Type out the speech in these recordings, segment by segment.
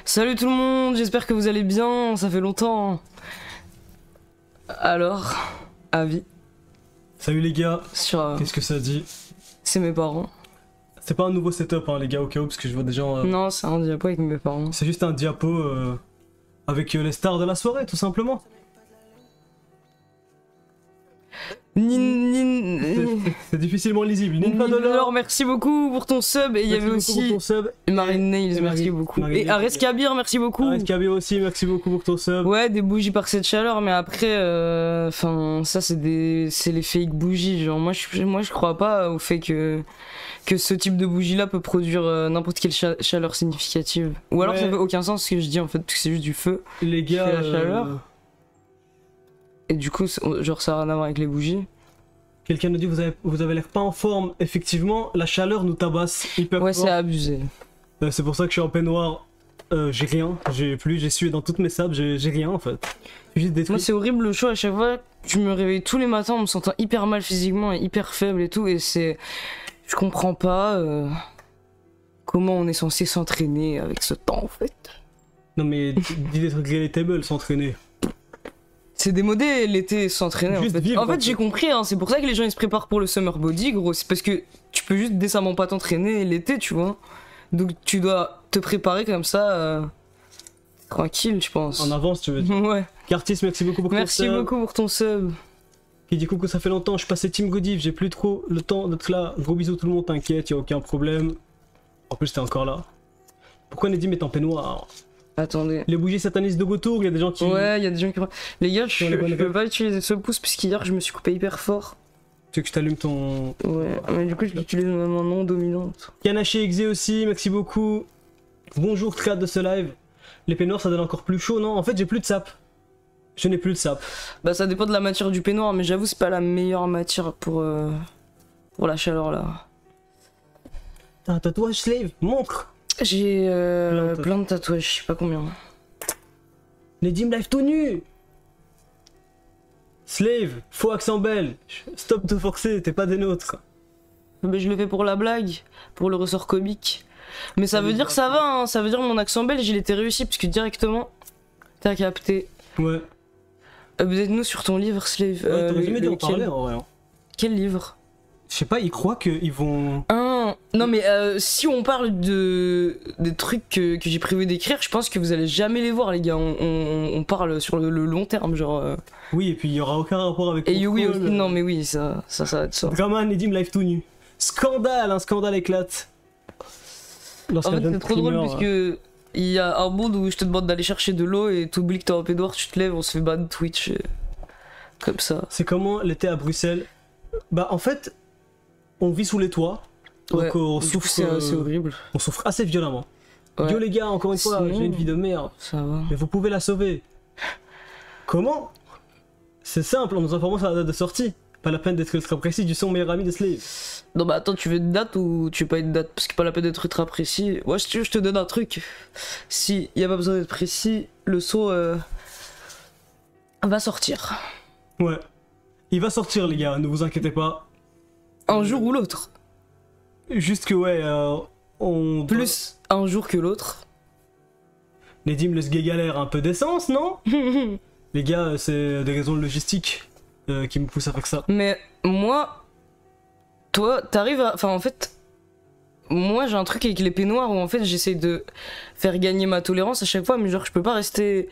Salut tout le monde, j'espère que vous allez bien, ça fait longtemps. Alors, avis Salut les gars, sur... qu'est-ce que ça dit? C'est mes parents. C'est pas un nouveau setup hein, les gars au cas où parce que je vois des gens... Non, c'est un diapo avec mes parents. C'est juste un diapo avec les stars de la soirée tout simplement. C'est difficilement lisible. Ninfadolor, merci beaucoup pour ton sub. Et il y avait aussi Marine Nails, merci beaucoup. Et Ares Kabir, merci beaucoup. Ares Kabir aussi, merci beaucoup pour ton sub. Ouais, des bougies par cette chaleur, mais après, enfin, ça c'est les fake bougies. Genre, moi je crois pas au fait que ce type de bougie là peut produire n'importe quelle chaleur significative. Ou alors ça fait aucun sens ce que je dis en fait, parce que c'est juste du feu. Les gars, la chaleur. Et du coup, genre ça n'a rien à voir avec les bougies. Quelqu'un nous dit vous avez l'air pas en forme. Effectivement, la chaleur nous tabasse hyper fort. Ouais, c'est abusé. C'est pour ça que je suis en peignoir. J'ai rien, j'ai sué dans toutes mes sables, j'ai rien en fait. Juste des trucs. Moi c'est horrible le chaud à chaque fois. Je me réveille tous les matins en me sentant hyper mal physiquement et hyper faible et tout. Et c'est... Je comprends pas comment on est censé s'entraîner avec ce temps en fait. Non mais dis des trucs relatable, s'entraîner. C'est démodé l'été s'entraîner en fait. En fait j'ai compris, hein, c'est pour ça que les gens ils se préparent pour le summer body gros. C'est parce que tu peux juste décemment pas t'entraîner l'été tu vois. Donc tu dois te préparer comme ça tranquille je pense. En avance tu veux dire. Ouais. Cartis merci beaucoup pour ton sub. Merci beaucoup pour ton sub. Qui dit coucou ça fait longtemps, je suis passé Team Godif, j'ai plus trop le temps d'être là. Gros bisous tout le monde, t'inquiète, y'a aucun problème. En plus t'es encore là. Pourquoi Nedim est en peignoir? Attendez. Les bougies satanistes de retour, il y a des gens qui... Ouais, il y a des gens qui... Les gars, je peux pas utiliser ce pouce parce qu'hier je me suis coupé hyper fort. Tu veux que je t'allume ton... Ouais, mais du coup je l'utilise maintenant non dominante. Kanashi Exe aussi, merci beaucoup. Bonjour, très hâte de ce live. Les peignoirs ça donne encore plus chaud, non? En fait j'ai plus de sap. Je n'ai plus de sap. Bah ça dépend de la matière du peignoir, mais j'avoue c'est pas la meilleure matière pour la chaleur là. T'as un tatouage slave? Montre! J'ai plein de tatouages, je sais pas combien. Nedim live tout nu! Slave, faux accent belge, stop de forcer, t'es pas des nôtres. Mais je le fais pour la blague, pour le ressort comique. Mais ça veut dire ça va, hein, ça veut dire mon accent belge il était réussi, puisque directement, t'as capté. Ouais. Update-nous sur ton livre, Slave. Ouais, t'aurais jamais dû en parler en vrai. Quel livre? Je sais pas, ils croient qu'ils vont... Non mais si on parle des trucs que j'ai prévu d'écrire, je pense que vous allez jamais les voir les gars, on parle sur le long terme genre... Oui et puis il y aura aucun rapport avec... Et oui, non mais oui, ça va être ça. Drama, Nedim live tout nu. Scandale, un scandale éclate. En fait c'est trop drôle puisque il y a un monde où je te demande d'aller chercher de l'eau et t'oublies que t'es en peignoir, tu te lèves, on se fait ban Twitch, comme ça. C'est comment l'été à Bruxelles? Bah en fait, on vit sous les toits. Ouais, donc on souffre, c'est horrible. On souffre assez violemment. Ouais. Yo les gars, encore une fois, j'ai une vie de merde. Ça va. Mais vous pouvez la sauver. Comment? C'est simple, en nous informant sur la date de sortie. Pas la peine d'être ultra précis du son meilleur ami de Slave. Non bah attends, tu veux une date ou tu veux pas une date? Parce que pas la peine d'être ultra précis. Ouais, si tu veux, je te donne un truc. Si y a pas besoin d'être précis, le saut va sortir. Ouais. Il va sortir les gars, ne vous inquiétez pas. Un jour ou l'autre. Juste que ouais, on... Plus un jour que l'autre. Nedim laisse gay galère un peu d'essence, non? Les gars, c'est des raisons logistiques qui me poussent à faire ça. Mais moi, toi, t'arrives à... Enfin en fait, moi j'ai un truc avec les peignoirs où en fait j'essaie de faire gagner ma tolérance à chaque fois, mais genre je peux pas rester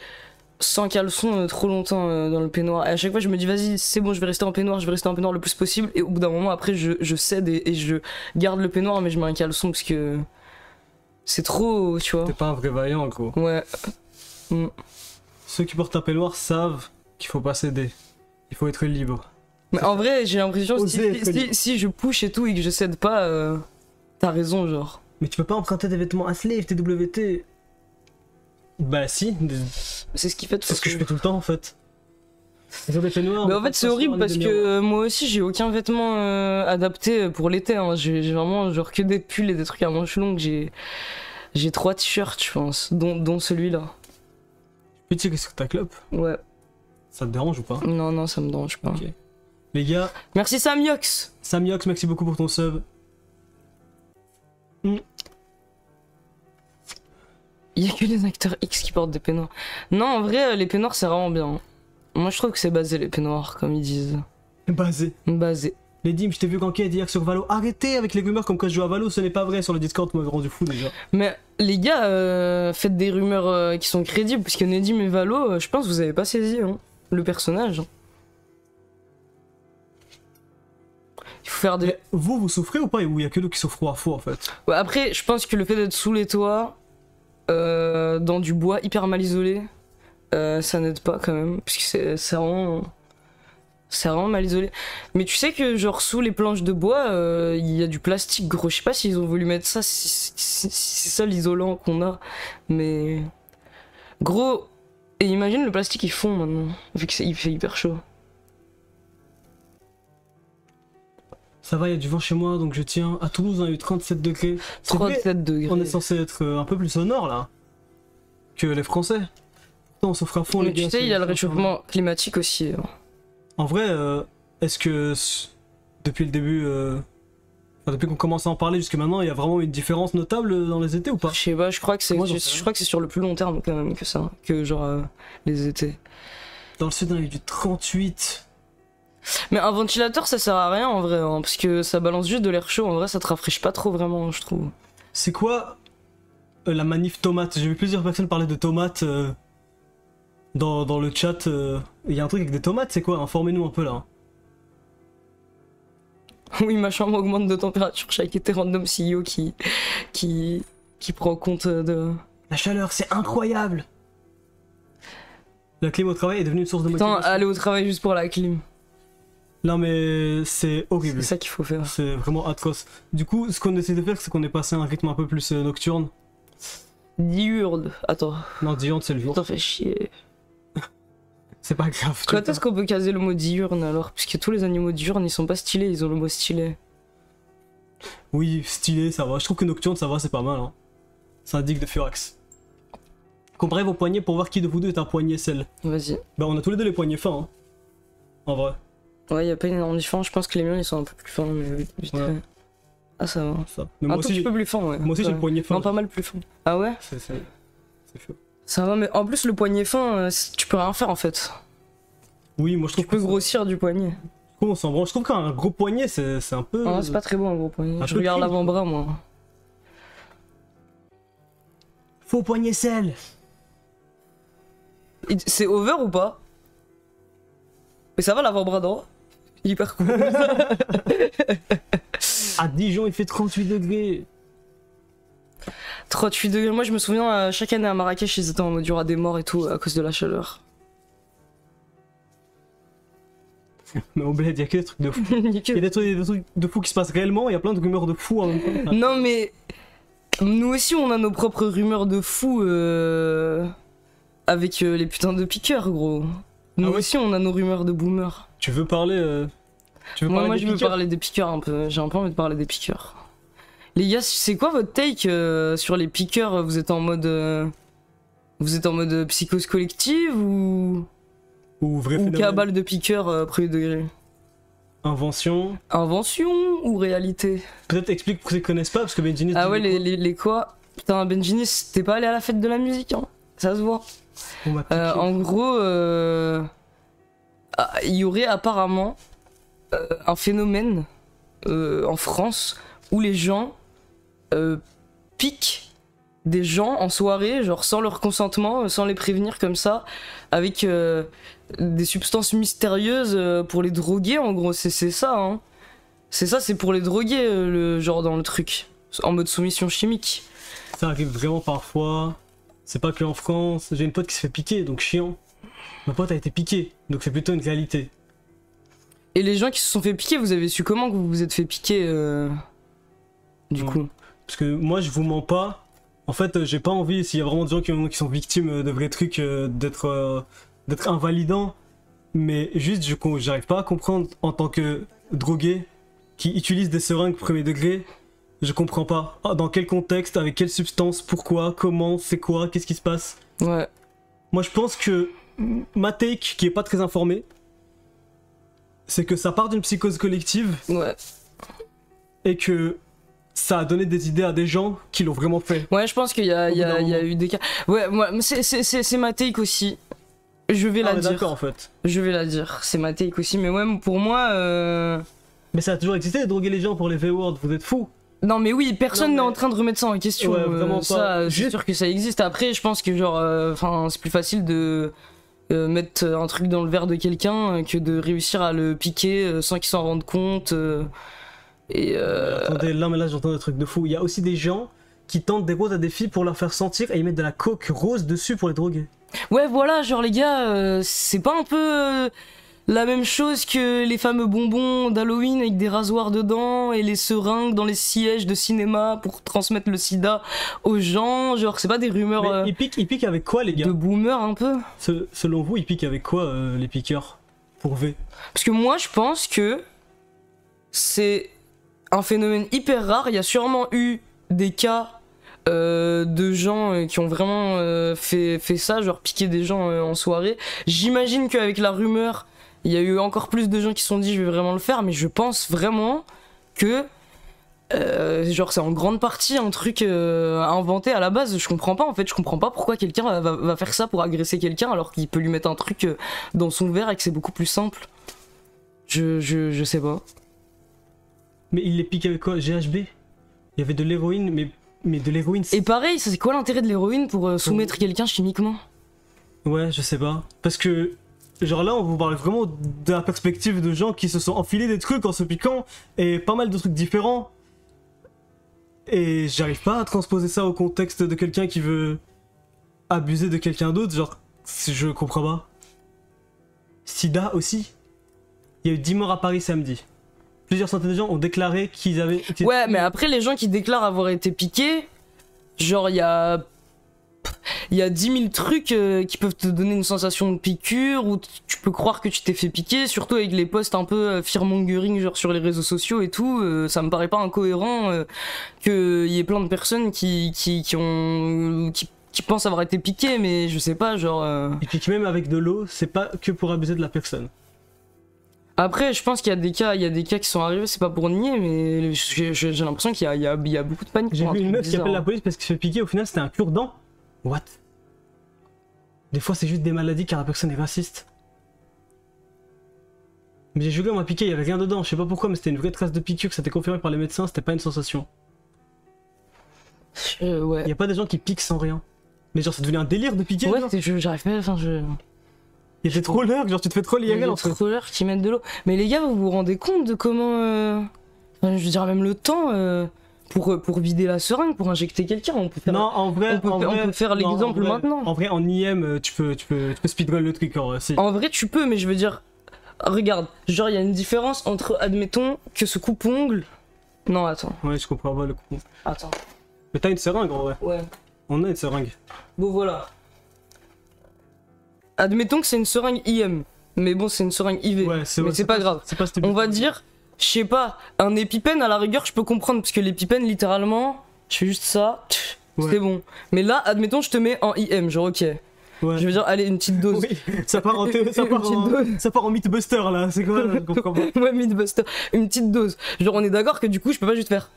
sans caleçon trop longtemps dans le peignoir. Et à chaque fois je me dis vas-y c'est bon, je vais rester en peignoir le plus possible. Et au bout d'un moment après je cède et je garde le peignoir mais je mets un caleçon parce que c'est trop, tu vois. T'es pas un vrai vaillant gros. Ouais. Ceux qui portent un peignoir savent qu'il faut pas céder. Il faut être libre. Mais en vrai j'ai l'impression si je push et tout et que je cède pas, t'as raison genre. Mais tu peux pas emprunter des vêtements à Slave, TWT. Bah si, c'est ce qui fait. C'est ce que je fais tout le temps en fait. Mais en fait c'est horrible parce que moi aussi j'ai aucun vêtement adapté pour l'été. Hein. J'ai vraiment genre que des pulls et des trucs à manches longues. J'ai 3 t-shirts je pense, dont celui-là. Tu sais qu'est-ce que ta clope? Ouais. Ça te dérange ou pas? Non ça me dérange pas. Okay. Les gars. Merci Samiox. Samiox, merci beaucoup pour ton sub. Il y a que les acteurs X qui portent des peignoirs. Non, en vrai, les peignoirs, c'est vraiment bien. Moi, je trouve que c'est basé, les peignoirs, comme ils disent. Basé. Basé. Les Dim, je t'ai vu qu'enquête hier sur Valo. Arrêtez avec les rumeurs comme quoi je joue à Valo, ce n'est pas vrai sur le Discord, m'avait rendu fou déjà. Mais les gars, faites des rumeurs qui sont crédibles, parce que Nedim et Valo, je pense que vous avez pas saisi hein, le personnage. Il faut faire des... Mais vous souffrez ou pas? Ou il y a que nous qui souffrons à faux en fait? Ouais, après, je pense que le fait d'être sous les toits, dans du bois hyper mal isolé, ça n'aide pas quand même, parce que c'est vraiment... C'est vraiment mal isolé. Mais tu sais que genre sous les planches de bois, il y a du plastique gros. Je sais pas s'ils ont voulu mettre ça, si c'est ça l'isolant qu'on a. Mais... Gros... Et imagine le plastique il fond maintenant, vu qu'il fait hyper chaud. Ça va, il y a du vent chez moi, donc je tiens. À Toulouse, on a eu 37 degrés. 37 degrés. On est censé être un peu plus au nord là que les Français. Pourtant, on souffre à fond les Mais gars. tu sais, il y a le réchauffement climatique aussi. Hein. En vrai, est-ce que depuis le début, enfin, depuis qu'on commence à en parler jusqu'à maintenant, il y a vraiment une différence notable dans les étés ou pas? Je sais pas, je crois que c'est Moi, j'en sais rien. sur le plus long terme quand même que ça, que genre les étés. Dans le sud, on a eu du 38. Mais un ventilateur ça sert à rien en vrai, hein, parce que ça balance juste de l'air chaud, en vrai ça te rafraîchit pas trop vraiment je trouve. C'est quoi la manif tomate? J'ai vu plusieurs personnes parler de tomates dans le chat. Il y a un truc avec des tomates, c'est quoi? Informez-nous un peu là. Oui, ma chambre augmente de température chaque été, random CEO qui prend compte de... La chaleur, c'est incroyable! La clim au travail est devenue une source de Putain, motivation. aller au travail juste pour la clim. Non mais c'est horrible. C'est ça qu'il faut faire. C'est vraiment atroce. Du coup, ce qu'on essaie de faire, c'est qu'on est passé à un rythme un peu plus nocturne. Diurne. Attends, Non, diurne, c'est le jour. t'en fais chier. C'est pas grave. Quand est-ce qu'on peut caser le mot diurne alors? Puisque tous les animaux diurnes ils sont pas stylés, ils ont le mot stylé. Oui, stylé, ça va. Je trouve que nocturne, ça va, c'est pas mal. Hein. C'est un dick de Furax. Comparez vos poignets pour voir qui de vous deux est un poignet sel. Vas-y. Bah, on a tous les deux les poignets fins. Hein. En vrai. Ouais, y a pas une énorme différence, je pense que les miens ils sont un peu plus fins, mais vite Ouais. fait. Ah, ça va. Ça. Mais Un moi tout aussi, petit peu plus fin, ouais. moi aussi j'ai Ouais. le poignet fin. Non, pas mal plus fin. Ah ouais? C'est chaud. Ça va, mais en plus, le poignet fin, tu peux rien faire en fait. Oui, moi je trouve Tu peux que grossir du poignet. on s'en branle. Je trouve qu'un gros poignet, c'est un peu. Ah, c'est pas très bon un gros poignet. Un Je peu regarde cringe. l'avant-bras, moi. Faux poignet sel. C'est over ou pas? Mais ça va l'avant-bras droit? Hyper cool. À Dijon, il fait 38 degrés. 38 degrés. Moi, je me souviens, chaque année à Marrakech, ils étaient en mode il y aura des morts et tout à cause de la chaleur. Mais au bled, il y a que des trucs de fou. Il y a des trucs de fou qui se passent réellement, il y a plein de rumeurs de fou en même temps. Non, mais nous aussi, on a nos propres rumeurs de fous avec les putains de piqueurs, gros. Nous Ah ouais aussi, on a nos rumeurs de boomers. Tu veux parler Moi, des je veux piqueurs parler des piqueurs un peu. J'ai un peu envie de parler des piqueurs. Les gars, c'est quoi votre take sur les piqueurs? Vous êtes en mode psychose collective ou Ou vrai ou phénomène. cabale de piqueurs premier degré? Invention. Invention ou réalité? Peut-être explique pour ceux qui connaissent pas, parce que Benjinis. Ah ouais, les quoi? Putain, Benjinis, t'es pas allé à la fête de la musique, hein? Ça se voit. On m'a piqué. En gros, il y aurait apparemment un phénomène en France où les gens piquent des gens en soirée, genre sans leur consentement, sans les prévenir comme ça, avec des substances mystérieuses pour les droguer, en gros, c'est ça, hein. C'est ça, c'est pour les droguer, le genre dans le truc, en mode soumission chimique. Ça arrive vraiment parfois. C'est pas que en France. J'ai une pote qui se fait piquer, donc chiant. Ma pote a été piquée, donc c'est plutôt une réalité. Et les gens qui se sont fait piquer, vous avez su comment que vous vous êtes fait piquer du coup? Parce que moi, je vous mens pas. En fait, j'ai pas envie, s'il y a vraiment des gens qui sont victimes de vrais trucs, d'être invalidants. Mais juste, j'arrive pas à comprendre en tant que drogué qui utilise des seringues premier degré. Je comprends pas. Ah, dans quel contexte, avec quelle substance, pourquoi, comment, c'est quoi, qu'est-ce qui se passe. Ouais. Moi, je pense que ma take, qui est pas très informée, c'est que ça part d'une psychose collective Ouais. et que ça a donné des idées à des gens qui l'ont vraiment fait. Ouais, je pense qu'il y a, Au bout d'un il y a moment. eu des cas. Ouais, moi, c'est ma take aussi. Je vais Ah, la mais dire. d'accord en fait. Je vais la dire. C'est ma take aussi. Mais ouais, pour moi. Mais ça a toujours existé de droguer les gens pour les V-Words, vous êtes fous. Non, mais oui, personne Non, n'est mais- en train de remettre ça en question. Ouais, vraiment pas. Ça, c'est Juste- sûr que ça existe. Après, je pense que, genre. Enfin, c'est plus facile de. Mettre un truc dans le verre de quelqu'un que de réussir à le piquer sans qu'il s'en rende compte. Et. Attendez, là, mais là j'entends des trucs de fou. Il y a aussi des gens qui tentent des roses à des filles pour leur faire sentir et ils mettent de la coke rose dessus pour les droguer. Ouais, voilà, genre les gars, c'est pas un peu la même chose que les fameux bonbons d'Halloween avec des rasoirs dedans et les seringues dans les sièges de cinéma pour transmettre le sida aux gens. Genre, c'est pas des rumeurs Mais ils piquent avec quoi les gars? de boomers un peu? Selon vous, ils piquent avec quoi les piqueurs? Pour V? Parce que moi, je pense que c'est un phénomène hyper rare. Il y a sûrement eu des cas de gens qui ont vraiment fait ça, genre piquer des gens en soirée. J'imagine qu'avec la rumeur, il y a eu encore plus de gens qui se sont dit je vais vraiment le faire, mais je pense vraiment que genre c'est en grande partie un truc inventé à la base. Je comprends pas en fait, je comprends pas pourquoi quelqu'un va faire ça pour agresser quelqu'un alors qu'il peut lui mettre un truc dans son verre et que c'est beaucoup plus simple. Je sais pas. Mais ils les piquent avec quoi? GHB? Il y avait de l'héroïne, mais de l'héroïne. Et pareil, c'est quoi l'intérêt de l'héroïne pour soumettre quelqu'un chimiquement? Ouais, je sais pas. Parce que, genre là, on vous parle vraiment de la perspective de gens qui se sont enfilés des trucs en se piquant et pas mal de trucs différents. Et j'arrive pas à transposer ça au contexte de quelqu'un qui veut abuser de quelqu'un d'autre. Genre, je comprends pas. Sida aussi. Il y a eu 10 morts à Paris samedi. Plusieurs centaines de gens ont déclaré qu'ils avaient été... Ouais, mais après, les gens qui déclarent avoir été piqués, genre, il y a 10 000 trucs qui peuvent te donner une sensation de piqûre, ou tu peux croire que tu t'es fait piquer, surtout avec les posts un peu fearmongering, genre sur les réseaux sociaux et tout. Ça me paraît pas incohérent qu'il y ait plein de personnes qui pensent avoir été piquées, mais je sais pas, genre. Ils piquent même avec de l'eau, c'est pas que pour abuser de la personne. Après, je pense qu'il y a des cas qui sont arrivés, c'est pas pour nier, mais j'ai l'impression qu'il y a beaucoup de panique. J'ai pour un vu une truc meuf qui bizarre. appelle la police parce qu'il se fait piquer, au final c'était un cure-dent. What? Des fois c'est juste des maladies car la personne est raciste. Mais j'ai juré, on m'a piqué, il y avait rien dedans, je sais pas pourquoi, mais c'était une vraie trace de piqûre, c'était confirmé par les médecins, c'était pas une sensation. Ouais. Il y a pas des gens qui piquent sans rien. Mais genre c'est devenu un délire de piquer. Ouais, genre. j'arrive pas, enfin je... Il y a des trollers, genre tu te fais troll Il y a IRL des en fait. trollers qui mettent de l'eau. Mais les gars, vous vous rendez compte de comment... enfin, je veux dire, même le temps pour vider la seringue, pour injecter quelqu'un, on peut faire... Non, en vrai, on peut faire non, l'exemple en vrai- maintenant. En vrai, en IM, tu peux speedrun le truc, si. En vrai, tu peux, mais je veux dire... Regarde, genre, il y a une différence entre, admettons, que ce coupe-ongle... Non, attends. Ouais, je comprends pas le coup. Attends. Mais t'as une seringue en vrai. Ouais. On a une seringue. Bon, voilà. Admettons que c'est une seringue IM. Mais bon, c'est une seringue IV. Ouais, mais ouais, c'est pas grave. C'est pas On va dire, je sais pas, un épipène à la rigueur, je peux comprendre, parce que l'épipène, littéralement, je fais juste ça, Ouais. c'est bon. Mais là, admettons, je te mets en IM, genre ok. Ouais. Je veux dire, allez, une petite dose. Oui, ça part en, ça part en Mythbuster là, c'est quoi là, je comprends pas. Ouais, Mythbuster, une petite dose. Genre, on est d'accord que du coup, je peux pas juste faire.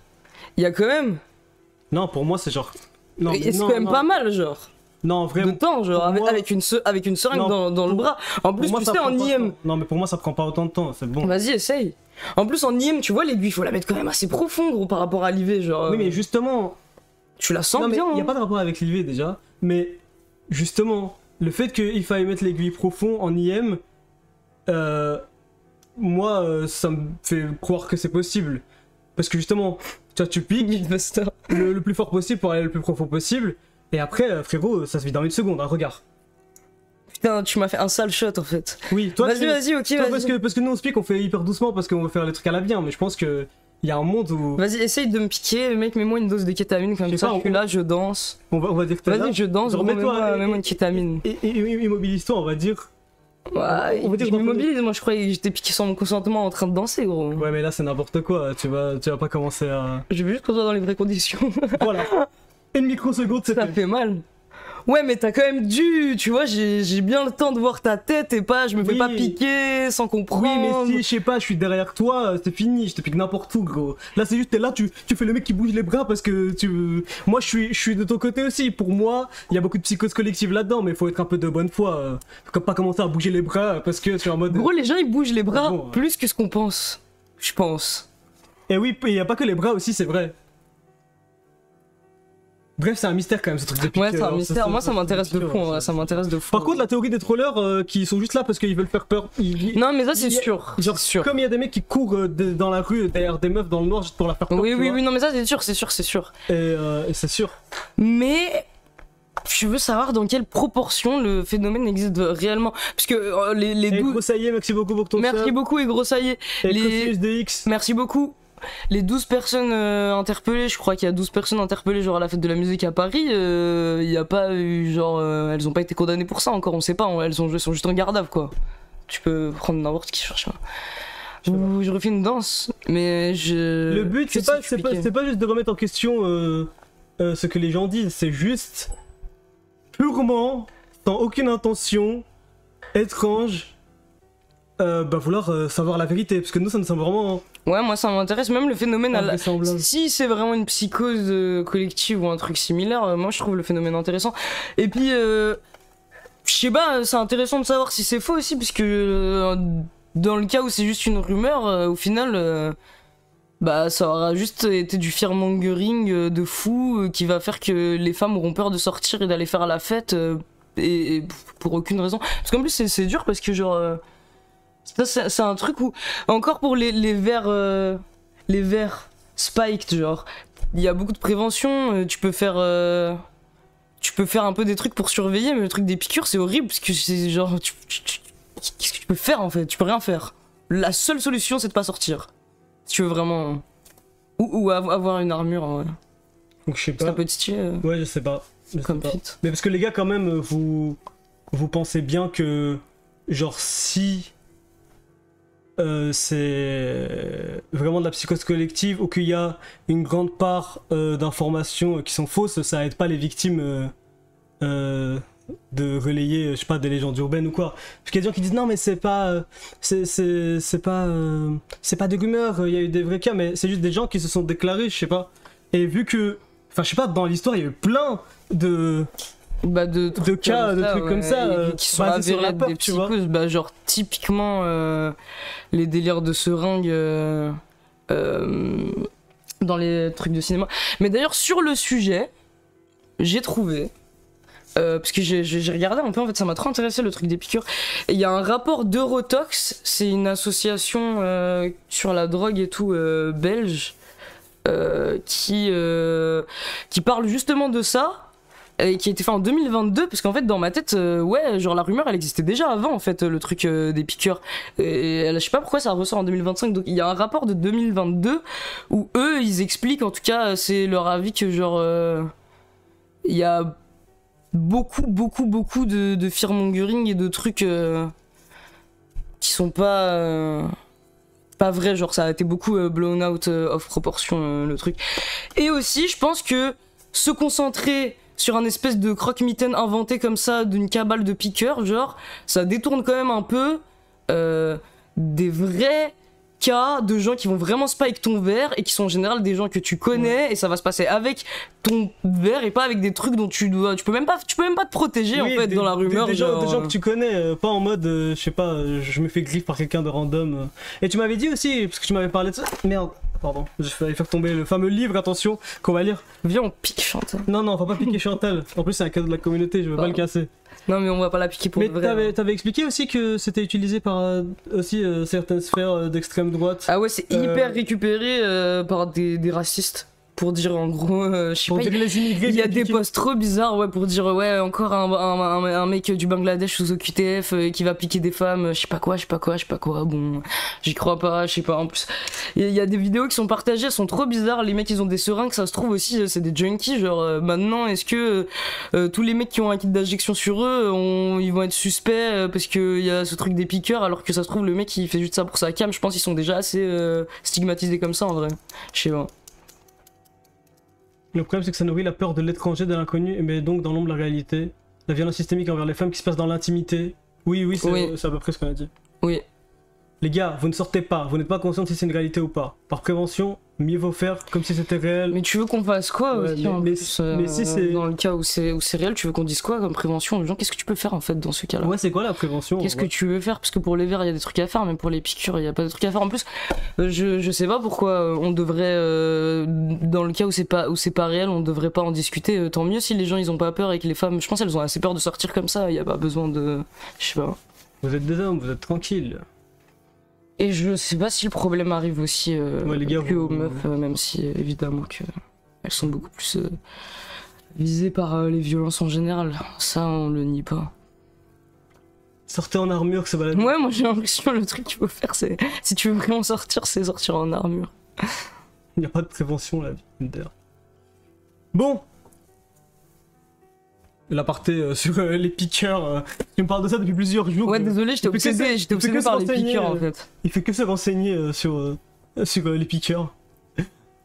Il y a quand même. Non, pour moi c'est genre. Non, C'est non, quand même non. pas mal, genre. Non, De vraiment. temps, genre, pour avec, moi- avec une seringue Non, dans le pour- bras. En plus, Pour moi, tu ça sais, prend en pas IM. autant- Non, mais pour moi ça prend pas autant de temps, c'est bon. Vas-y, essaye. En plus, en IM, tu vois, l'aiguille, faut la mettre quand même assez profond, gros, par rapport à l'IV, genre. Oui, mais justement. Tu la sens Non, mais bien. il y a hein. pas de rapport avec l'IV déjà. Mais justement, le fait qu'il faille mettre l'aiguille profond en IM, moi ça me fait croire que c'est possible. Parce que justement, tu vois, tu piques Mythbuster. le plus fort possible pour aller le plus profond possible. Et après, frérot, ça se vide dans une seconde, hein, regarde. Putain, tu m'as fait un sale shot en fait. Oui, toi, Vas-y, ok, toi, vas-y. parce que nous on se pique, on fait hyper doucement parce qu'on veut faire les trucs à la bien. Mais je pense que il y a un monde où Vas-y, essaye de me piquer, mec, mets-moi une dose de kétamine comme Je sais ça, pas, je suis là, je danse. on va dire que t'es là. Vas-y, je danse, Genre, gros, mets-toi, mets-moi une kétamine. Et immobilise-toi, on va dire. Ouais, on va dire je dans- m'immobilise, moi je croyais que j'étais piqué sans mon consentement en train de danser, gros. Ouais, mais là c'est n'importe quoi. Tu vas pas commencer à. Je veux juste qu'on soit dans les vraies conditions. Voilà. Une microseconde, c'est Ça fait. fait mal. Ouais, mais t'as quand même dû, tu vois, j'ai bien le temps de voir ta tête et pas, je me fais Oui. pas piquer sans comprendre. Oui, mais si, je sais pas, je suis derrière toi, c'est fini, je te pique n'importe où, gros. Là, c'est juste, t'es là, tu fais le mec qui bouge les bras parce que tu. Moi, je suis de ton côté aussi. Pour moi, il y a beaucoup de psychose collective là-dedans, mais faut être un peu de bonne foi. Faut pas commencer à bouger les bras parce que c'est en mode. Gros, les gens ils bougent les bras bon, ouais. plus que ce qu'on pense. Je pense. Et oui, il y a pas que les bras aussi, c'est vrai. Bref, c'est un mystère quand même ce truc de piqueur. Ouais, c'est un mystère. Moi, ça m'intéresse de fou, en vrai, ça m'intéresse de fou. Par contre, la théorie des trollers qui sont juste là parce qu'ils veulent faire peur. Non, mais ça, c'est il y a- sûr. Genre, C'est sûr. comme il y a des mecs qui courent dans la rue derrière des meufs dans le noir juste pour la faire peur. Oui, tu oui, vois. oui, non, mais ça, c'est sûr, c'est sûr, c'est sûr. Et c'est sûr. Mais je veux savoir dans quelle proportion le phénomène existe réellement. Parce que les Et 12... gros, ça y est, merci beaucoup pour ton Merci sub. beaucoup, et gros, ça y est. Et Les... Cosinus de X. Merci beaucoup. Les 12 personnes interpellées, je crois qu'il y a 12 personnes interpellées genre à la fête de la musique à Paris, il y a pas eu genre elles ont pas été condamnées pour ça encore, on sait pas, elles sont juste en garde à vue quoi. Tu peux prendre n'importe qui cherche. Je refais une danse, mais je. Le but, c'est pas juste de remettre en question ce que les gens disent, c'est juste purement, sans aucune intention étrange, vouloir savoir la vérité. Parce que nous, ça nous semble vraiment Ouais, moi ça m'intéresse, même le phénomène. invraisemblable. Si c'est vraiment une psychose collective ou un truc similaire, moi je trouve le phénomène intéressant. Et puis, je sais pas, c'est intéressant de savoir si c'est faux aussi, puisque dans le cas où c'est juste une rumeur, au final, bah ça aura juste été du fearmongering de fou qui va faire que les femmes auront peur de sortir et d'aller faire la fête et pour aucune raison. Parce qu'en plus c'est dur parce que genre ça, c'est un truc où encore pour les vers spiked genre il y a beaucoup de prévention, tu peux faire un peu des trucs pour surveiller, mais le truc des piqûres c'est horrible parce que c'est genre qu'est-ce que tu peux faire en fait? Tu peux rien faire. La seule solution c'est de pas sortir. Si tu veux vraiment. Ou avoir une armure, ouais. Donc je sais C'est pas. un peu stylé Ouais, je sais pas. Je sais comme pas. fit. Mais parce que les gars, quand même, vous pensez bien que, genre, si c'est vraiment de la psychose collective ou qu'il y a une grande part d'informations qui sont fausses, ça aide pas les victimes de relayer, je sais pas, des légendes urbaines ou quoi. Parce qu'il y a des gens qui disent non, mais c'est pas des rumeurs, il y a eu des vrais cas, mais c'est juste des gens qui se sont déclarés, je sais pas. Et vu que, enfin, je sais pas, dans l'histoire, il y a eu plein de cas, de trucs comme ça, qui sont basés sur la avérés peur, des tu vois. psychoses, bah genre typiquement les délires de seringues dans les trucs de cinéma. Mais d'ailleurs sur le sujet, j'ai trouvé parce que j'ai regardé un peu, en fait ça m'a trop intéressé le truc des piqûres. Et il y a un rapport d'Eurotox, c'est une association sur la drogue et tout belge qui parle justement de ça. Et qui a été fait en 2022 parce qu'en fait dans ma tête ouais genre la rumeur elle existait déjà avant en fait le truc des piqûres et je sais pas pourquoi ça ressort en 2025, donc il y a un rapport de 2022 où eux ils expliquent, en tout cas c'est leur avis, que genre il y a beaucoup de fearmongering et de trucs qui sont pas vrais, genre ça a été beaucoup blown out of proportion le truc. Et aussi je pense que se concentrer sur un espèce de croque-mitaine inventé comme ça d'une cabale de piqueurs, genre ça détourne quand même un peu des vrais cas de gens qui vont vraiment spike ton verre et qui sont en général des gens que tu connais, et ça va se passer avec ton verre et pas avec des trucs dont tu peux même pas te protéger en fait dans la rumeur. Des gens que tu connais, pas en mode je sais pas, je me fais griffe par quelqu'un de random. Et tu m'avais dit aussi, parce que tu m'avais parlé de ça, merde, pardon, je vais faire tomber le fameux livre, attention, qu'on va lire. Viens, on pique Chantal. Non, on va pas piquer Chantal. En plus, c'est un cadeau de la communauté, je veux pas le casser. Non, mais on va pas la piquer pour mais de vrai. t'avais expliqué aussi que c'était utilisé par aussi certaines sphères d'extrême droite. Ah ouais, c'est hyper récupéré par des racistes. Pour dire en gros, je sais pas, les immigrés, il y a des posts trop bizarres, ouais, pour dire ouais, encore un mec du Bangladesh sous OQTF qui va piquer des femmes, je sais pas quoi, bon, j'y crois pas, je sais pas, en plus, il y a des vidéos qui sont partagées, elles sont trop bizarres, les mecs ils ont des seringues, ça se trouve aussi, c'est des junkies, genre, maintenant, est-ce que tous les mecs qui ont un kit d'injection sur eux, ils vont être suspects parce qu'il y a ce truc des piqueurs, alors que ça se trouve, le mec il fait juste ça pour sa cam, je pense qu'ils sont déjà assez stigmatisés comme ça en vrai, je sais pas. Le problème, c'est que ça nourrit la peur de l'étranger, de l'inconnu, et met donc dans l'ombre la réalité. La violence systémique envers les femmes qui se passe dans l'intimité. Oui, oui, c'est à peu près ce qu'on a dit. Oui. Les gars, vous ne sortez pas, vous n'êtes pas conscient si c'est une réalité ou pas. Par prévention, mieux vaut faire comme si c'était réel. Mais tu veux qu'on fasse quoi Ouais, aussi, en mais plus, si c'est... dans le cas où c'est réel, tu veux qu'on dise quoi comme prévention aux gens? Qu'est-ce que tu peux faire en fait dans ce cas-là? Ouais, c'est quoi la prévention? Qu'est-ce que tu veux faire? Parce que pour les vers, il y a des trucs à faire, mais pour les piqûres, il n'y a pas de trucs à faire. En plus, je sais pas pourquoi on devrait, dans le cas où c'est pas réel, on devrait pas en discuter. Tant mieux si les gens ils ont pas peur et que les femmes, je pense elles ont assez peur de sortir comme ça. Il y a pas besoin de, je sais pas. Vous êtes des hommes, vous êtes tranquilles. Et je sais pas si le problème arrive aussi Ouais, les gars, que aux vous- meufs, même si évidemment que elles sont beaucoup plus visées par les violences en général. Ça, on le nie pas. Sortez en armure, ça va la... Ouais, moi j'ai l'impression le truc qu'il faut faire, c'est si tu veux vraiment sortir, c'est sortir en armure. Il n'y a pas de prévention là, d'ailleurs. Bon. L'aparté sur les piqueurs. Tu me parles de ça depuis plusieurs jours. Ouais, désolé, j'étais Il fait que obsédé, ça- j'étais il fait que obsédé se par les renseigner, piqûres en fait. Il fait que se renseigner sur les piqueurs.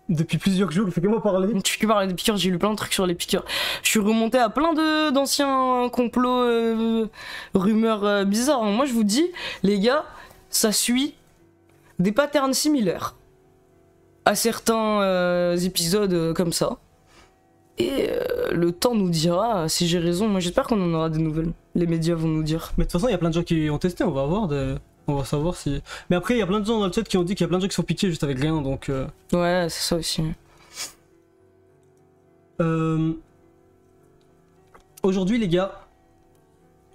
Depuis plusieurs jours, il fait que moi parler. Tu fais que parler des piqûres, j'ai lu plein de trucs sur les piqûres. Je suis remonté à plein d'anciens complots, rumeurs bizarres. Moi je vous dis, les gars, ça suit des patterns similaires à certains épisodes comme ça. Et le temps nous dira si j'ai raison. Moi j'espère qu'on en aura des nouvelles. Les médias vont nous dire. Mais de toute façon, il y a plein de gens qui ont testé, on va voir On va savoir si... Mais après, il y a plein de gens dans le chat qui ont dit qu'il y a plein de gens qui sont piqués juste avec rien, donc... Ouais, c'est ça aussi. Aujourd'hui, les gars,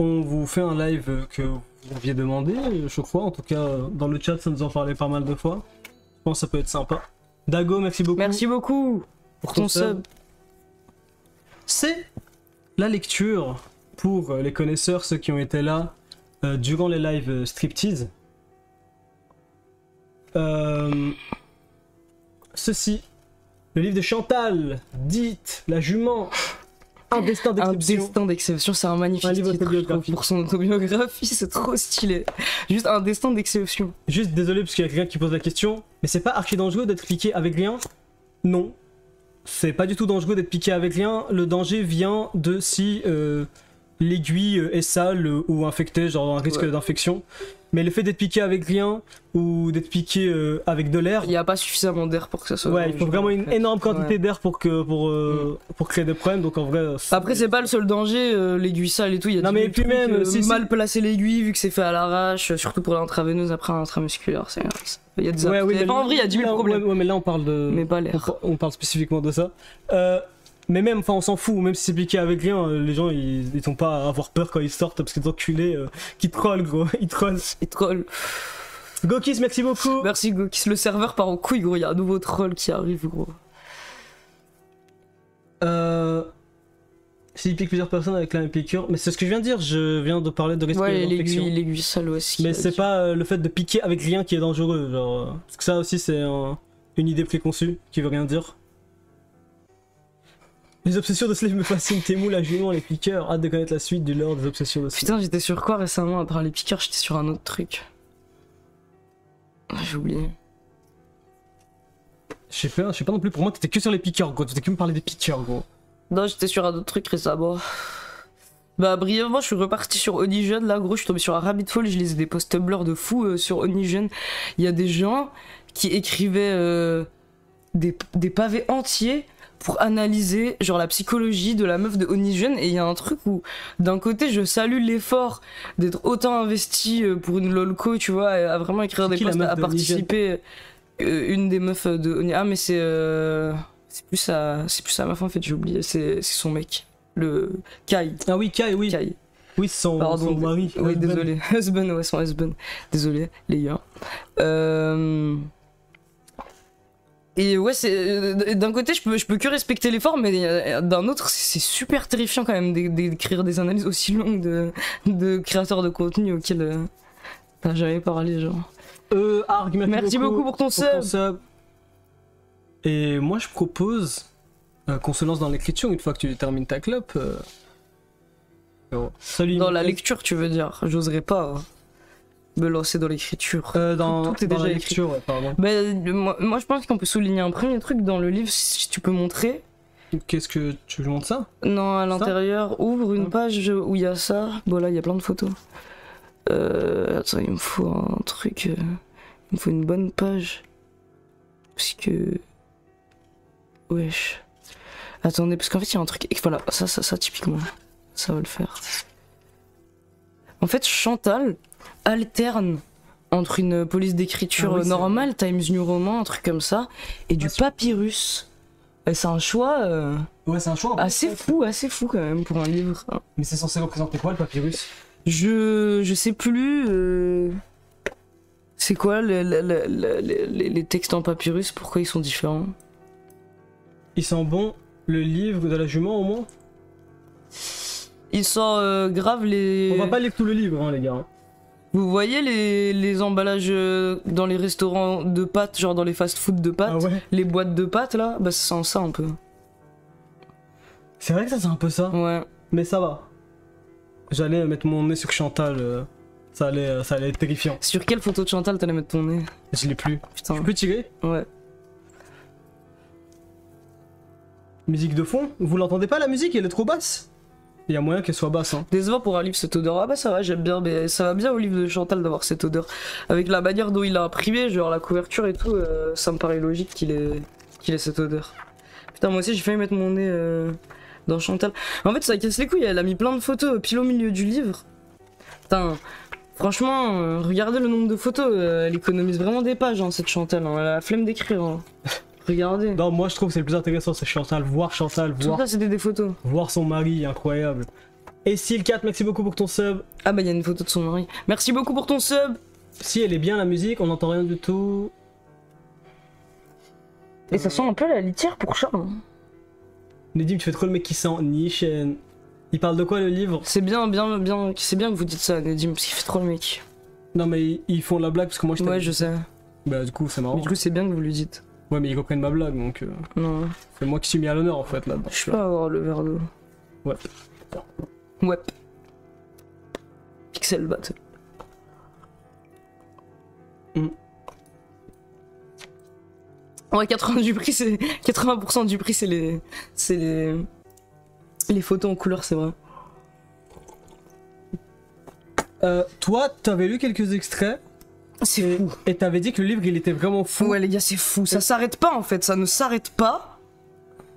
on vous fait un live que vous aviez demandé, je crois. En tout cas, dans le chat, ça nous en parlait pas mal de fois. Je pense que ça peut être sympa. Dago, merci beaucoup. Merci beaucoup pour ton sub. C'est la lecture pour les connaisseurs, ceux qui ont été là durant les lives striptease. Ceci, le livre de Chantal, dite la jument, un destin Un d'exception. destin d'exception, c'est un magnifique Un livre titre, je trouve, autobiographique. pour son autobiographie, c'est trop stylé. Juste un destin d'exception. Juste désolé parce qu'il y a quelqu'un qui pose la question, mais c'est pas archi dangereux d'être piqué avec rien? Non. C'est pas du tout dangereux d'être piqué avec rien. Le danger vient de si l'aiguille est sale ou infectée, genre un risque Ouais. d'infection. Mais le fait d'être piqué avec rien ou d'être piqué avec de l'air, Il n'y a pas suffisamment d'air pour que ça soit. ouais, il faut dangereux, vraiment en une fait. énorme quantité Ouais. d'air pour créer des problèmes. Donc en vrai. Après, c'est pas le seul danger, l'aiguille sale et tout. Il y a Non, des mais trucs, puis même, si- mal placer l'aiguille vu que c'est fait à l'arrache, surtout pour l'intraveineuse après intramusculaire. Il y a des Ouais, oui, mais Enfin, en vrai, il y a 10 000 là, problèmes. ouais, mais là on parle de. Mais pas l'air. On parle spécifiquement de ça. Mais même, enfin, on s'en fout, même si c'est piqué avec rien, les gens ils ont pas à avoir peur quand ils sortent parce que des enculés qui trollent, gros, ils trollent. Et troll. Gokis, merci beaucoup. Merci Gokis, le serveur part en couille, gros. Il y a un nouveau troll qui arrive, gros. S'il pique plusieurs personnes avec la même piqûre, mais c'est ce que je viens de dire, je viens de parler de risque Ouais, d'infection. l'aiguille sale, ouais. c'est ce qu'il Mais a c'est dit. pas le fait de piquer avec rien qui est dangereux, genre. Parce que ça aussi c'est une idée préconçue qui veut rien dire. Les obsessions de Slave me fascinent, Temu, la jument, les piqueurs. Hâte de connaître la suite du lore des obsessions de Slave. Putain, j'étais sur quoi récemment à part les piqueurs? J'étais sur un autre truc. Ah, j'ai oublié. Je sais pas non plus, pour moi t'étais que sur les piqueurs, gros. Tu que me parler des piqueurs, gros. Non, j'étais sur un autre truc récemment. Bah, brièvement, je suis reparti sur Onigen. Là, gros, je suis tombé sur un rabbit hole. Je lisais des posts blurs de fou sur Onigen. Il y a des gens qui écrivaient des pavés entiers pour analyser genre la psychologie de la meuf de Onigen. Et il y a un truc où, d'un côté, je salue l'effort d'être autant investi pour une lolco, tu vois, à vraiment écrire des qui, la posts, meuf à de Onigen participer. Une des meufs de Onigen. Ah, mais c'est plus sa meuf en fait, j'ai oublié. C'est son mec. Le Kai. Ah oui, Kai, oui. Kai. Oui, son mari. Oui, Husband. désolé. Husband, ouais, son husband. Désolé, les gars. Et ouais, d'un côté, je peux que respecter l'effort, mais d'un autre, c'est super terrifiant quand même d'écrire des analyses aussi longues de créateurs de contenu auxquels t'as jamais parlé, genre. Arg, Merci beaucoup pour ton sub. sub. Et moi, je propose qu'on se lance dans l'écriture une fois que tu termines ta clope. Salut. Dans la Imhotep. lecture, tu veux dire. J'oserais pas me lancer dans l'écriture. Dans tout est dans déjà la écrit. lecture, ouais, pardon. Moi, je pense qu'on peut souligner un premier truc dans le livre, si tu peux montrer. Qu'est-ce que tu veux que je montre ça? Non, à l'intérieur, ouvre une page où il y a ça. Bon, là, il y a plein de photos. Attends, il me faut un truc. Il me faut une bonne page. Parce que. Wesh. Attendez, parce qu'en fait, il y a un truc. Voilà, ça, typiquement. Ça va le faire. En fait, Chantal alterne entre une police d'écriture normale, Times New Roman, un truc comme ça, et du papyrus. C'est un choix, ouais, c'est un choix assez fou quand même pour un livre. Mais c'est censé représenter quoi le papyrus? Je sais plus. C'est quoi les textes en papyrus? Pourquoi ils sont différents? Ils sont bons. Le livre de la jument au moins? Ils sont grave les. On va pas lire tout le livre, hein, les gars. Vous voyez les emballages dans les restaurants de pâtes, genre dans les fast-food de pâtes, Ah ouais. les boîtes de pâtes là, bah ça sent ça un peu. C'est vrai que ça c'est un peu ça. Ouais. Mais ça va. J'allais mettre mon nez sur Chantal, ça allait être terrifiant. Sur quelle photo de Chantal t'allais mettre ton nez? Je l'ai plus. Putain. Tu peux tirer? Ouais. Musique de fond? Vous l'entendez pas la musique? Elle est trop basse. Il y a moyen qu'elle soit basse, hein. Décevant pour un livre cette odeur. Ah bah ça va, j'aime bien, mais ça va bien au livre de Chantal d'avoir cette odeur. Avec la manière dont il l'a imprimé, genre la couverture et tout, ça me paraît logique qu'il ait cette odeur. Putain, moi aussi j'ai failli mettre mon nez dans Chantal. En fait, ça casse les couilles, elle a mis plein de photos pile au milieu du livre. Putain, franchement, regardez le nombre de photos, elle économise vraiment des pages, hein, cette Chantal, hein. Elle a la flemme d'écrire. Hein. Regardez. Non, moi je trouve que c'est le plus intéressant, c'est Chantal, voir Chantal, Tout ça, c'était des photos. voir son mari, incroyable. Et Sil4, merci beaucoup pour ton sub. Ah bah il y a une photo de son mari. Merci beaucoup pour ton sub. Si elle est bien la musique, on n'entend rien du tout. Et ça sent un peu la litière pour chat. Hein. Nedim, tu fais trop le mec qui sent Nishen. Il parle de quoi le livre? C'est bien que vous dites ça, Nedim, parce qu'il fait trop le mec. Non mais ils font la blague parce que moi je Ouais, je sais. Bah du coup c'est marrant. Mais du coup, c'est bien que vous lui dites. Ouais mais ils reprennent ma blague donc Non. c'est moi qui suis mis à l'honneur en fait là-dedans. Je peux avoir le verre d'eau. Ouais. Ouais. Pixel Battle. Ouais, 80% du prix, c'est 80% du prix, c'est les photos en couleur, c'est vrai. Toi, t'avais lu quelques extraits. C'est fou. Et t'avais dit que le livre il était vraiment fou. Ouais, les gars, c'est fou. Ça s'arrête pas en fait, ça ne s'arrête pas.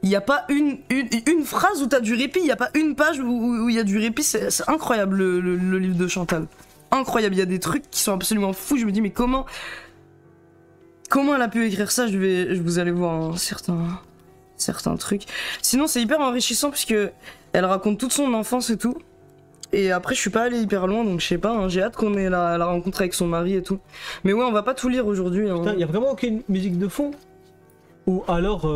Il y a pas une phrase où t'as du répit, il y a pas une page où il y a du répit. C'est incroyable le livre de Chantal. Incroyable, il y a des trucs qui sont absolument fous. Je me dis, mais comment elle a pu écrire ça? Vous allez voir hein, certains trucs. Sinon, c'est hyper enrichissant puisque elle raconte toute son enfance et tout. Et après, je suis pas allé hyper loin, donc je sais pas, hein, j'ai hâte qu'on ait la rencontre avec son mari et tout. Mais ouais, on va pas tout lire aujourd'hui. Hein. Putain, y a vraiment aucune musique de fond? Ou alors,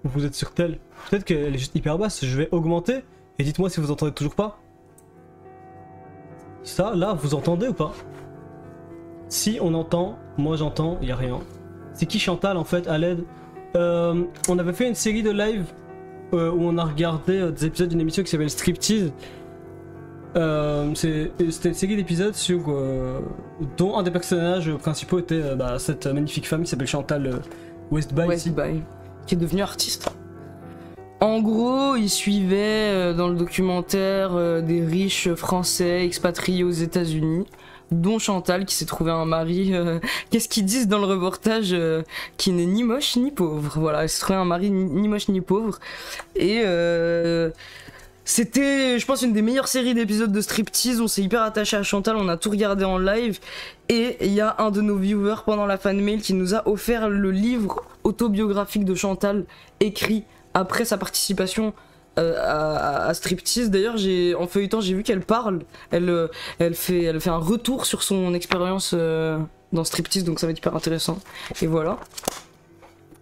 vous êtes sur tel? Peut-être qu'elle est juste hyper basse, je vais augmenter, et dites-moi si vous entendez toujours pas. Ça, là, vous entendez ou pas? Si on entend, moi j'entends, y a rien. C'est qui Chantal en fait, à l'aide? On avait fait une série de live où on a regardé des épisodes d'une émission qui s'appelle Striptease. C'était une série d'épisodes sur dont un des personnages principaux était cette magnifique femme qui s'appelle Chantal Westby, qui est devenue artiste. En gros, il suivait dans le documentaire des riches français expatriés aux États-Unis, dont Chantal qui s'est trouvé un mari. Qu'est-ce qu'ils disent dans le reportage qui n'est ni moche ni pauvre. Voilà, elle s'est trouvé un mari ni moche ni pauvre. Et c'était, je pense, une des meilleures séries d'épisodes de Striptease. On s'est hyper attaché à Chantal, on a tout regardé en live. Et il y a un de nos viewers pendant la fan mail qui nous a offert le livre autobiographique de Chantal, écrit après sa participation à Striptease. D'ailleurs, en feuilletant, j'ai vu qu'elle parle. Elle fait un retour sur son expérience dans Striptease, donc ça va être hyper intéressant. Et voilà.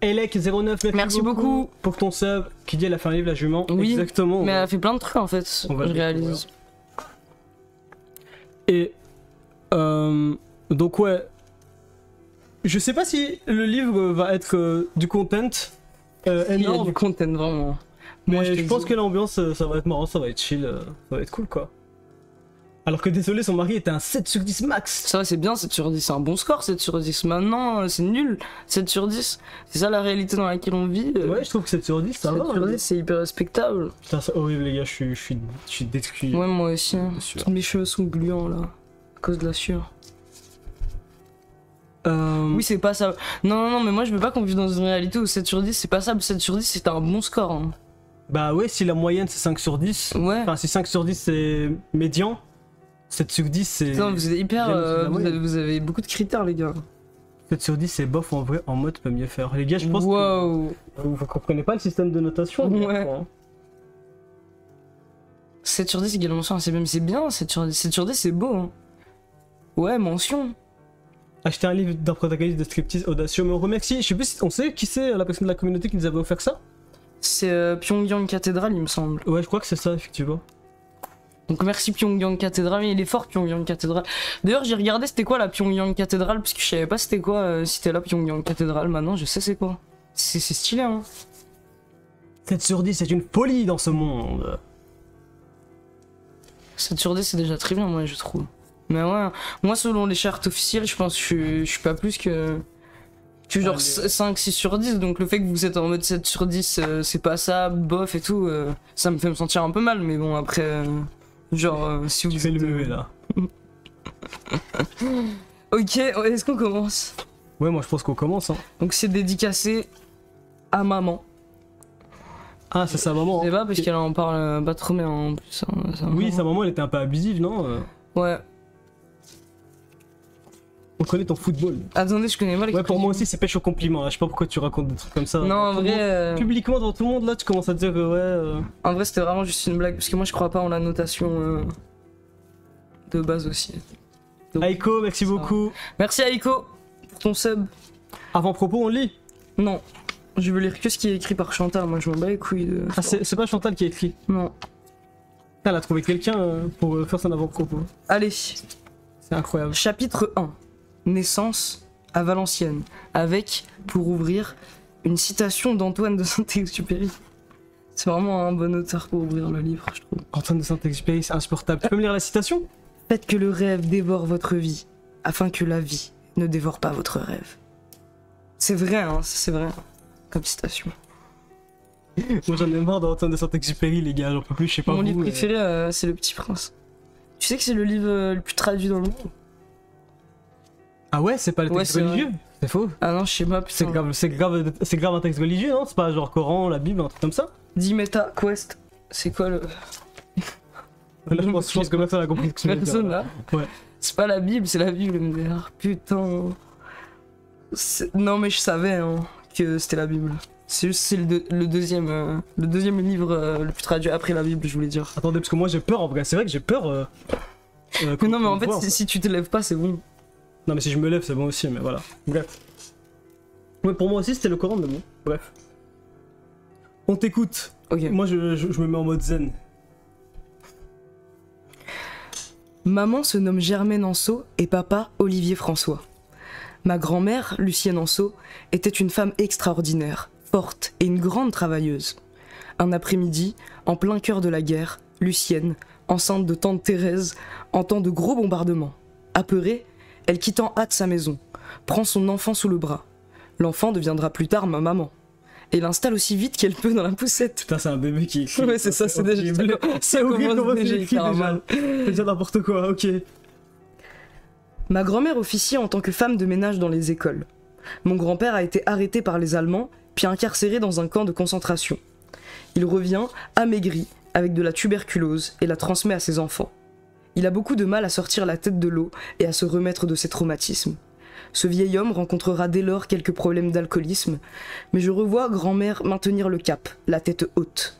Elec09, merci beaucoup pour ton sub qui dit elle a fait un livre la jument. Oui, exactement. Mais elle a fait plein de trucs en fait, je réalise. Et donc ouais, je sais pas si le livre va être du content énorme. Il y a du content vraiment. Mais je pense que l'ambiance ça va être marrant, ça va être chill, ça va être cool quoi. Alors que désolé, son mari était un 7 sur 10 max. Ça, c'est bien, 7 sur 10, c'est un bon score, 7 sur 10. Maintenant, c'est nul, 7 sur 10. C'est ça la réalité dans laquelle on vit. Ouais, je trouve que 7 sur 10, ça 7 va. sur 10, c'est hyper respectable. Putain, c'est horrible, les gars, je suis détruit. Ouais, moi aussi. Hein. Sûr. Tous mes cheveux sont gluants là, à cause de la sueur. Oui, c'est pas ça. Non, mais moi je veux pas qu'on vive dans une réalité où 7 sur 10 c'est passable. 7 sur 10 c'est un bon score. Hein. Bah ouais, si la moyenne c'est 5 sur 10, Ouais. enfin si 5 sur 10 c'est médian, 7 sur 10 c'est... Putain, vous êtes hyper. bien au-dessus de la moyenne. Vous avez beaucoup de critères, les gars. 7 sur 10 c'est bof en vrai, en mode peut mieux faire. Les gars, je pense Wow. que vous comprenez pas le système de notation. Ouais. Hein. 7 sur 10 égale mention, c'est bien. 7 sur 10, 7 sur 10 c'est beau. Hein. Ouais, mention. Acheter un livre d'un protagoniste de striptease audacieux, mais on remercie, je sais plus si on sait qui c'est la personne de la communauté qui nous avait offert ça. C'est Pyongyang Cathédrale, il me semble. Ouais, je crois que c'est ça, effectivement. Donc merci Pyongyang Cathédrale, mais il est fort Pyongyang Cathédrale. D'ailleurs, j'ai regardé c'était quoi la Pyongyang Cathédrale, parce que je savais pas c'était quoi, si c'était la Pyongyang Cathédrale. Maintenant, je sais c'est quoi. C'est stylé, hein. 7 sur 10 c'est une folie dans ce monde. 7 sur 10 c'est déjà très bien, moi je trouve. Mais ouais, moi selon les chartes officielles, je pense que je suis pas plus que genre 5-6 sur 10, donc le fait que vous êtes en mode 7 sur 10, c'est pas ça, bof et tout, ça me fait me sentir un peu mal, mais bon après, genre si vous Tu fais êtes... le bébé là. Ok, est-ce qu'on commence? Ouais, moi je pense qu'on commence. Hein. Donc c'est dédicacé à maman. Ah, c'est sa maman. Je sais pas parce qu'elle en parle pas trop bien en plus. Hein, Oui, sa maman elle était un peu abusive, non Ouais. On connaît ton football. Attendez, je connais mal les Ouais, pour moi aussi c'est pêche au compliment. Là. Je sais pas pourquoi tu racontes des trucs comme ça. Non, en vrai... Publiquement devant tout le monde là, tu commences à te dire que ouais. En vrai, c'était vraiment juste une blague, parce que moi je crois pas en la notation de base aussi. Donc, Aiko, merci beaucoup. merci Aiko pour ton sub. Avant-propos, on lit. Non, je veux lire que ce qui est écrit par Chantal, moi je m'en bats les couilles de... Ah, c'est pas Chantal qui a écrit. Non. Elle a trouvé quelqu'un pour faire son avant-propos. Allez, C'est incroyable. chapitre 1. Naissance à Valenciennes, avec, pour ouvrir, une citation d'Antoine de Saint-Exupéry. C'est vraiment un bon auteur pour ouvrir le livre, je trouve. Antoine de Saint-Exupéry, c'est insupportable. Tu peux me lire la citation? Faites que le rêve dévore votre vie, afin que la vie ne dévore pas votre rêve. C'est vrai, hein, c'est vrai, comme citation. Moi j'en ai marre d'Antoine de Saint-Exupéry, les gars, j'en peux plus, je sais pas. Mon vous, livre mais- préféré, c'est Le Petit Prince. Tu sais que c'est le livre le plus traduit dans le monde? Ah ouais, c'est pas le Ouais, texte c'est religieux? C'est faux. Ah non, je sais pas, C'est putain. grave un texte religieux, non? C'est pas genre Coran, la Bible, un truc comme ça? Dimeta Quest. C'est quoi le... Là, je pense que personne a compris ce que tu veux dire. Personne là. Ouais. C'est pas la Bible, c'est la Bible, MDR. Putain. Non mais je savais hein, que c'était la Bible. C'est juste c'est le deuxième livre le plus traduit après la Bible, je voulais dire. Attendez, parce que moi j'ai peur en vrai, c'est vrai que j'ai peur. Mais non mais en fait voir, si tu te lèves pas c'est bon. Non mais si je me lève c'est bon aussi, mais voilà. Bref. Ouais, pour moi aussi c'était le Coran, mais bon. Bref. On t'écoute. Ok. Moi je me mets en mode zen. Maman se nomme Germaine Anceau et papa Olivier François. Ma grand-mère, Lucienne Anceau, était une femme extraordinaire, forte et une grande travailleuse. Un après-midi, en plein cœur de la guerre, Lucienne, enceinte de tante Thérèse, entend de gros bombardements. Apeurée, elle quitte en hâte sa maison, prend son enfant sous le bras. L'enfant deviendra plus tard ma maman. Et l'installe aussi vite qu'elle peut dans la poussette. Putain, c'est un bébé qui écrit. Ouais, c'est ça, c'est déjà... horrible. C'est horrible commence comment déjà c'est écrit hyper déjà. mal. C'est déjà n'importe quoi, ok. Ma grand-mère officie en tant que femme de ménage dans les écoles. Mon grand-père a été arrêté par les Allemands, puis incarcéré dans un camp de concentration. Il revient, amaigri, avec de la tuberculose, et la transmet à ses enfants. Il a beaucoup de mal à sortir la tête de l'eau et à se remettre de ses traumatismes. Ce vieil homme rencontrera dès lors quelques problèmes d'alcoolisme, mais je revois grand-mère maintenir le cap, la tête haute.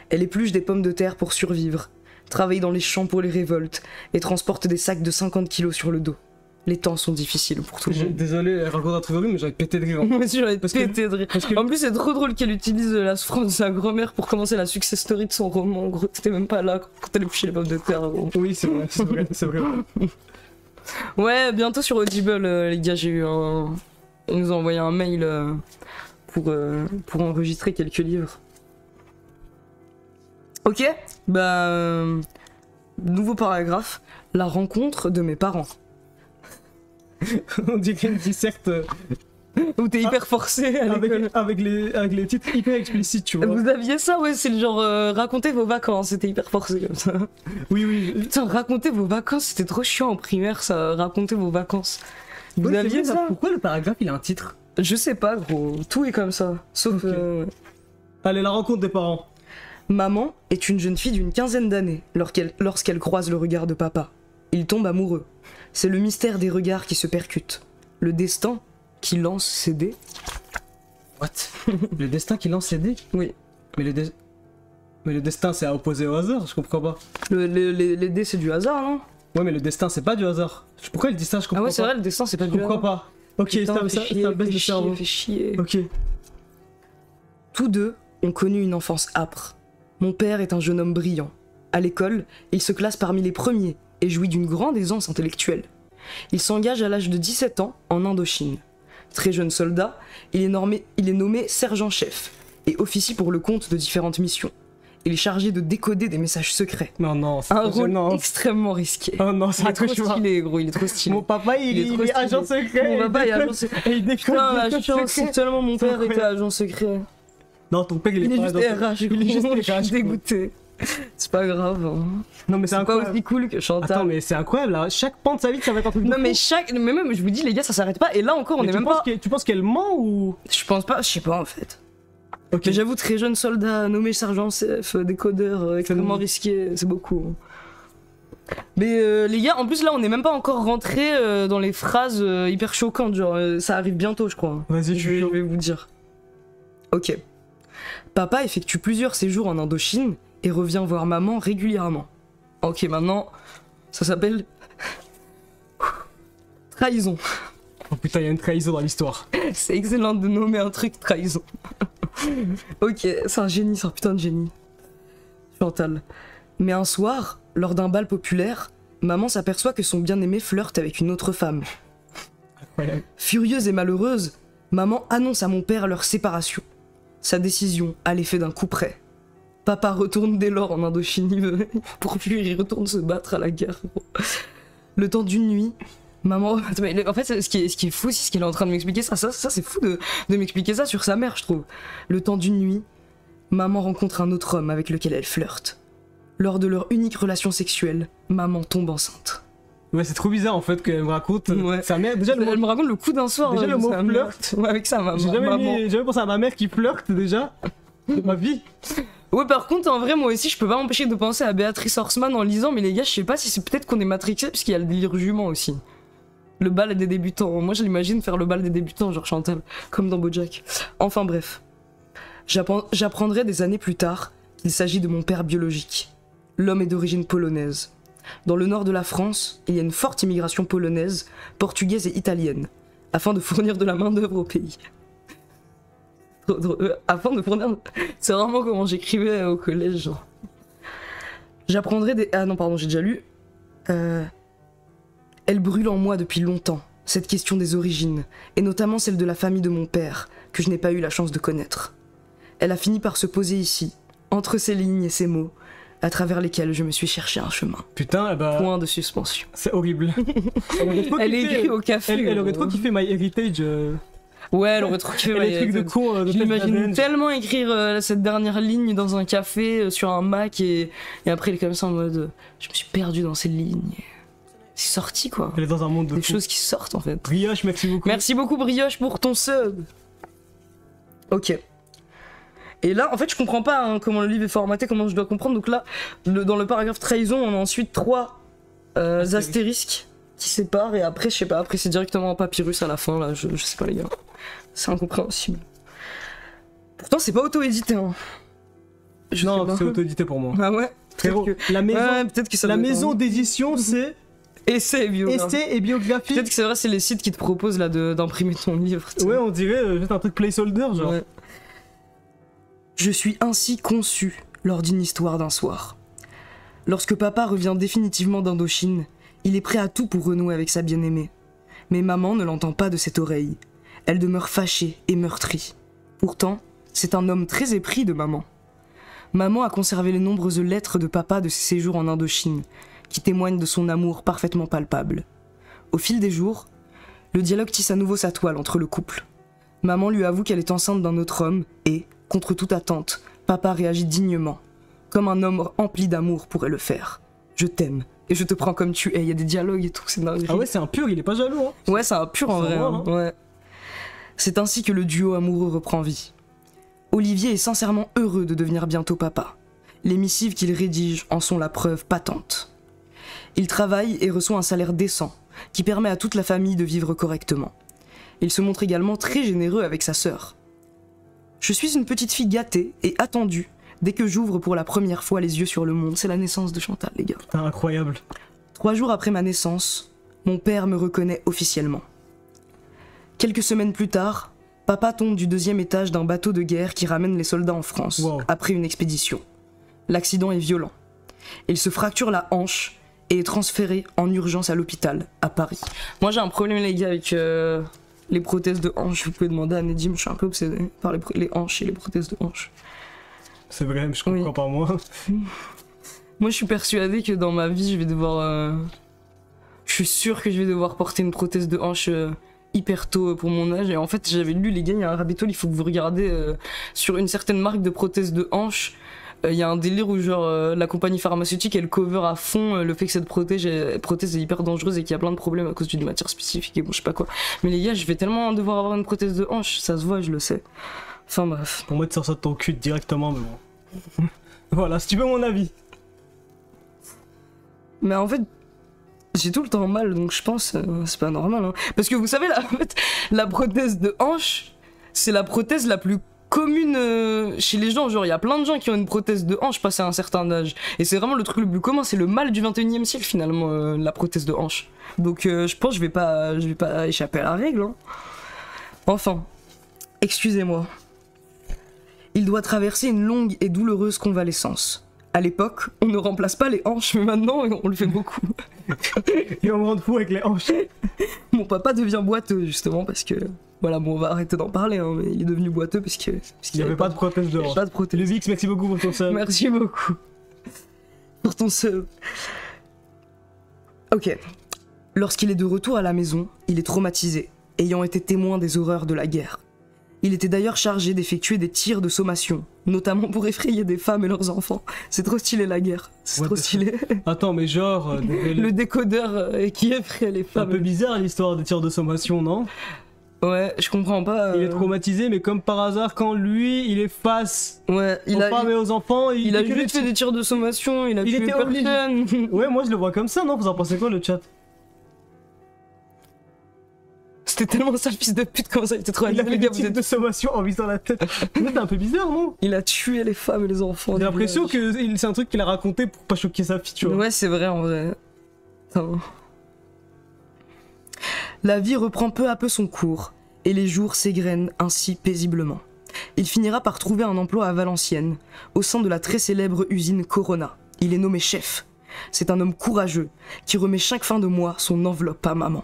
Elle épluche des pommes de terre pour survivre, travaille dans les champs pour les révoltes, et transporte des sacs de 50 kilos sur le dos. Les temps sont difficiles pour tout le monde. Désolé, elle raconte un truc horrible, mais j'avais pété de rire. Moi aussi j'aurais Parce que- pété de rire. parce que- En plus c'est trop drôle qu'elle utilise la souffrance de sa grand-mère pour commencer la success story de son roman. En gros, t'étais même pas là quand elle épluchait les pommes de terre. Gros. Oui, c'est vrai, c'est vrai, c'est vrai. Ouais, bientôt sur Audible, les gars, j'ai eu un... Ils nous ont envoyé un mail pour enregistrer quelques livres. Ok, bah Nouveau paragraphe, la rencontre de mes parents. On dirait une disserte Où t'es hyper forcé à l'école. avec les titres hyper explicites, tu vois. Vous aviez ça, ouais, c'est le genre racontez vos vacances, c'était hyper forcé comme ça. Oui, oui. Putain, racontez vos vacances, c'était trop chiant en primaire ça, racontez vos vacances. Vous Ouais, c'est aviez vrai, ça? Pourquoi le paragraphe il a un titre? Je sais pas, gros, tout est comme ça. Sauf. Ok. Allez, la rencontre des parents. Maman est une jeune fille d'une quinzaine d'années lorsqu'elle croise le regard de papa. Il tombe amoureux. C'est le mystère des regards qui se percutent. Le destin qui lance ses dés. What? Le destin qui lance les dés? Oui. Mais le destin c'est à opposer au hasard, je comprends pas. Les dés c'est du hasard, non? Ouais, mais le destin c'est pas du hasard. Pourquoi il dit ça? Je comprends Ah ouais, pas. c'est vrai, le destin c'est pas Je du comprends hasard. pas. Ok, Putain, ça baisse le cerveau. Fait chier. Ok. Tous deux ont connu une enfance âpre. Mon père est un jeune homme brillant. À l'école, il se classe parmi les premiers et jouit d'une grande aisance intellectuelle. Il s'engage à l'âge de 17 ans en Indochine. Très jeune soldat, il est nommé sergent-chef et officie pour le compte de différentes missions. Il est chargé de décoder des messages secrets. Non, non, c'est Un trop rôle gênant. extrêmement risqué. Oh non, Il c'est est trop trop stylé, gros, il est trop stylé. Mon papa, il est trop est stylé. agent secret. Mon il papa est décode- agent secret. Et il décode Putain, des la codes chance, secrets. tellement mon C'est père était incroyable. agent secret. Non, ton père, il Il est est pas juste agent RH, secret. Il est juste gros, je RH. suis dégoûté. C'est pas grave. Hein. Non, mais c'est C'est pas incroyable. aussi cool que Chantal. Attends, mais c'est incroyable là. Chaque pan de sa vie, ça va être un truc de Non fou. mais même je vous dis les gars ça s'arrête pas et là encore on Mais est tu même penses pas. tu penses qu'elle ment ou. Je pense pas, je sais pas en fait. Ok. Mais j'avoue très jeune soldat nommé sergent chef, décodeur extrêmement nous- risqué, c'est beaucoup. Mais les gars en plus là on est même pas encore rentré dans les phrases hyper choquantes genre ça arrive bientôt je crois. Vas-y, Je vais vous dire. Ok. Papa effectue plusieurs séjours en Indochine et revient voir maman régulièrement. Ok maintenant ça s'appelle trahison. Oh putain, il y a une trahison dans l'histoire. C'est excellent de nommer un truc trahison. Ok, c'est un génie, c'est un putain de génie. Chantal. Mais un soir, lors d'un bal populaire, maman s'aperçoit que son bien-aimé flirte avec une autre femme. Incroyable. Furieuse et malheureuse, maman annonce à mon père leur séparation. Sa décision a l'effet d'un coup près. Papa retourne dès lors en Indochine pour fuir, il retourne se battre à la guerre. Le temps d'une nuit, maman... Mais en fait, ce qui est fou aussi, ce qu'elle est en train de m'expliquer, ça c'est fou de m'expliquer ça sur sa mère, je trouve. Le temps d'une nuit, maman rencontre un autre homme avec lequel elle flirte. Lors de leur unique relation sexuelle, maman tombe enceinte. Ouais, c'est trop bizarre en fait qu'elle me raconte. Ouais. Sa mère, déjà le mot. Elle me raconte le coup d'un soir. Déjà, le de mot sa mère. flirt. Ouais, avec sa maman. J'ai jamais pensé à ma mère qui flirte déjà. De ma vie. Ouais, par contre, en vrai, moi aussi, je peux pas m'empêcher de penser à Béatrice Horseman en lisant, mais les gars, je sais pas si c'est peut-être qu'on est matrixé, parce qu'il y a le délire jument aussi. Le bal des débutants. Moi, je l'imagine faire le bal des débutants, genre Chantal, comme dans BoJack. Enfin, bref. J'apprendrai des années plus tard qu'il s'agit de mon père biologique. L'homme est d'origine polonaise. Dans le nord de la France, il y a une forte immigration polonaise, portugaise et italienne, afin de fournir de la main-d'œuvre au pays. Afin de fournir. C'est vraiment comment j'écrivais au collège, genre. J'apprendrai des. Ah non, pardon, j'ai déjà lu. Elle brûle en moi depuis longtemps, cette question des origines, et notamment celle de la famille de mon père, que je n'ai pas eu la chance de connaître. Elle a fini par se poser ici, entre ces lignes et ces mots, à travers lesquels je me suis cherché un chemin. Putain, bah. Point de suspension. C'est horrible. Elle est écrite au café. Elle aurait trop kiffé My Heritage. Ouais, elle aurait trop kiffé. Les trucs de con. Je l'imagine tellement écrire cette dernière ligne dans un café sur un Mac et après elle est comme ça en mode je me suis perdu dans ces lignes. C'est sorti quoi. Elle est dans un monde de Des fous. choses qui sortent en fait. Brioche, merci beaucoup. Merci beaucoup Brioche pour ton sub. Ok. Et là, en fait, je comprends pas hein, comment le livre est formaté, comment je dois comprendre. Donc là, dans le paragraphe trahison, on a ensuite 3 astérisques qui séparent et après, je sais pas, après c'est directement en papyrus à la fin, là, je sais pas les gars. C'est incompréhensible. Pourtant, c'est pas auto-édité, hein. Je sais Non, pas. c'est auto-édité pour moi. Ah ouais. Frérot, Peut-être que... la maison, Ouais, peut-être que ça la doit être maison un- d'édition, c'est Essai et biographie. essai et biographie. Peut-être que c'est vrai, c'est les sites qui te proposent là d'imprimer ton livre. tu sais. Ouais, on dirait juste un truc placeholder, genre. Ouais. Je suis ainsi conçu lors d'une histoire d'un soir. Lorsque papa revient définitivement d'Indochine, il est prêt à tout pour renouer avec sa bien-aimée. Mais maman ne l'entend pas de cette oreille. Elle demeure fâchée et meurtrie. Pourtant, c'est un homme très épris de maman. Maman a conservé les nombreuses lettres de papa de ses séjours en Indochine, qui témoignent de son amour parfaitement palpable. Au fil des jours, le dialogue tisse à nouveau sa toile entre le couple. Maman lui avoue qu'elle est enceinte d'un autre homme et, contre toute attente, papa réagit dignement, comme un homme empli d'amour pourrait le faire. Je t'aime et je te prends comme tu es. Il y a des dialogues et tout, c'est dingue. Ah ouais, c'est un pur, il est pas jaloux. Hein. Ouais, c'est un pur en vrai. Hein. Ouais. C'est ainsi que le duo amoureux reprend vie. Olivier est sincèrement heureux de devenir bientôt papa. Les missives qu'il rédige en sont la preuve patente. Il travaille et reçoit un salaire décent, qui permet à toute la famille de vivre correctement. Il se montre également très généreux avec sa sœur. Je suis une petite fille gâtée et attendue dès que j'ouvre pour la première fois les yeux sur le monde. C'est la naissance de Chantal, les gars. C'est incroyable. 3 jours après ma naissance, mon père me reconnaît officiellement. Quelques semaines plus tard, papa tombe du 2e étage d'un bateau de guerre qui ramène les soldats en France, Wow. après une expédition. L'accident est violent. Il se fracture la hanche et est transféré en urgence à l'hôpital, à Paris. Moi j'ai un problème, les gars, avec les prothèses de hanche. Vous pouvez demander à Nedim, je suis un peu obsédé par les hanches et les prothèses de hanche. C'est vrai, mais je comprends Oui. pas moi. Moi je suis persuadé que dans ma vie je vais devoir... Je suis sûr que je vais devoir porter une prothèse de hanche hyper tôt pour mon âge. Et en fait j'avais lu, les gars, il y a un rabbit hole, il faut que vous regardez sur une certaine marque de prothèse de hanche. Il y a un délire où genre la compagnie pharmaceutique elle cover à fond le fait que cette prothèse est hyper dangereuse et qu'il y a plein de problèmes à cause d'une matière spécifique et bon je sais pas quoi. Mais les gars, je vais tellement devoir avoir une prothèse de hanche, ça se voit, je le sais. Enfin bref. Pour moi, tu sors ça de ton cul directement, mais bon. Voilà, si tu veux mon avis. Mais en fait, j'ai tout le temps mal, donc je pense c'est pas normal. Hein. Parce que vous savez, en fait, la prothèse de hanche, c'est la prothèse la plus commune chez les gens. Genre, il y a plein de gens qui ont une prothèse de hanche passé à un certain âge. Et c'est vraiment le truc le plus commun, c'est le mal du 21e siècle finalement, la prothèse de hanche. Donc je pense que je vais pas échapper à la règle. Hein. Enfin, excusez-moi. Il doit traverser une longue et douloureuse convalescence. À l'époque, on ne remplace pas les hanches, mais maintenant, on le fait beaucoup. Il va me rendre fou avec les hanches. Mon papa devient boiteux, justement, parce que... Voilà, bon, on va arrêter d'en parler, hein, mais il est devenu boiteux parce qu'il Il n'y avait pas de prothèse de hanche. Pas de prothèse. Le Vix, merci beaucoup pour ton sub. Merci beaucoup. Pour ton sub. Ok. Lorsqu'il est de retour à la maison, il est traumatisé, ayant été témoin des horreurs de la guerre. Il était d'ailleurs chargé d'effectuer des tirs de sommation, notamment pour effrayer des femmes et leurs enfants. C'est trop stylé la guerre, c'est What trop the stylé. Attends, mais genre... Le décodeur qui effraie les C'est un femmes. peu bizarre l'histoire des tirs de sommation, non? Ouais, je comprends pas. Il est traumatisé, mais comme par hasard, quand lui, il est face Ouais, aux femmes et aux enfants, il a fait que juste fait des tirs de sommation, il a tué était obligé. personne. Ouais, moi je le vois comme ça, non? Vous en pensez quoi, le chat? C'était tellement sale fils de pute, comment ça, il était trop Il a les fait gars, des vous tirs êtes- de sommation en visant la tête. C'est un peu bizarre, non? Il a tué les femmes et les enfants. J'ai du l'impression village. que c'est un truc qu'il a raconté pour pas choquer sa fille, tu vois. Ouais, c'est vrai en vrai. Attends. La vie reprend peu à peu son cours, et les jours s'égrènent ainsi paisiblement. Il finira par trouver un emploi à Valenciennes, au sein de la très célèbre usine Corona. Il est nommé chef. C'est un homme courageux, qui remet chaque fin de mois son enveloppe à maman.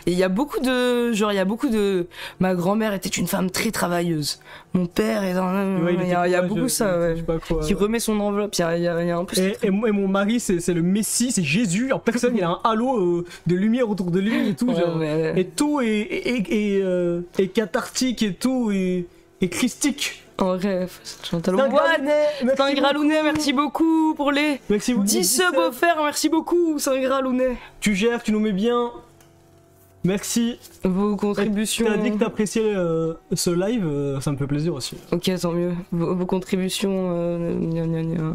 Et il y a beaucoup de... Genre, il y a beaucoup de... Ma grand-mère était une femme très travailleuse. Mon père est un... Ouais, il y a beaucoup ça, ouais. Je sais pas quoi. Qui remet son enveloppe, il y a un peu... Et mon mari, c'est le Messie, c'est Jésus en personne, il a un halo de lumière autour de lui et tout. Ouais, genre. mais- Et tout est cathartique et tout est christique. En vrai, Chantal C'est un What merci Saint Gralounet, merci beaucoup pour les Merci beaucoup. 10 subs offerts, merci beaucoup Saint Gralounet. Tu gères, tu nous mets bien. Merci. Vos contributions... T'as dit que t'appréciais ce live, ça me fait plaisir aussi. Ok, tant mieux. Vos contributions... gna gna gna.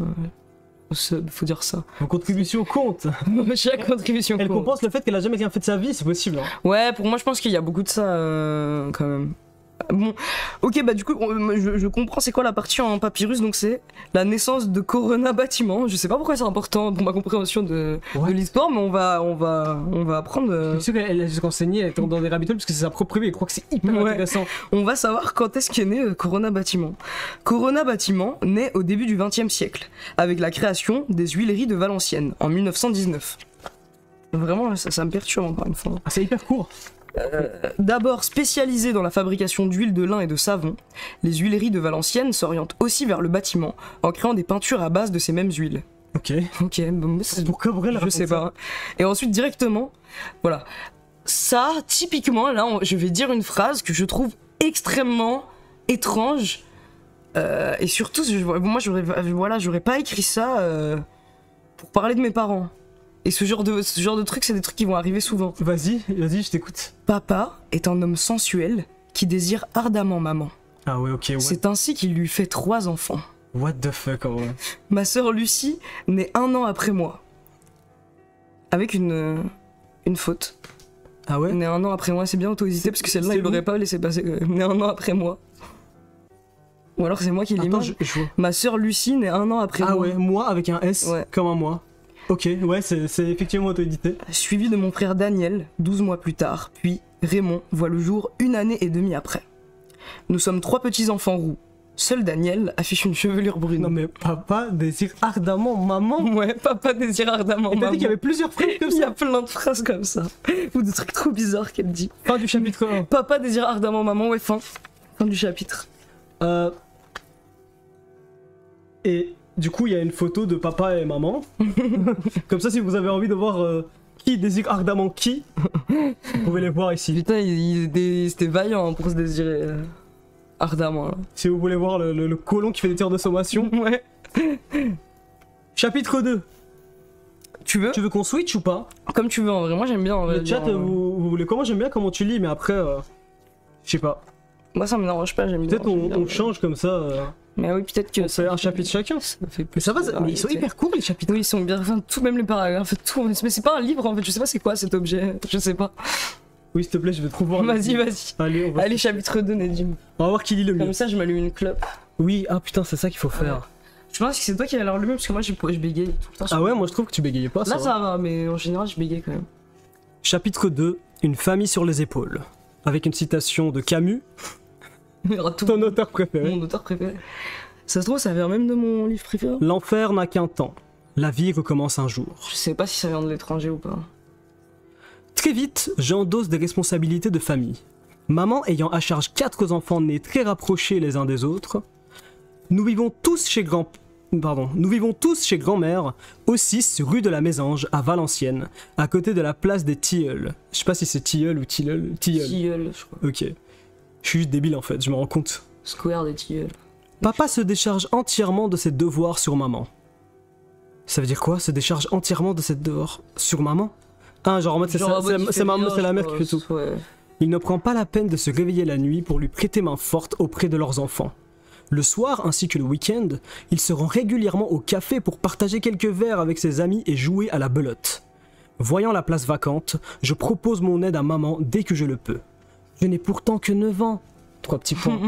Faut dire ça. Vos contributions comptent. Chaque contribution Elle compte. compense le fait qu'elle a jamais rien fait de sa vie, c'est possible. Hein. Ouais, pour moi, je pense qu'il y a beaucoup de ça, quand même. Bon, ok, bah du coup, je comprends c'est quoi la partie en papyrus, donc c'est la naissance de Corona Bâtiment. Je sais pas pourquoi c'est important pour ma compréhension de l'histoire, mais on va apprendre... Je suis sûr qu'elle a juste renseigné, elle est dans des rabbit holes parce que c'est sa propre vie et je crois que c'est hyper Ouais. intéressant. On va savoir quand est-ce qu'est né Corona Bâtiment. Corona Bâtiment naît au début du XXe siècle, avec la création des Huileries de Valenciennes en 1919. Vraiment, ça me perturbe encore une fois. Ah, c'est hyper court. D'abord spécialisées dans la fabrication d'huile de lin et de savon, les Huileries de Valenciennes s'orientent aussi vers le bâtiment en créant des peintures à base de ces mêmes huiles. Ok. Ok, bon, Pourquoi elle je raconte sais ça pas. Et ensuite, directement, voilà. Ça, typiquement, là, je vais dire une phrase que je trouve extrêmement étrange. Et surtout, moi, j'aurais pas écrit ça pour parler de mes parents. Et ce genre de trucs, c'est des trucs qui vont arriver souvent. Vas-y, je t'écoute. Papa est un homme sensuel qui désire ardemment maman. Ah ouais, ok, ouais. C'est ainsi qu'il lui fait 3 enfants. What the fuck, en vrai. Ma sœur Lucie naît 1 an après moi. Avec une faute. Ah ouais? Née 1 an après moi, c'est bien auto-hésité parce que celle-là, il l'aurait pas laissé passer. Née 1 an après moi. Ou alors c'est moi qui l'ai Attends, mis. je vois. Ma sœur Lucie naît 1 an après Ah moi. ouais, moi avec un S, Ouais. comme un moi. Ok, ouais, c'est effectivement auto-édité. Suivi de mon frère Daniel, 12 mois plus tard. Puis Raymond voit le jour 1 année et demie après. Nous sommes 3 petits enfants roux. Seul Daniel affiche une chevelure brune. Non mais papa désire ardemment maman. Ouais, papa désire ardemment Et t'as maman. dit qu'il y avait plusieurs phrases comme Il y ça. a plein de phrases comme ça. Ou de trucs trop bizarres qu'elle dit. Fin du chapitre 1. Papa désire ardemment maman, ouais, fin. Fin du chapitre. Et du coup, il y a une photo de papa et maman. Comme ça, si vous avez envie de voir qui désire ardemment qui, vous pouvez les voir ici. Putain, c'était vaillant pour se désirer ardemment. Là. Si vous voulez voir le colon qui fait des tirs de sommation. Ouais. Chapitre 2. Tu veux Tu veux qu'on switch ou pas? Comme tu veux, en vrai. Moi, j'aime bien. En vrai, Le chat, dire, vous voulez comment? J'aime bien comment tu lis, mais après, je sais pas. Moi, ça me dérange pas, j'aime bien. Peut-être on change comme ça. Mais oui, peut-être que On fait un chapitre chacun. ça fait plus. Mais ça va, mais ils sont variété. hyper courts les chapitres. Oui, ils sont bien. Enfin, tout, même les paragraphes, tout. Mais c'est pas un livre en fait, je sais pas c'est quoi cet objet. Je sais pas. Oui, s'il te plaît, je vais trop voir. Vas-y, vas-y. Allez, Allez, chapitre 2, Nedim. on va voir qui lit le mieux. Comme ça, je m'allume une clope. Oui, ah putain, c'est ça qu'il faut faire. Je pense que c'est toi qui vas l'allumer parce que moi, je bégaye tout le temps. Ah ouais, moi je trouve que tu bégayais pas. Là, va. ça va, mais en général, je bégaye quand même. Chapitre 2, une famille sur les épaules. Avec une citation de Camus, Il y aura tout ton auteur préféré. mon auteur préféré. Ça se trouve, ça vient même de mon livre préféré. L'enfer n'a qu'un temps. La vie recommence un jour. Je sais pas si ça vient de l'étranger ou pas. Très vite, j'endosse des responsabilités de famille. Maman ayant à charge 4 enfants nés très rapprochés les uns des autres, nous vivons tous chez grand-mère, au 6 rue de la Mésange, à Valenciennes, à côté de la place des Tilleuls. Je sais pas si c'est Tilleul ou Tilleul. Tilleul, je crois. Ok. Je suis juste débile en fait, je me rends compte. Square des Tilleuls. Papa se décharge entièrement de ses devoirs sur maman. Ça veut dire quoi? Se décharge entièrement de ses devoirs sur maman? Ah, genre en mode c'est la mère qui fait tout. Ouais. Il ne prend pas la peine de se réveiller la nuit pour lui prêter main forte auprès de leurs enfants. Le soir ainsi que le week-end, il se rend régulièrement au café pour partager quelques verres avec ses amis et jouer à la belote. Voyant la place vacante, je propose mon aide à maman dès que je le peux. Je n'ai pourtant que 9 ans. 3 petits points.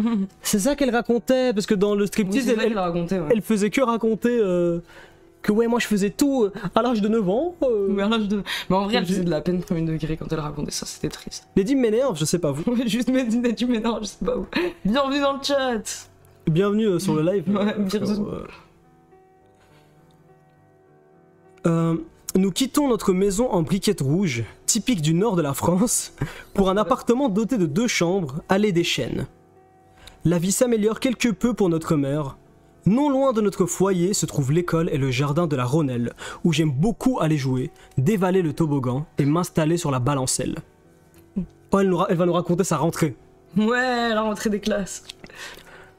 C'est ça qu'elle racontait, parce que dans le Oui, striptease, c'est vrai qu'il a raconté, ouais. elle faisait que raconter que ouais, moi je faisais tout à l'âge de 9 ans. Mais en vrai, elle faisait de la peine premier degré quand elle racontait ça, c'était triste. Lady m'énerve, je sais pas vous. Juste tu m'énerves, je sais pas où. Bienvenue dans le chat. Bienvenue sur le live. Ouais, bienvenue. Nous quittons notre maison en briquette rouge, typique du nord de la France, pour un appartement doté de 2 chambres, allée des Chênes. La vie s'améliore quelque peu pour notre mère. Non loin de notre foyer se trouve l'école et le jardin de la Ronelle, où j'aime beaucoup aller jouer, dévaler le toboggan et m'installer sur la balancelle. Oh, elle va nous raconter sa rentrée. Ouais, la rentrée des classes.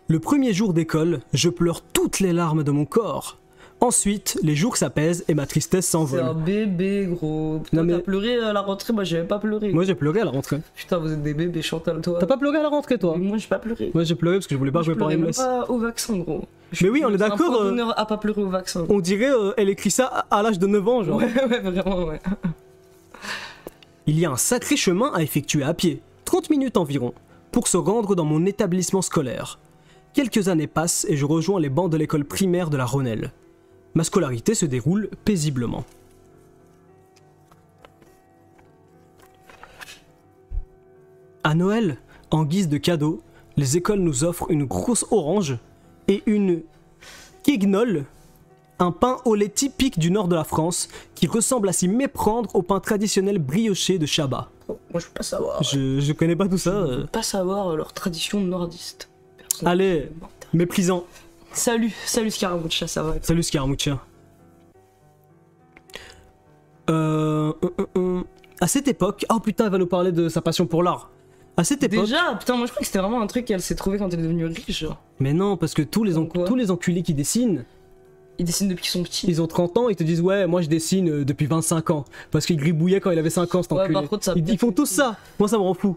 Le premier jour d'école, je pleure toutes les larmes de mon corps. Ensuite, les jours s'apaisent et ma tristesse C'est un s'envole. bébé, gros. Toi, Non, mais- t'as pleuré à la rentrée, moi j'avais pas pleuré. Moi j'ai pleuré à la rentrée. Putain, vous êtes des bébés, Chantal, toi. T'as pas pleuré à la rentrée toi? Moi j'ai pas pleuré. Moi j'ai pleuré parce que je voulais pas Moi, que mes parents pleurais me même laissent. pas au vaccin, gros. Mais oui, on est C'est un d'accord, point d'honneur à pas pleurer au vaccin. On dirait elle écrit ça à l'âge de 9 ans genre. Ouais, ouais, vraiment, ouais. Il y a un sacré chemin à effectuer à pied, 30 minutes environ, pour se rendre dans mon établissement scolaire. Quelques années passent et je rejoins les bancs de l'école primaire de la Ronelle. Ma scolarité se déroule paisiblement. À Noël, en guise de cadeau, les écoles nous offrent une grosse orange et une guignole, un pain au lait typique du nord de la France qui ressemble à s'y méprendre au pain traditionnel brioché de Chabat. Oh, moi je peux pas savoir. Je connais pas tout ça. Je peux pas savoir leur tradition nordiste. Allez, méprisant. Salut Scaramuccia, ça va. Salut Scaramuccia. À cette époque, oh putain, elle va nous parler de sa passion pour l'art. À cette époque... Déjà, putain, moi je crois que c'était vraiment un truc qu'elle s'est trouvée quand elle est devenue riche, genre. Mais non, parce que tous les enculés qui dessinent, Ils dessinent depuis qu'ils sont petits. ils ont 30 ans, ils te disent ouais, moi je dessine depuis 25 ans. Parce qu'il gribouillait quand il avait 5 ans, cet Ouais, enculé. par contre, ça Ils font tous ça. Moi ça me rend fou.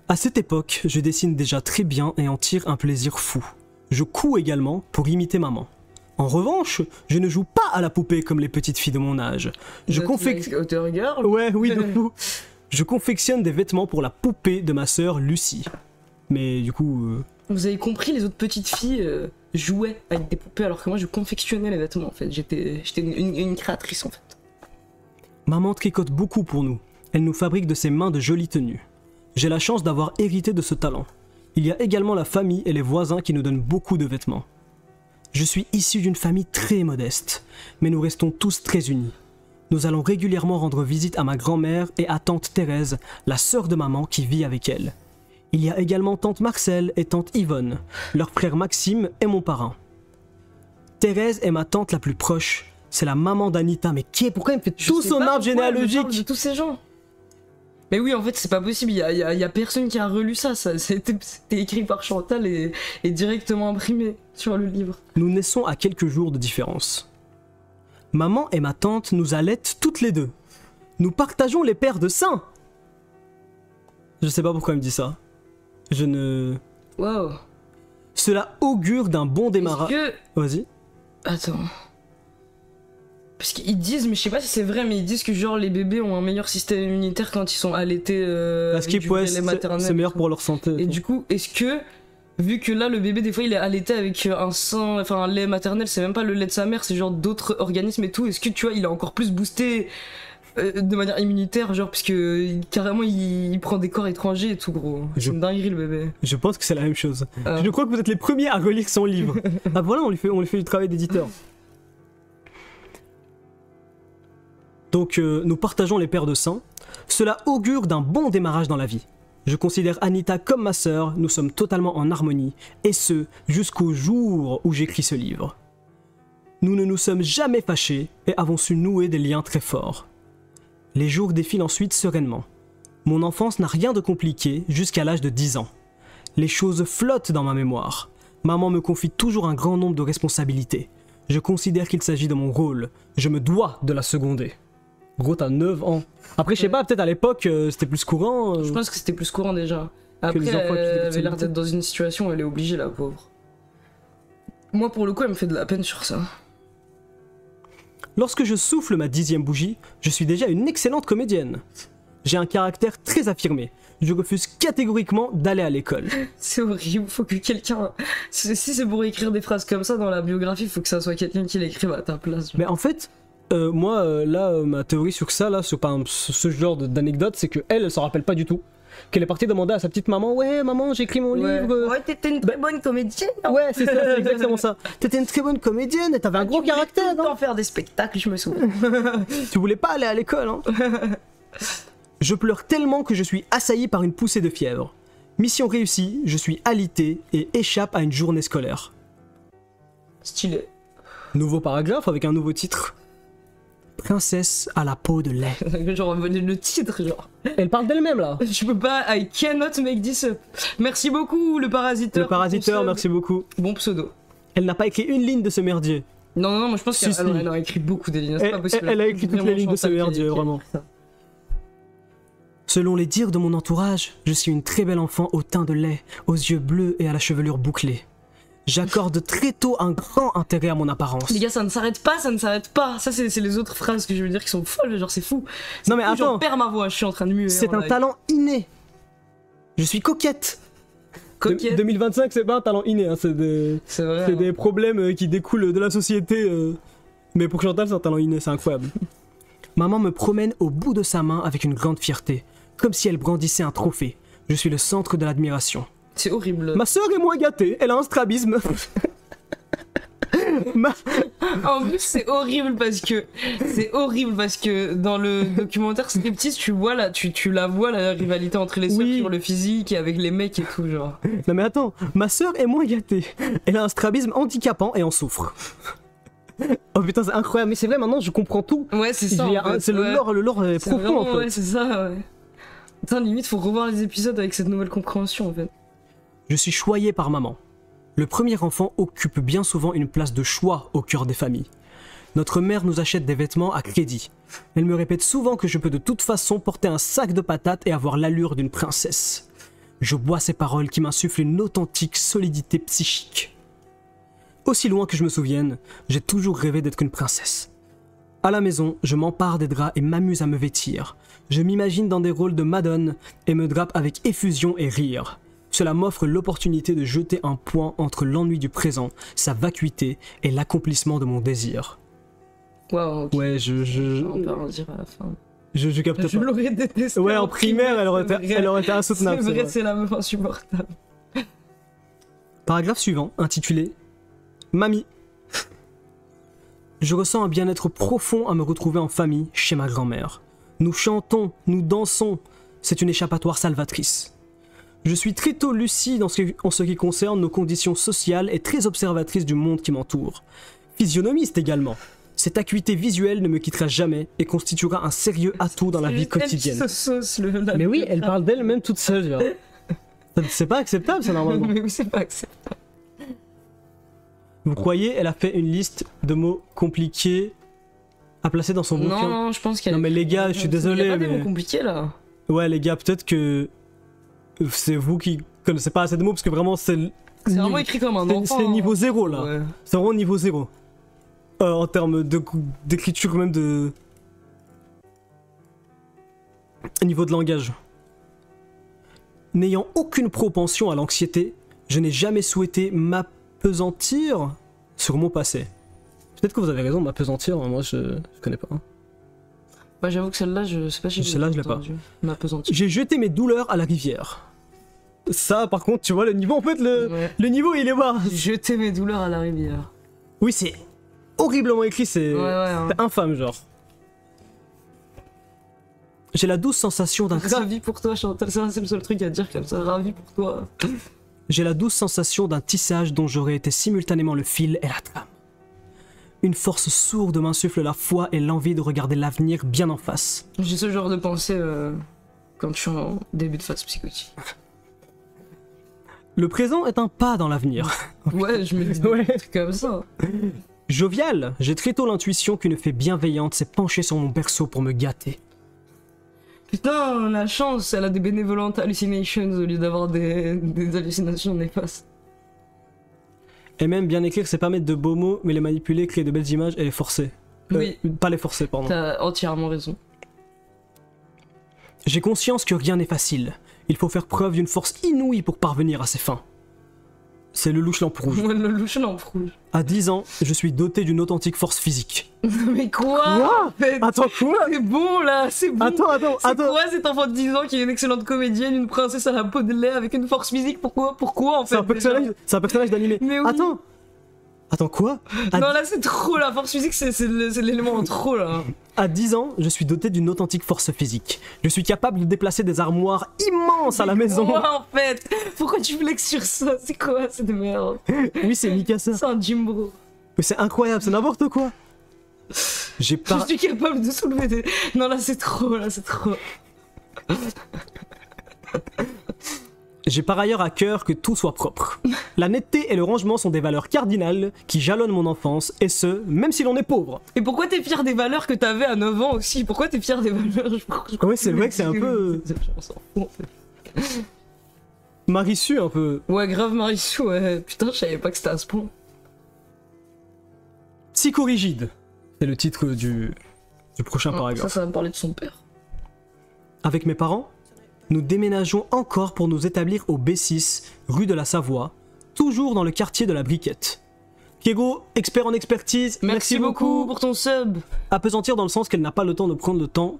À cette époque, je dessine déjà très bien et en tire un plaisir fou. Je couds également pour imiter maman. En revanche, je ne joue pas à la poupée comme les petites filles de mon âge. Je confectionne... Auteur girl. Ouais, oui, de fou. Je confectionne des vêtements pour la poupée de ma sœur Lucie. Mais du coup... Vous avez compris, les autres petites filles jouaient avec des poupées alors que moi je confectionnais les vêtements en fait. J'étais une créatrice en fait. Maman tricote beaucoup pour nous. Elle nous fabrique de ses mains de jolies tenues. J'ai la chance d'avoir hérité de ce talent. Il y a également la famille et les voisins qui nous donnent beaucoup de vêtements. Je suis issu d'une famille très modeste, mais nous restons tous très unis. Nous allons régulièrement rendre visite à ma grand-mère et à tante Thérèse, la sœur de maman qui vit avec elle. Il y a également tante Marcel et tante Yvonne, leur frère Maxime et mon parrain. Thérèse est ma tante la plus proche, c'est la maman d'Anita, mais pourquoi elle me fait tout son arbre généalogique de tous ces gens. Mais oui, en fait, c'est pas possible, il y a personne qui a relu ça, c'était écrit par Chantal et directement imprimé sur le livre. Nous naissons à quelques jours de différence. Maman et ma tante nous allaitent toutes les deux. Nous partageons les paires de seins. Je sais pas pourquoi elle me dit ça. Je ne... Wow. Cela augure d'un bon démarrage. Que... Vas-y. Attends. Parce qu'ils disent, mais je sais pas si c'est vrai, mais ils disent que genre les bébés ont un meilleur système immunitaire quand ils sont allaités avec du lait maternel. C'est meilleur pour leur santé. Et du coup, est-ce que, vu que là le bébé des fois il est allaité avec un sein, enfin un lait maternel, c'est même pas le lait de sa mère, c'est genre d'autres organismes et tout, est-ce que tu vois il est encore plus boosté de manière immunitaire, genre parce que carrément il prend des corps étrangers et tout gros. C'est une dinguerie le bébé. Je pense que c'est la même chose. Je crois que vous êtes les premiers à relire son livre. Ah voilà, on lui fait du travail d'éditeur. Donc nous partageons les paires de seins. Cela augure d'un bon démarrage dans la vie. Je considère Anita comme ma sœur, nous sommes totalement en harmonie, et ce, jusqu'au jour où j'écris ce livre. Nous ne nous sommes jamais fâchés et avons su nouer des liens très forts. Les jours défilent ensuite sereinement. Mon enfance n'a rien de compliqué jusqu'à l'âge de 10 ans. Les choses flottent dans ma mémoire. Maman me confie toujours un grand nombre de responsabilités. Je considère qu'il s'agit de mon rôle. Je me dois de la seconder. Gros, t'as 9 ans. Après, je sais pas, peut-être à l'époque, c'était plus courant. Je pense que c'était plus courant déjà. Après, elle avait l'air d'être dans une situation où elle est obligée, la pauvre. Moi, pour le coup, elle me fait de la peine sur ça. Lorsque je souffle ma 10e bougie, je suis déjà une excellente comédienne. J'ai un caractère très affirmé. Je refuse catégoriquement d'aller à l'école. C'est horrible, faut que quelqu'un... Si c'est pour écrire des phrases comme ça dans la biographie, faut que ça soit quelqu'un qui l'écrive à ta place. Genre. Mais en fait... moi, ma théorie sur ça, là, sur par exemple, ce genre d'anecdote, c'est qu'elle, elle s'en rappelle pas du tout. Qu'elle est partie demander à sa petite maman, ouais, maman, j'ai écrit mon livre. Ouais, t'étais une très bonne comédienne. Ouais, c'est ça, c'est exactement ça. T'étais une très bonne comédienne et t'avais un gros caractère. Tu voulais faire des spectacles, je me souviens. Tu voulais pas aller à l'école, hein. Je pleure tellement que je suis assailli par une poussée de fièvre. Mission réussie, je suis alité et échappe à une journée scolaire. Stylé. Nouveau paragraphe avec un nouveau titre. Princesse à la peau de lait. Genre le titre, genre. Elle parle d'elle-même là. Je peux pas. I cannot make this up. Merci beaucoup, le parasiteur. Le parasiteur, merci beaucoup. Bon pseudo. Elle n'a pas écrit une ligne de ce merdier. Non, moi je pense qu'elle a écrit beaucoup des lignes. C'est pas possible. Elle a écrit toutes les lignes de ce merdier, vraiment. Selon les dires de mon entourage, je suis une très belle enfant au teint de lait, aux yeux bleus et à la chevelure bouclée. J'accorde très tôt un grand intérêt à mon apparence. Les gars, ça ne s'arrête pas, ça ne s'arrête pas. Ça, c'est les autres phrases que je veux dire qui sont folles, genre c'est fou. Non mais attends, je perds ma voix, je suis en train de muer. C'est un talent inné. Je suis coquette. 2025, c'est pas un talent inné, hein, c'est des problèmes qui découlent de la société. Mais pour Chantal, c'est un talent inné, c'est incroyable. Maman me promène au bout de sa main avec une grande fierté, comme si elle brandissait un trophée. Je suis le centre de l'admiration. C'est horrible. Ma sœur est moins gâtée, elle a un strabisme. En plus c'est horrible parce que dans le documentaire Striptease tu la vois la rivalité entre les sœurs sur le physique et avec les mecs et tout genre. Non mais attends, ma sœur est moins gâtée, elle a un strabisme handicapant et en souffre. Oh putain, c'est incroyable, mais c'est vrai, maintenant je comprends tout. Ouais, c'est ça. En fait. C'est Ouais. le lore est C'est profond vraiment- en fait. Ouais, c'est ça, ouais. Putain, limite, faut revoir les épisodes avec cette nouvelle compréhension en fait. Je suis choyé par maman. Le premier enfant occupe bien souvent une place de choix au cœur des familles. Notre mère nous achète des vêtements à crédit. Elle me répète souvent que je peux de toute façon porter un sac de patates et avoir l'allure d'une princesse. Je bois ces paroles qui m'insufflent une authentique solidité psychique. Aussi loin que je me souvienne, j'ai toujours rêvé d'être une princesse. À la maison, je m'empare des draps et m'amuse à me vêtir. Je m'imagine dans des rôles de Madone et me drape avec effusion et rire. Cela m'offre l'opportunité de jeter un point entre l'ennui du présent, sa vacuité et l'accomplissement de mon désir. Waouh, ok. Ouais, On peut en dire à la fin. je capte Je pas. l'aurais détesté. Ouais, en primaire, elle aurait été insoutenable. C'est c'est vrai, vrai. c'est la meuf insupportable. Paragraphe suivant, intitulé Mamie. Je ressens un bien-être profond à me retrouver en famille chez ma grand-mère. Nous chantons, nous dansons. C'est une échappatoire salvatrice. Je suis très tôt lucide en ce qui concerne nos conditions sociales et très observatrice du monde qui m'entoure. Physionomiste également. Cette acuité visuelle ne me quittera jamais et constituera un sérieux atout dans la vie quotidienne. Mais oui, elle parle d'elle-même toute seule. Genre. C'est pas acceptable, ça, normalement. Mais oui, c'est pas acceptable. Vous croyez, elle a fait une liste de mots compliqués à placer dans son bouquin? Non, je pense qu'elle. Non, mais les gars, je suis désolé, Il y a pas des mais- mots compliqués là. Ouais, les gars, peut-être que c'est vous qui connaissez pas assez de mots parce que vraiment, c'est C'est vraiment écrit comme un enfant. c'est niveau hein. 0 là. Ouais. C'est vraiment niveau 0. En termes d'écriture, même de. Niveau de langage. N'ayant aucune propension à l'anxiété, je n'ai jamais souhaité m'appesantir sur mon passé. Peut-être que vous avez raison, m'appesantir, moi je connais pas. Bah, j'avoue que celle-là, je sais pas si Celle-là, je l'ai pas. Ma pesantille. J'ai jeté mes douleurs à la rivière. Ça, par contre, tu vois, le niveau, en fait, Ouais. le niveau il est bas. J'ai jeté mes douleurs à la rivière. Oui, c'est horriblement écrit, c'est Ouais, ouais. Hein. c'est infâme, genre. J'ai la douce sensation d'un Ravi pour toi, Chantal. Ça, c'est le seul truc à dire comme ça. Ravi pour toi. J'ai la douce sensation d'un tissage dont j'aurais été simultanément le fil et la trame. Une force sourde m'insuffle la foi et l'envie de regarder l'avenir bien en face. J'ai ce genre de pensée quand je suis en début de phase psychotique. Le présent est un pas dans l'avenir. Ouais, je me dis Ouais. des trucs comme ça. Jovial, j'ai très tôt l'intuition qu'une fée bienveillante s'est penchée sur mon berceau pour me gâter. Putain, la chance, elle a des benevolent hallucinations au lieu d'avoir des hallucinations néfastes. Et même bien écrire, c'est pas mettre de beaux mots, mais les manipuler, créer de belles images et les forcer. Oui. Pas les forcer, pardon. T'as entièrement raison. J'ai conscience que rien n'est facile. Il faut faire preuve d'une force inouïe pour parvenir à ses fins. C'est le louche lampe rouge. Moi, le louche lampe rouge. À 10 ans, je suis doté d'une authentique force physique. Mais quoi, Quoi en fait Attends, quoi C'est bon là, c'est bon. Attends. C'est quoi cet enfant de 10 ans qui est une excellente comédienne, une princesse à la peau de lait avec une force physique? Pourquoi en fait déjà C'est un personnage d'animé. Mais oui. Attends, quoi Non là c'est trop, la force physique c'est l'élément en trop là. À 10 ans, je suis doté d'une authentique force physique. Je suis capable de déplacer des armoires immenses à la maison. Quoi en fait? Pourquoi tu flexes sur ça? C'est quoi cette merde? Oui, c'est Mikasa. C'est un Jimbro. Mais c'est incroyable, c'est n'importe quoi. J'ai Je pas... suis capable de soulever des... Non là c'est trop, là c'est trop. J'ai par ailleurs à cœur que tout soit propre. La netteté et le rangement sont des valeurs cardinales qui jalonnent mon enfance, et ce, même si l'on est pauvre. Et pourquoi t'es fier des valeurs que t'avais à 9 ans aussi? Pourquoi t'es fier des valeurs? Ouais, c'est vrai que c'est un peu... On s'en fout en fait. Marissu un peu. Ouais, grave Marissou, ouais. Putain, je savais pas que c'était à ce point. Psychorigide. C'est le titre du prochain paragraphe. Ça va me parler de son père. Avec mes parents, nous déménageons encore pour nous établir au B6, rue de la Savoie, toujours dans le quartier de la Briquette. Kiego, expert en expertise, Merci beaucoup pour ton sub. Appesantir dans le sens qu'elle n'a pas le temps de prendre le temps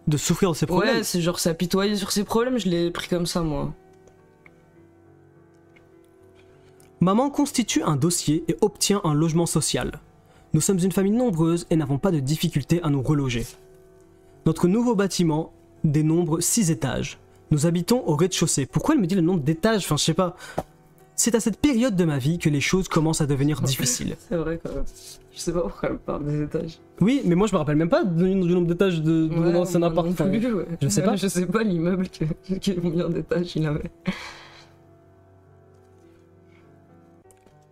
de souffrir de ses problèmes. Ouais, c'est genre s'apitoyer sur ses problèmes, je l'ai pris comme ça moi. Maman constitue un dossier et obtient un logement social. Nous sommes une famille nombreuse et n'avons pas de difficulté à nous reloger. Notre nouveau bâtiment dénombre 6 étages. Nous habitons au rez-de-chaussée. Pourquoi elle me dit le nombre d'étages? Enfin, je sais pas. C'est à cette période de ma vie que les choses commencent à devenir difficiles. C'est vrai quand même. Je sais pas pourquoi elle parle des étages. Oui, mais moi je me rappelle même pas du nombre d'étages de mon ancien moi appart. non plus, ouais. Je sais pas. Je sais pas l'immeuble combien d'étages il avait.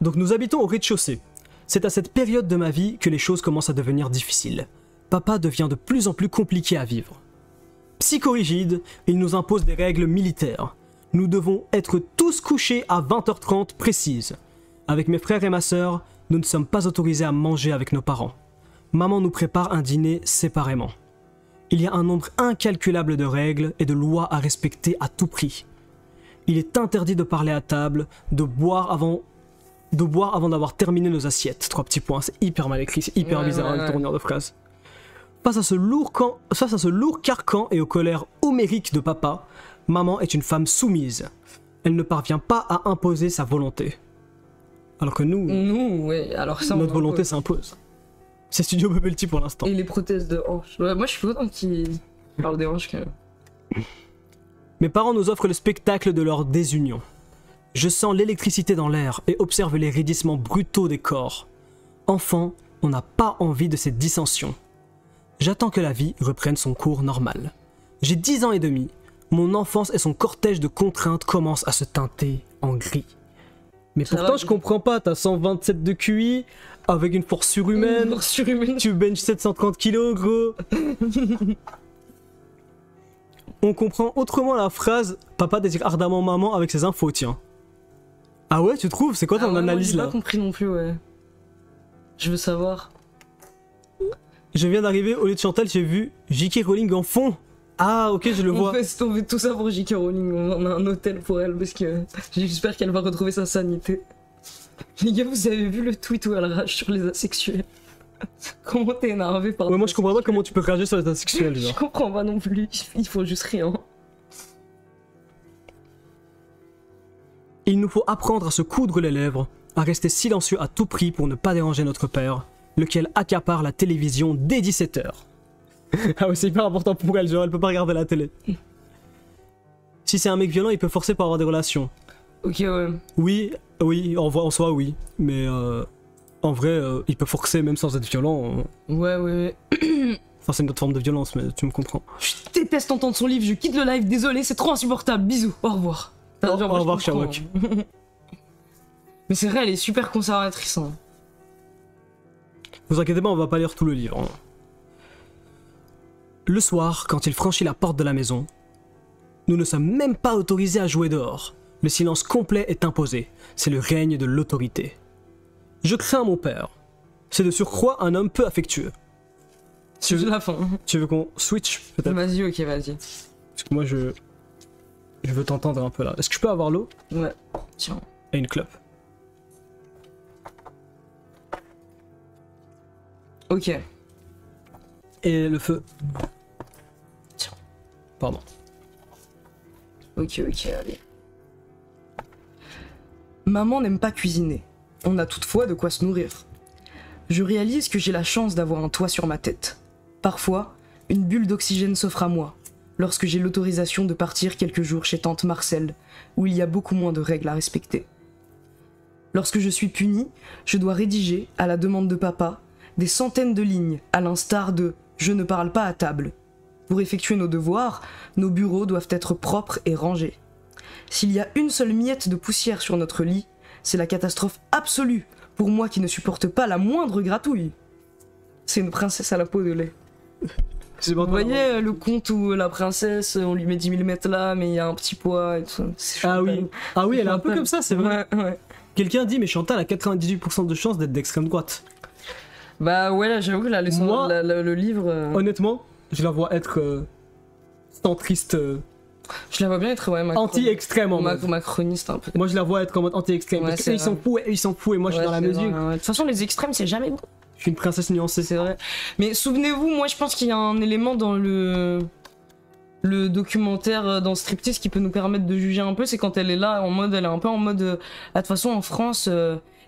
Donc nous habitons au rez-de-chaussée. C'est à cette période de ma vie que les choses commencent à devenir difficiles. Papa devient de plus en plus compliqué à vivre. Psychorigide, il nous impose des règles militaires. Nous devons être tous couchés à 20h30 précise. Avec mes frères et ma sœur, nous ne sommes pas autorisés à manger avec nos parents. Maman nous prépare un dîner séparément. Il y a un nombre incalculable de règles et de lois à respecter à tout prix. Il est interdit de parler à table, de boire avant d'avoir terminé nos assiettes. 3 petits points, c'est hyper mal écrit, c'est hyper bizarre le tournure de phrase. Face à ce lourd carcan et aux colères homériques de papa, maman est une femme soumise. Elle ne parvient pas à imposer sa volonté. Alors que nous, ouais, alors ça, notre volonté s'impose. C'est Studio Bubble Tea pour l'instant. Et les prothèses de hanches. Ouais, moi je suis content qu'ils parlent des hanches quand même. Mes parents nous offrent le spectacle de leur désunion. Je sens l'électricité dans l'air et observe les raidissements brutaux des corps. Enfant, on n'a pas envie de ces dissensions. J'attends que la vie reprenne son cours normal. J'ai 10 ans et demi. Mon enfance et son cortège de contraintes commencent à se teinter en gris. Mais Ça pourtant, va, je comprends pas. T'as 127 de QI, avec une force surhumaine. Une force surhumaine. Tu benches 730 kilos, gros. On comprend autrement la phrase « Papa désire ardemment maman » avec ses infos, tiens. Ah ouais, tu trouves? C'est quoi ton analyse là? là? J'ai pas compris non plus, ouais. Je veux savoir. Je viens d'arriver, au lieu de Chantal, j'ai vu J.K. Rowling en fond. Ah ok, je le vois. On fait tout ça pour J.K. Rowling, on a un hôtel pour elle parce que j'espère qu'elle va retrouver sa sanité. Les gars, vous avez vu le tweet où elle rage sur les asexuels? Comment t'es énervé par... Ouais, moi je comprends pas comment tu peux réagir sur les asexuels, genre. Je comprends pas non plus, il faut juste rien. Il nous faut apprendre à se coudre les lèvres, à rester silencieux à tout prix pour ne pas déranger notre père, lequel accapare la télévision dès 17h. Ah ouais, c'est hyper important pour elle, genre elle peut pas regarder la télé. Si c'est un mec violent, il peut forcer pour avoir des relations. Ok, ouais. Oui, en soi oui, mais en vrai, il peut forcer même sans être violent. Ouais. Enfin, c'est une autre forme de violence, mais tu me comprends. Je déteste entendre son livre, je quitte le live, désolé, c'est trop insupportable, bisous, au revoir. Au revoir, Sherlock. Mais c'est vrai, elle est super conservatrice. Hein. Vous inquiétez pas, on va pas lire tout le livre. Hein. Le soir, quand il franchit la porte de la maison, nous ne sommes même pas autorisés à jouer dehors. Le silence complet est imposé. C'est le règne de l'autorité. Je crains mon père. C'est de surcroît un homme peu affectueux. C'est la fin. Tu veux qu'on switch peut-être? Vas-y, ok, vas-y. Parce que moi je veux t'entendre un peu là. Est-ce que je peux avoir l'eau? Ouais, tiens. Et une clope. Ok. Et le feu. Tiens. Pardon. Ok, allez. Maman n'aime pas cuisiner. On a toutefois de quoi se nourrir. Je réalise que j'ai la chance d'avoir un toit sur ma tête. Parfois, une bulle d'oxygène s'offre à moi, lorsque j'ai l'autorisation de partir quelques jours chez tante Marcel, où il y a beaucoup moins de règles à respecter. Lorsque je suis punie, je dois rédiger, à la demande de papa, des centaines de lignes, à l'instar de « Je ne parle pas à table ». Pour effectuer nos devoirs, nos bureaux doivent être propres et rangés. S'il y a une seule miette de poussière sur notre lit, c'est la catastrophe absolue pour moi qui ne supporte pas la moindre gratouille. C'est une princesse à la peau de lait. Vous voyez le conte où la princesse, on lui met 10 mm là, mais il y a un petit poids et tout ça. Ah oui, elle est un peu comme ça, c'est vrai. Ouais. Quelqu'un dit, mais Chantal a 98% de chance d'être d'extrême droite. Bah ouais, là j'avoue, là, le livre... Honnêtement, je la vois être centriste... Je la vois bien être anti-extrême en mode. Macroniste un peu. Moi je la vois être en mode anti-extrême. Ouais, parce qu'ils s'en foutent et moi je suis dans la mesure. De toute façon, les extrêmes, c'est jamais bon. Je suis une princesse nuancée. C'est vrai. Mais souvenez-vous, moi je pense qu'il y a un élément dans le documentaire dans Striptease qui peut nous permettre de juger un peu, c'est quand elle est là en mode, elle est un peu en mode de toute façon en France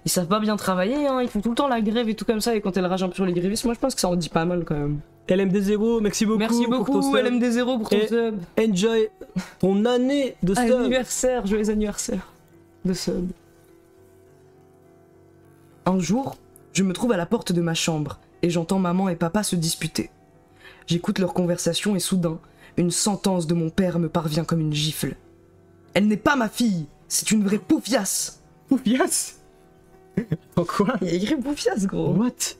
ils savent pas bien travailler, hein, ils font tout le temps la grève et tout comme ça, et quand elle rage un peu sur les grévistes, moi je pense que ça en dit pas mal quand même. LMD0, merci beaucoup. Merci beaucoup LMD0 pour ton sub. Enjoy ton année de sub. Anniversaire, joyeux anniversaire de sub. Un jour, je me trouve à la porte de ma chambre et j'entends maman et papa se disputer. J'écoute leur conversation et soudain, une sentence de mon père me parvient comme une gifle. Elle n'est pas ma fille, c'est une vraie poufiasse. Poufias? En quoi? Il y a écrit poufiasse, gros. What?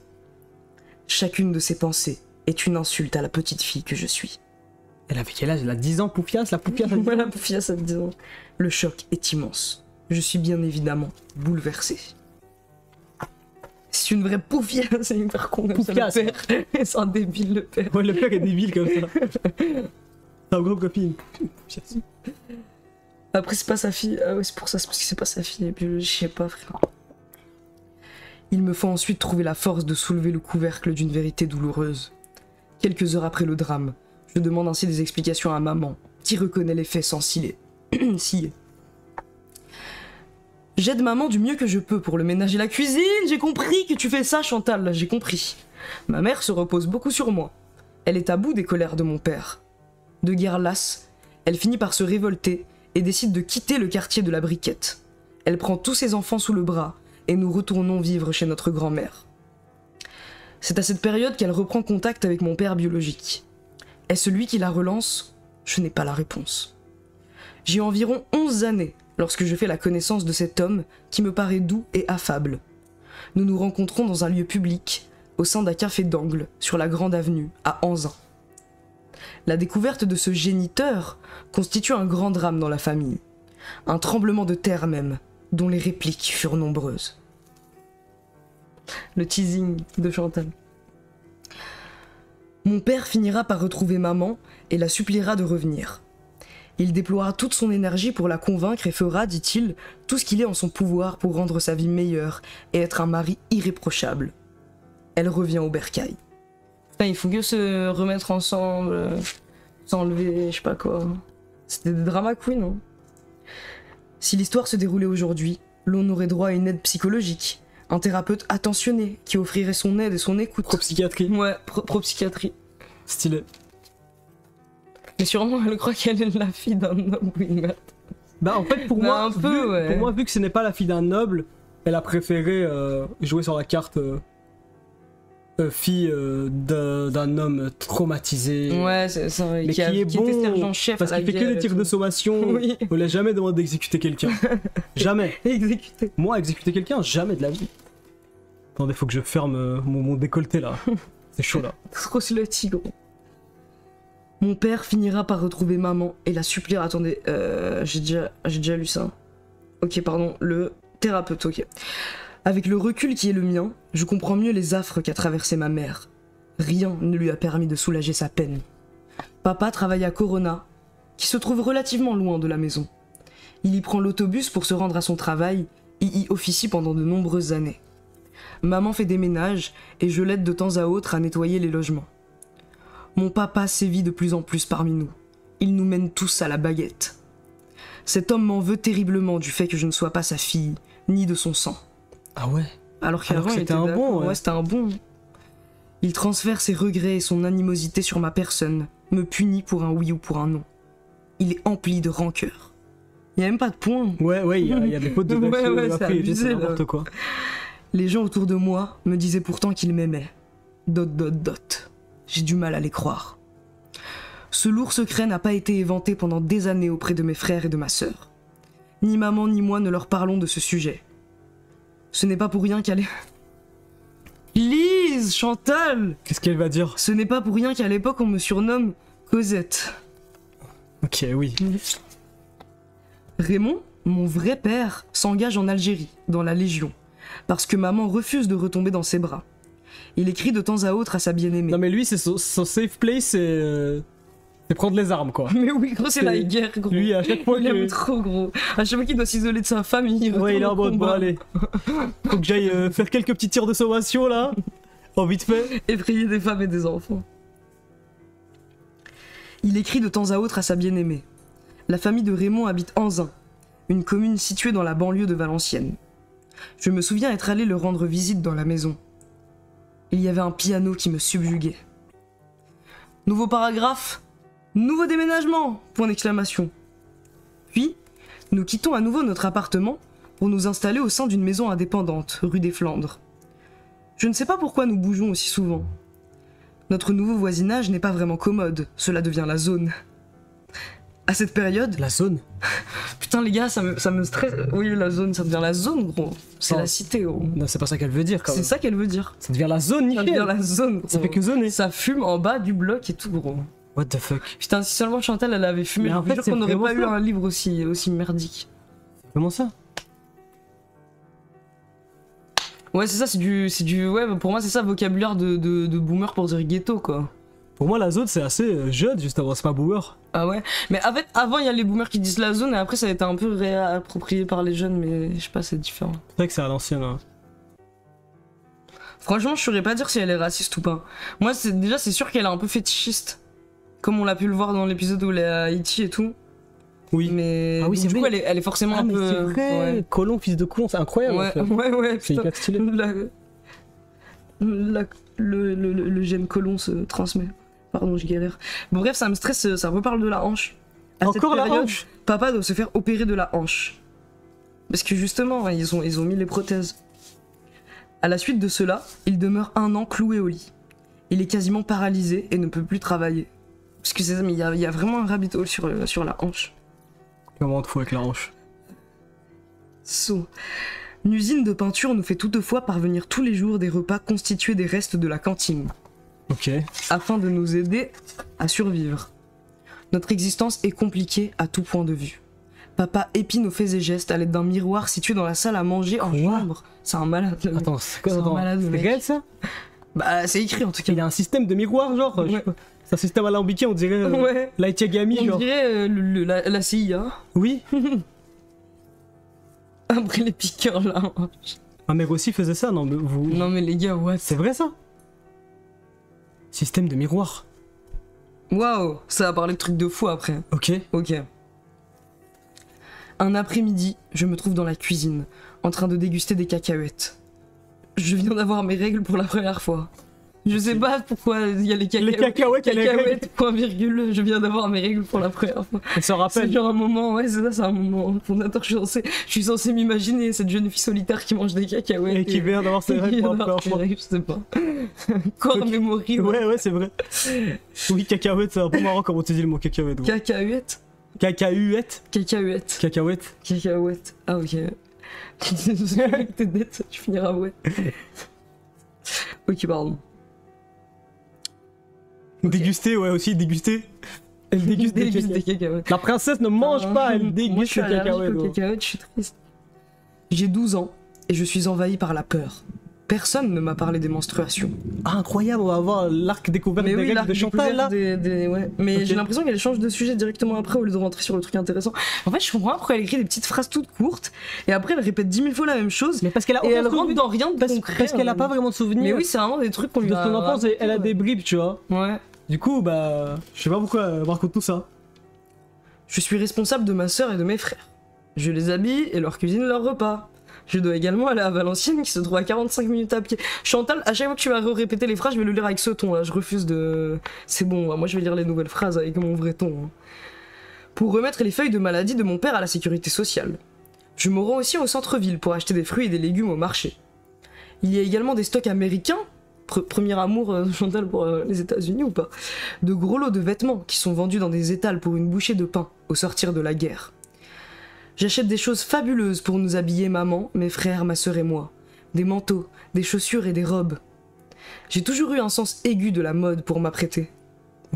Chacune de ces pensées est une insulte à la petite fille que je suis. Elle avait quel âge? Elle a 10 ans, Poufias? La Poufias? Voilà, poufiasse à 10 ans. Le choc est immense. Je suis bien évidemment bouleversé. C'est une vraie poufiasse, c'est hyper con comme ça, Poufiasse. le père. C'est un débile, le père. Ouais, le père est débile comme ça. C'est un gros copine. Après, c'est pas sa fille. Ah ouais, c'est pour ça, c'est parce que c'est pas sa fille. Je sais pas, frère. Il me faut ensuite trouver la force de soulever le couvercle d'une vérité douloureuse. Quelques heures après le drame, je demande ainsi des explications à maman, qui reconnaît les faits sans scier. J'aide maman du mieux que je peux pour le ménage et la cuisine. J'ai compris que tu fais ça, Chantal, j'ai compris. Ma mère se repose beaucoup sur moi. Elle est à bout des colères de mon père. De guerre lasse, elle finit par se révolter et décide de quitter le quartier de la Briquette. Elle prend tous ses enfants sous le bras et nous retournons vivre chez notre grand-mère. C'est à cette période qu'elle reprend contact avec mon père biologique. Est-ce lui qui la relance? Je n'ai pas la réponse. J'ai environ 11 années lorsque je fais la connaissance de cet homme qui me paraît doux et affable. Nous nous rencontrons dans un lieu public, au sein d'un café d'angle, sur la grande avenue, à Anzin. La découverte de ce géniteur constitue un grand drame dans la famille. Un tremblement de terre même, dont les répliques furent nombreuses. Le teasing de Chantal. Mon père finira par retrouver maman et la suppliera de revenir. Il déploiera toute son énergie pour la convaincre et fera, dit-il, tout ce qu'il est en son pouvoir pour rendre sa vie meilleure et être un mari irréprochable. Elle revient au bercail. Putain, il faut que se remettre ensemble, s'enlever, je sais pas quoi. C'était des drama queens, non? Si l'histoire se déroulait aujourd'hui, l'on aurait droit à une aide psychologique, un thérapeute attentionné qui offrirait son aide et son écoute. Pro-psychiatrie. Ouais, pro-psychiatrie. Stylé. Mais sûrement, elle croit qu'elle est la fille d'un homme ou une meuf. Bah en fait pour Non, moi, un peu, ouais. pour moi vu que ce n'est pas la fille d'un noble, elle a préféré jouer sur la carte fille d'un homme traumatisé. Ouais, c'est vrai. Mais qui est était bon sergent-chef parce à la qu'il fait que guerre des et tirs tout. de sommation. Oui. On l'a jamais demandé d'exécuter quelqu'un. Jamais. Exécuté. Moi exécuter quelqu'un, jamais de la vie. Attendez, faut que je ferme mon décolleté là. C'est chaud là. Trop slutty, gros. Mon père finira par retrouver maman et la suppliera. Attendez, j'ai déjà lu ça. Ok, pardon, le thérapeute, ok. Avec le recul qui est le mien, je comprends mieux les affres qu'a traversé ma mère. Rien ne lui a permis de soulager sa peine. Papa travaille à Corona, qui se trouve relativement loin de la maison. Il y prend l'autobus pour se rendre à son travail et y officie pendant de nombreuses années. Maman fait des ménages et je l'aide de temps à autre à nettoyer les logements. Mon papa sévit de plus en plus parmi nous. Il nous mène tous à la baguette. Cet homme m'en veut terriblement du fait que je ne sois pas sa fille, ni de son sang. Ah ouais. Alors qu'avant, que il c'était était un d'accord. bon, ouais. Ouais, c'était un bon. Il transfère ses regrets et son animosité sur ma personne, me punit pour un oui ou pour un non. Il est empli de rancœur. Il n'y a même pas de point. Ouais, il y a des fautes de Ouais, Daxio, ouais, c'est après, abusé, c'est là. n'importe quoi. Les gens autour de moi me disaient pourtant qu'ils m'aimaient. ... J'ai du mal à les croire. Ce lourd secret n'a pas été éventé pendant des années auprès de mes frères et de ma sœur. Ni maman ni moi ne leur parlons de ce sujet. Ce n'est pas pour rien qu'elle est... Lise, Chantal! Qu'est-ce qu'elle va dire? Ce n'est pas pour rien qu'à l'époque on me surnomme Cosette. Ok, oui. Raymond, mon vrai père, s'engage en Algérie, dans la Légion, parce que maman refuse de retomber dans ses bras. Il écrit de temps à autre à sa bien-aimée. Non mais lui, c'est son safe place, c'est prendre les armes quoi. Mais oui, gros, c'est la guerre, gros. Lui, à chaque fois il aime que... trop, gros. À chaque fois qu'il doit s'isoler de sa famille, Ouais, il est en mode, bon combat. allez. Faut que j'aille faire quelques petits tirs de sommation là. En vite fait. Effrayer des femmes et des enfants. Il écrit de temps à autre à sa bien-aimée. La famille de Raymond habite Anzin, une commune située dans la banlieue de Valenciennes. Je me souviens être allé leur rendre visite dans la maison. Il y avait un piano qui me subjuguait. Nouveau paragraphe, nouveau déménagement, point d'exclamation. Puis, nous quittons à nouveau notre appartement pour nous installer au sein d'une maison indépendante, rue des Flandres. Je ne sais pas pourquoi nous bougeons aussi souvent. Notre nouveau voisinage n'est pas vraiment commode, cela devient la zone. À cette période... La zone? Putain les gars, ça me stresse. Oui, la zone, ça devient la zone, gros. C'est Oh. la cité, gros. Non, c'est pas ça qu'elle veut dire quand C'est même. ça qu'elle veut dire. Ça devient la zone, Ça nickel. devient la zone, gros. Ça fait que zoner. Ça fume en bas du bloc et tout, gros. What the fuck? Putain, si seulement Chantal, elle avait fumé, Mais en je vous fait, jure c'est qu'on n'aurait pas vraiment eu ça. un livre aussi merdique. Comment ça? Ouais, c'est ça, ouais, pour moi, c'est ça, vocabulaire de boomer pour dire ghetto, quoi. Pour moi, la zone, c'est assez jeune, juste avant, c'est pas boomer. Ah ouais? Mais en fait, avant, il y a les boomers qui disent la zone, et après, ça a été un peu réapproprié par les jeunes, mais je sais pas, c'est différent. C'est vrai que c'est à l'ancienne. Hein. Franchement, je saurais pas dire si elle est raciste ou pas. Moi, déjà, c'est sûr qu'elle est un peu fétichiste. Comme on l'a pu le voir dans l'épisode où elle est à Haïti et tout. Oui. Mais Ah oui, donc, c'est du coup, vrai. elle est forcément Ah, un mais peu. c'est vrai. Ouais. Colon, fils de con, c'est incroyable. en Ouais, fait. ouais, C'est putain. hyper stylé. Le gène colon se transmet. Pardon, je galère. Bon, bref, ça me stresse, ça reparle de la hanche. À cette Encore la période, hanche? Papa doit se faire opérer de la hanche. Parce que justement, ils ont mis les prothèses. À la suite de cela, il demeure 1 an cloué au lit. Il est quasiment paralysé et ne peut plus travailler. Parce que c'est ça, mais il y a vraiment un rabbit hole sur la hanche. Comment te fous avec la hanche? Une usine de peinture nous fait toutefois parvenir tous les jours des repas constitués des restes de la cantine, Ok. afin de nous aider à survivre. Notre existence est compliquée à tout point de vue. Papa épie nos faits et gestes à l'aide d'un miroir situé dans la salle à manger en Quoi? chambre. C'est un malade, le mec. Attends, c'est quoi? C'est un Attends, malade, le c'est mec. réel ça? Bah, c'est écrit en tout cas. Il a un système de miroir, genre je sais Ouais. pas. C'est un système alambiqué, on dirait Ouais. Light Yagami, On genre. dirait la CIA. Oui. Après les piqueurs là. Ma mère aussi faisait ça, non mais vous. Non mais les gars, what? C'est vrai ça? Système de miroir. Waouh, ça va parler de trucs de fou après. Ok. Ok. Un après-midi, je me trouve dans la cuisine, en train de déguster des cacahuètes. Je viens d'avoir mes règles pour la première fois. Je sais pas pourquoi il y a les cacahuètes. Les cacahuètes, il y a les règles. Cacahuètes, point virgule, je viens d'avoir mes règles pour la première fois. Elle s'en C'est rappelle. genre un moment, ouais, c'est ça, c'est un moment fondateur. Je suis censé m'imaginer cette jeune fille solitaire qui mange des cacahuètes. Et qui vient d'avoir ses qui règles vient pour la d'avoir première ses fois. règles, je sais pas. Corps memory, Ouais, ouais, c'est vrai. Oui, cacahuète, c'est un peu marrant comment tu dis le mot cacahuète. gros. Cacahuètes. Cacahuète. Cacahuètes. Cacahuète. Cacahuètes. Ah, ok. T'es bête, tu finiras ouais. Ok, pardon. Déguster, ouais, aussi, déguster. Elle déguste des Déguste des cacahuètes. cacahuètes. La princesse ne mange pas, elle Moi, je déguste suis les allergique cacahuètes. aux gros. cacahuètes, je suis triste. J'ai 12 ans et je suis envahi par la peur. Personne ne m'a parlé des menstruations. Ah, incroyable, on va avoir l'arc découvert des règles l'arc de Chantal là. ouais. Mais Ok. j'ai l'impression qu'elle change de sujet directement après au lieu de rentrer sur le truc intéressant. En fait, je comprends pas pourquoi elle écrit des petites phrases toutes courtes et après elle répète 10 000 fois la même chose Mais parce qu'elle a et aucun elle rentre souvenir. dans rien de concret. Parce qu'elle a pas vraiment de souvenirs. Mais oui, c'est vraiment des trucs qu'on lui de a son enfance, raconté, elle a ouais. des bribes, tu vois. Ouais. Du coup, bah, je sais pas pourquoi elle raconte tout ça. Je suis responsable de ma sœur et de mes frères. Je les habille et leur cuisine leur repas. Je dois également aller à Valenciennes qui se trouve à 45 minutes à pied. Chantal, à chaque fois que tu vas répéter les phrases, je vais le lire avec ce ton là. Je refuse de. C'est bon, moi je vais lire les nouvelles phrases avec mon vrai ton. Hein. Pour remettre les feuilles de maladie de mon père à la sécurité sociale. Je me rends aussi au centre-ville pour acheter des fruits et des légumes au marché. Il y a également des stocks américains. Premier amour de Chantal pour les États-Unis ou pas? De gros lots de vêtements qui sont vendus dans des étals pour une bouchée de pain au sortir de la guerre. J'achète des choses fabuleuses pour nous habiller maman, mes frères, ma sœur et moi. Des manteaux, des chaussures et des robes. J'ai toujours eu un sens aigu de la mode pour m'apprêter.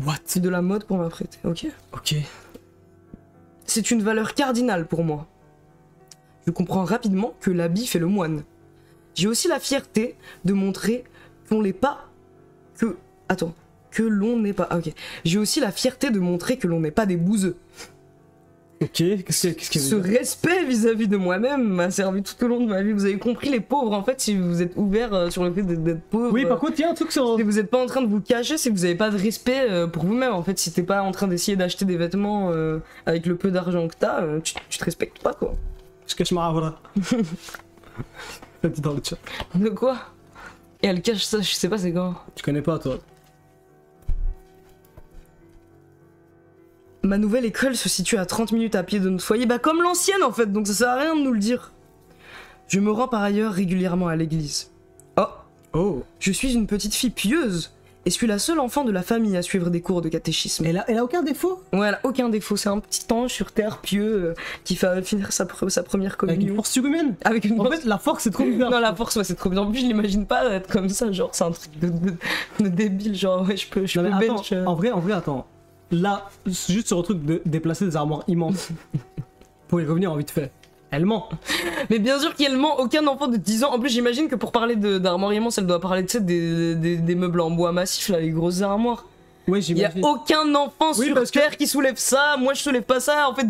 What? De la mode pour m'apprêter, ok. Ok. C'est une valeur cardinale pour moi. Je comprends rapidement que l'habit fait le moine. J'ai aussi la fierté de montrer qu'on n'est pas... que... Attends. Que l'on n'est pas... Ah, ok. J'ai aussi la fierté de montrer que l'on n'est pas des bouseux. Ok, qu'est-ce que Ce respect vis-à-vis de moi-même m'a servi tout au long de ma vie. Vous avez compris, les pauvres, en fait, si vous êtes ouverts sur le fait d'être pauvre. Oui, par contre, il y a un truc sur. Si vous n'êtes pas en train de vous cacher, c'est que vous n'avez pas de respect pour vous-même. En fait, si t'es pas en train d'essayer d'acheter des vêtements avec le peu d'argent que t'as, tu te respectes pas, quoi. Je cache ma voilà. Elle dit dans le chat. De quoi? Et elle cache ça, je sais pas c'est quand. Tu connais pas, toi. Ma nouvelle école se situe à 30 minutes à pied de notre foyer, bah comme l'ancienne en fait, donc ça sert à rien de nous le dire. Je me rends par ailleurs régulièrement à l'église. Oh, Oh. je suis une petite fille pieuse et suis la seule enfant de la famille à suivre des cours de catéchisme. Elle a aucun défaut? Ouais, elle a aucun défaut, c'est un petit ange sur terre pieux qui fait finir sa première Avec une communion. force surhumaine? Avec une En fait, la force, c'est trop bizarre. Non, la force, ouais, c'est trop bien. En plus, je l'imagine pas être comme ça, genre, c'est un truc de débile, genre, ouais, je peux Non, mais bench. attends, en vrai, attends. Là, juste sur le truc de déplacer des armoires immenses. Pour y revenir en vite fait. Elle ment. Mais bien sûr qu'elle ment, aucun enfant de 10 ans. En plus, j'imagine que pour parler d'armoire immense, elle doit parler, tu sais, des meubles en bois massif, là, les grosses armoires. Ouais, Il y a j'imagine. aucun enfant Oui, sur parce que- Terre qui soulève ça. Moi, je soulève pas ça. En fait,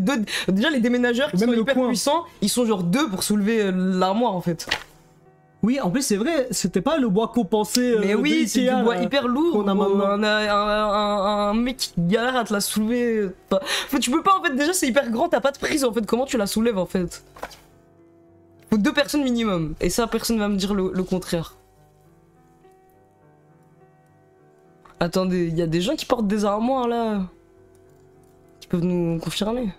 déjà, les déménageurs qui Même sont le hyper coin. puissants, ils sont genre deux pour soulever l'armoire, en fait. Oui, en plus, c'est vrai, c'était pas le bois compensé. Mais de oui, c'est du Ikea, bois là. hyper lourd. qu'on a gros. maintenant. Un mec qui galère à te la soulever. Enfin, tu peux pas, en fait, déjà, c'est hyper grand, t'as pas de prise, en fait. Comment tu la soulèves, en fait? Faut 2 personnes minimum. Et ça, personne va me dire le contraire. Attendez, il y a des gens qui portent des armoires, là. Qui peuvent nous confirmer.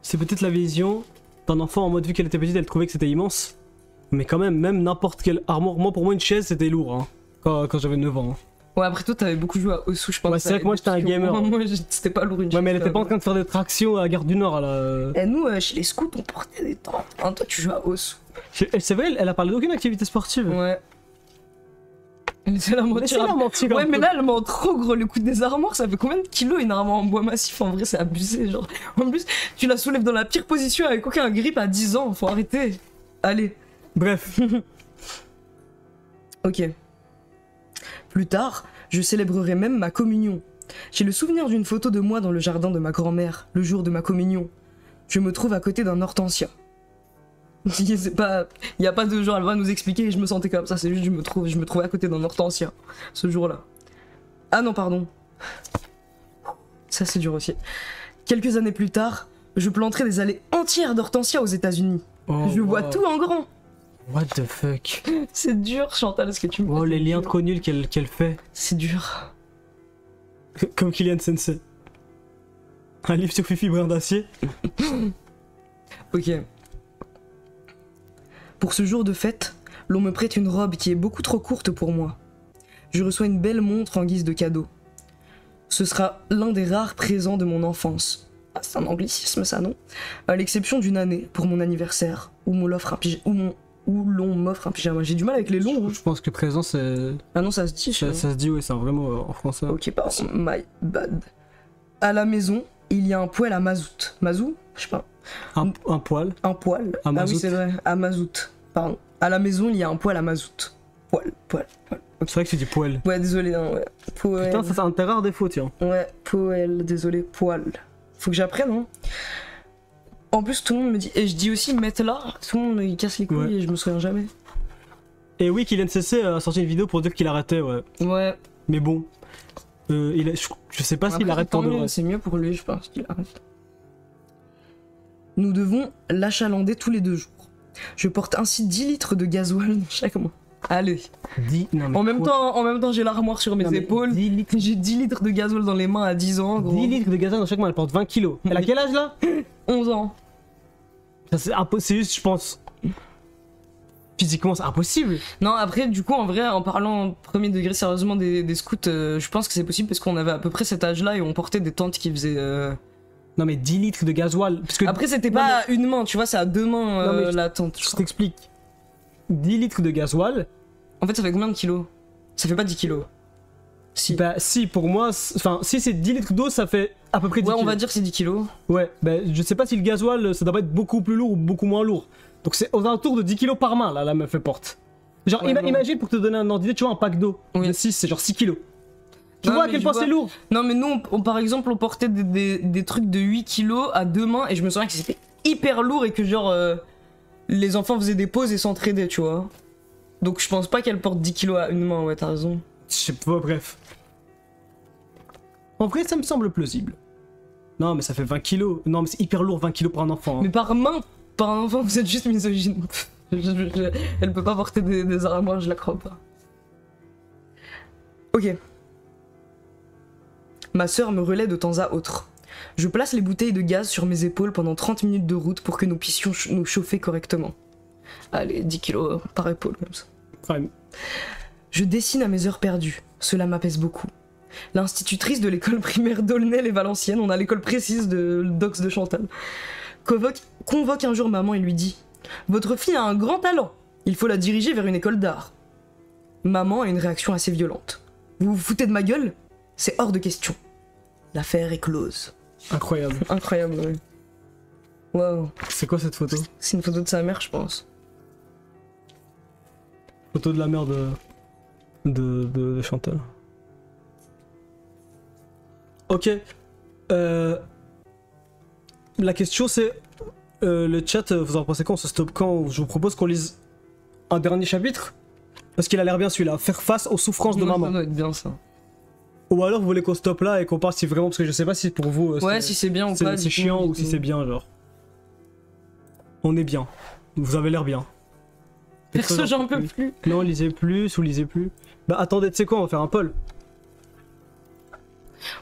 C'est peut-être la vision d'un enfant en mode, vu qu'elle était petite, elle trouvait que c'était immense. Mais quand même n'importe quelle armoire. Moi, pour moi, une chaise, c'était lourd, hein. Quand j'avais 9 ans. Hein. Ouais, après toi, t'avais beaucoup joué à Osu, je pense. Ouais, c'est vrai que moi, j'étais un gamer. Moi, c'était pas lourd une Ouais, mais elle chaise, était pas en train de faire des tractions à la Gare du Nord, là. Et nous, chez les scouts, on portait des tentes. Hein, toi, tu joues à Osu. C'est vrai, elle a parlé d'aucune activité sportive. Ouais. Laissez-la mentir. Laissez-la mentir un Ouais, mais peu. là, elle ment trop gros. Le coup des armoires, ça fait combien de kilos une armoire en bois massif? En vrai, c'est abusé. Genre, en plus, tu la soulèves dans la pire position avec aucun grip à 10 ans. Faut arrêter. Allez. Bref. Ok. Plus tard, je célébrerai même ma communion. J'ai le souvenir d'une photo de moi dans le jardin de ma grand-mère, le jour de ma communion. Je me trouve à côté d'un hortensia. C'est pas, y a pas de genre, elle va nous expliquer et je me sentais comme ça, c'est juste je me trouvais à côté d'un hortensia ce jour-là. Ah non, pardon. Ça c'est dur aussi. Quelques années plus tard, je planterai des allées entières d'hortensia aux États-Unis. Oh, Je vois wow. tout en grand. What the fuck. C'est dur, Chantal, est-ce que tu me Oh, fais, les c'est liens dur. trop nuls qu'elle fait. C'est dur. Comme Kylian Sensei. Un livre sur Fifi Brin d'Acier. Ok. Pour ce jour de fête, l'on me prête une robe qui est beaucoup trop courte pour moi. Je reçois une belle montre en guise de cadeau. Ce sera l'un des rares présents de mon enfance. Ah, c'est un anglicisme ça, non? À l'exception d'une année, pour mon anniversaire, où l'on m'offre un pyjama. J'ai du mal avec les longs. Hein. Je pense que présent, c'est. Ah non, ça se dit, je Ça, sais ça se dit, ouais, c'est un vrai mot en français. pas. Ok, pardon, my bad. À la maison, il y a un poêle à mazout. Mazout? Je sais pas. Un poil. Un poêle. À Ah mazout. oui, c'est vrai, à mazout. Pardon. À la maison, il y a un poêle à mazout. Poêle. C'est vrai que c'est du poil. Ouais, désolé, hein, ouais. Poêle. Putain, ça c'est un de tes rares défauts, tiens. Ouais, poêle, désolé, poêle. Faut que j'apprenne, hein. En plus, tout le monde me dit. Et je dis aussi, mettre là. Tout le monde il casse les couilles Ouais. et je me souviens jamais. Et oui, Kylian Sensei a sorti une vidéo pour dire qu'il arrêtait, ouais. Ouais. Mais bon. Je sais pas s'il Après, arrête tant pour de mieux, vrai. c'est mieux pour lui, je pense qu'il arrête. Nous devons l'achalander tous les 2 jours. Je porte ainsi 10 litres de gasoil chaque mois. Allez. Non, mais En même quoi temps, j'ai l'armoire sur mes Non, mais épaules. 10 litres. J'ai 10 litres de gasoil dans les mains à 10 ans, gros. 10 litres de gazole dans chaque main, elle porte 20 kilos. Elle a quel âge là 11 ans. Ça, c'est impossible, juste, je pense. Physiquement, c'est impossible. Non, après, du coup, en vrai, en parlant premier degré sérieusement des scouts, je pense que c'est possible parce qu'on avait à peu près cet âge-là et on portait des tentes qui faisaient. Non, mais 10 litres de gasoil. Parce que Après, c'était Non, pas à une main, tu vois, c'est à 2 mains Non, mais la tente. je je crois. t'explique. 10 litres de gasoil. En fait, ça fait combien de kilos? Ça fait pas 10 kilos. Si. Bah, si, pour moi, enfin, si c'est 10 litres d'eau, ça fait à peu près 10 Ouais, on kilos. va dire que c'est 10 kilos. Ouais, bah, je sais pas si le gasoil, ça doit pas être beaucoup plus lourd ou beaucoup moins lourd. Donc c'est aux alentours de 10 kilos par main, là, la meuf elle porte. Genre, Ouais, bon. imagine pour te donner un ordre d'idée, tu vois, un pack d'eau. Oui. De 6, c'est genre 6 kilos. Tu Non, vois à mais quel je point vois. c'est lourd. Non, mais nous, par exemple, on portait des trucs de 8 kilos à 2 mains et je me souviens que c'était hyper lourd et que, genre, les enfants faisaient des pauses et s'entraidaient, tu vois. Donc, je pense pas qu'elle porte 10 kilos à une main, ouais, t'as raison. Je sais pas, bref. En vrai, ça me semble plausible. Non, mais ça fait 20 kilos. Non, mais c'est hyper lourd, 20 kilos pour un enfant. hein. Mais par main, par un enfant, vous êtes juste misogyne. Elle peut pas porter des armoires, je la crois pas. Ok. Ma sœur me relaie de temps à autre. Je place les bouteilles de gaz sur mes épaules pendant 30 minutes de route pour que nous puissions nous chauffer correctement. Allez, 10 kilos par épaule comme ça. Ouais. Je dessine à mes heures perdues. Cela m'apaise beaucoup. L'institutrice de l'école primaire d'Aulnay et Valenciennes, on a l'école précise de Dox de Chantal, convoque un jour maman et lui dit « Votre fille a un grand talent. Il faut la diriger vers une école d'art. » Maman a une réaction assez violente. « Vous vous foutez de ma gueule ? C'est hors de question. » L'affaire est close. Incroyable. Incroyable, ouais. Waouh. C'est quoi cette photo? C'est une photo de sa mère, je pense. Photo de la mère de Chantal. Ok. La question c'est... le chat, vous en pensez quand? On se stoppe quand? Je vous propose qu'on lise un dernier chapitre. Parce qu'il a l'air bien celui-là. Faire face aux souffrances de maman. Ça doit être bien ça. Ou alors vous voulez qu'on stoppe là et qu'on parle si vraiment... Parce que je sais pas si pour vous... Ouais, si c'est bien ou pas. C'est chiant ou si c'est bien, genre. On est bien. Vous avez l'air bien. Perso, j'en peux plus. Non, lisez plus ou lisez plus. Bah attendez, tu sais quoi, on va faire un poll.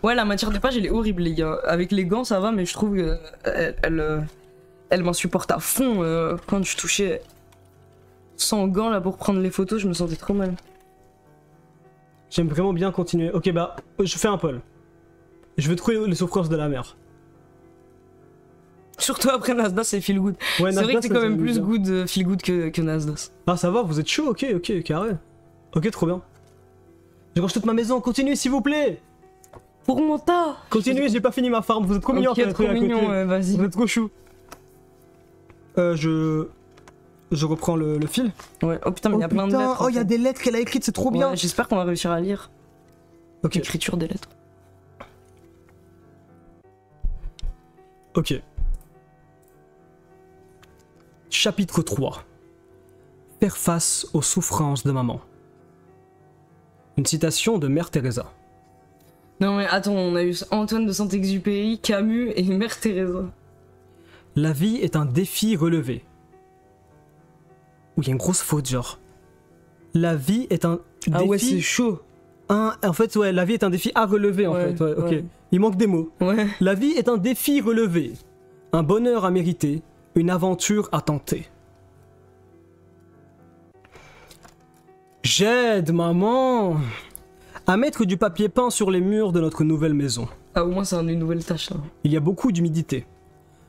Ouais, la matière des pages, elle est horrible, les gars. Avec les gants, ça va, mais je trouve elle m'insupporte à fond quand je touchais sans gants là pour prendre les photos, je me sentais trop mal. J'aime vraiment bien continuer. Ok, bah, je fais un poll. Je veux trouver les souffrances de la mère. Surtout après Nasdaq, c'est feel good. Ouais, c'est vrai que c'est quand même plus good feel good que Nasdaq. Ah, ça va, vous êtes chaud, ok, carré. Ok, trop bien. Je range toute ma maison, continuez s'il vous plaît. Pour mon tas. Continuez, j'ai pas fini ma farm, vous êtes trop mignons. Ok, trop mignon, ouais, vas-y. Vous êtes trop chou. Je reprends le fil. Ouais, oh putain, mais il y a plein de lettres. Oh, il y a des lettres qu'elle a écrites, c'est trop bien. Ouais, j'espère qu'on va réussir à lire. Ok. L'écriture des lettres. Ok. Chapitre 3. Faire face aux souffrances de maman. Une citation de Mère Teresa. Non mais attends, on a eu Antoine de Saint-Exupéry, Camus et Mère Teresa. La vie est un défi relevé. Où il y a une grosse faute genre. La vie est un défi... Ah ouais, c'est chaud. En fait, ouais, la vie est un défi à relever en fait. Ouais, ok. Ouais. Il manque des mots. Ouais. La vie est un défi relevé. Un bonheur à mériter. Une aventure à tenter. J'aide maman à mettre du papier peint sur les murs de notre nouvelle maison. Ah, au moins c'est une nouvelle tâche là. Il y a beaucoup d'humidité.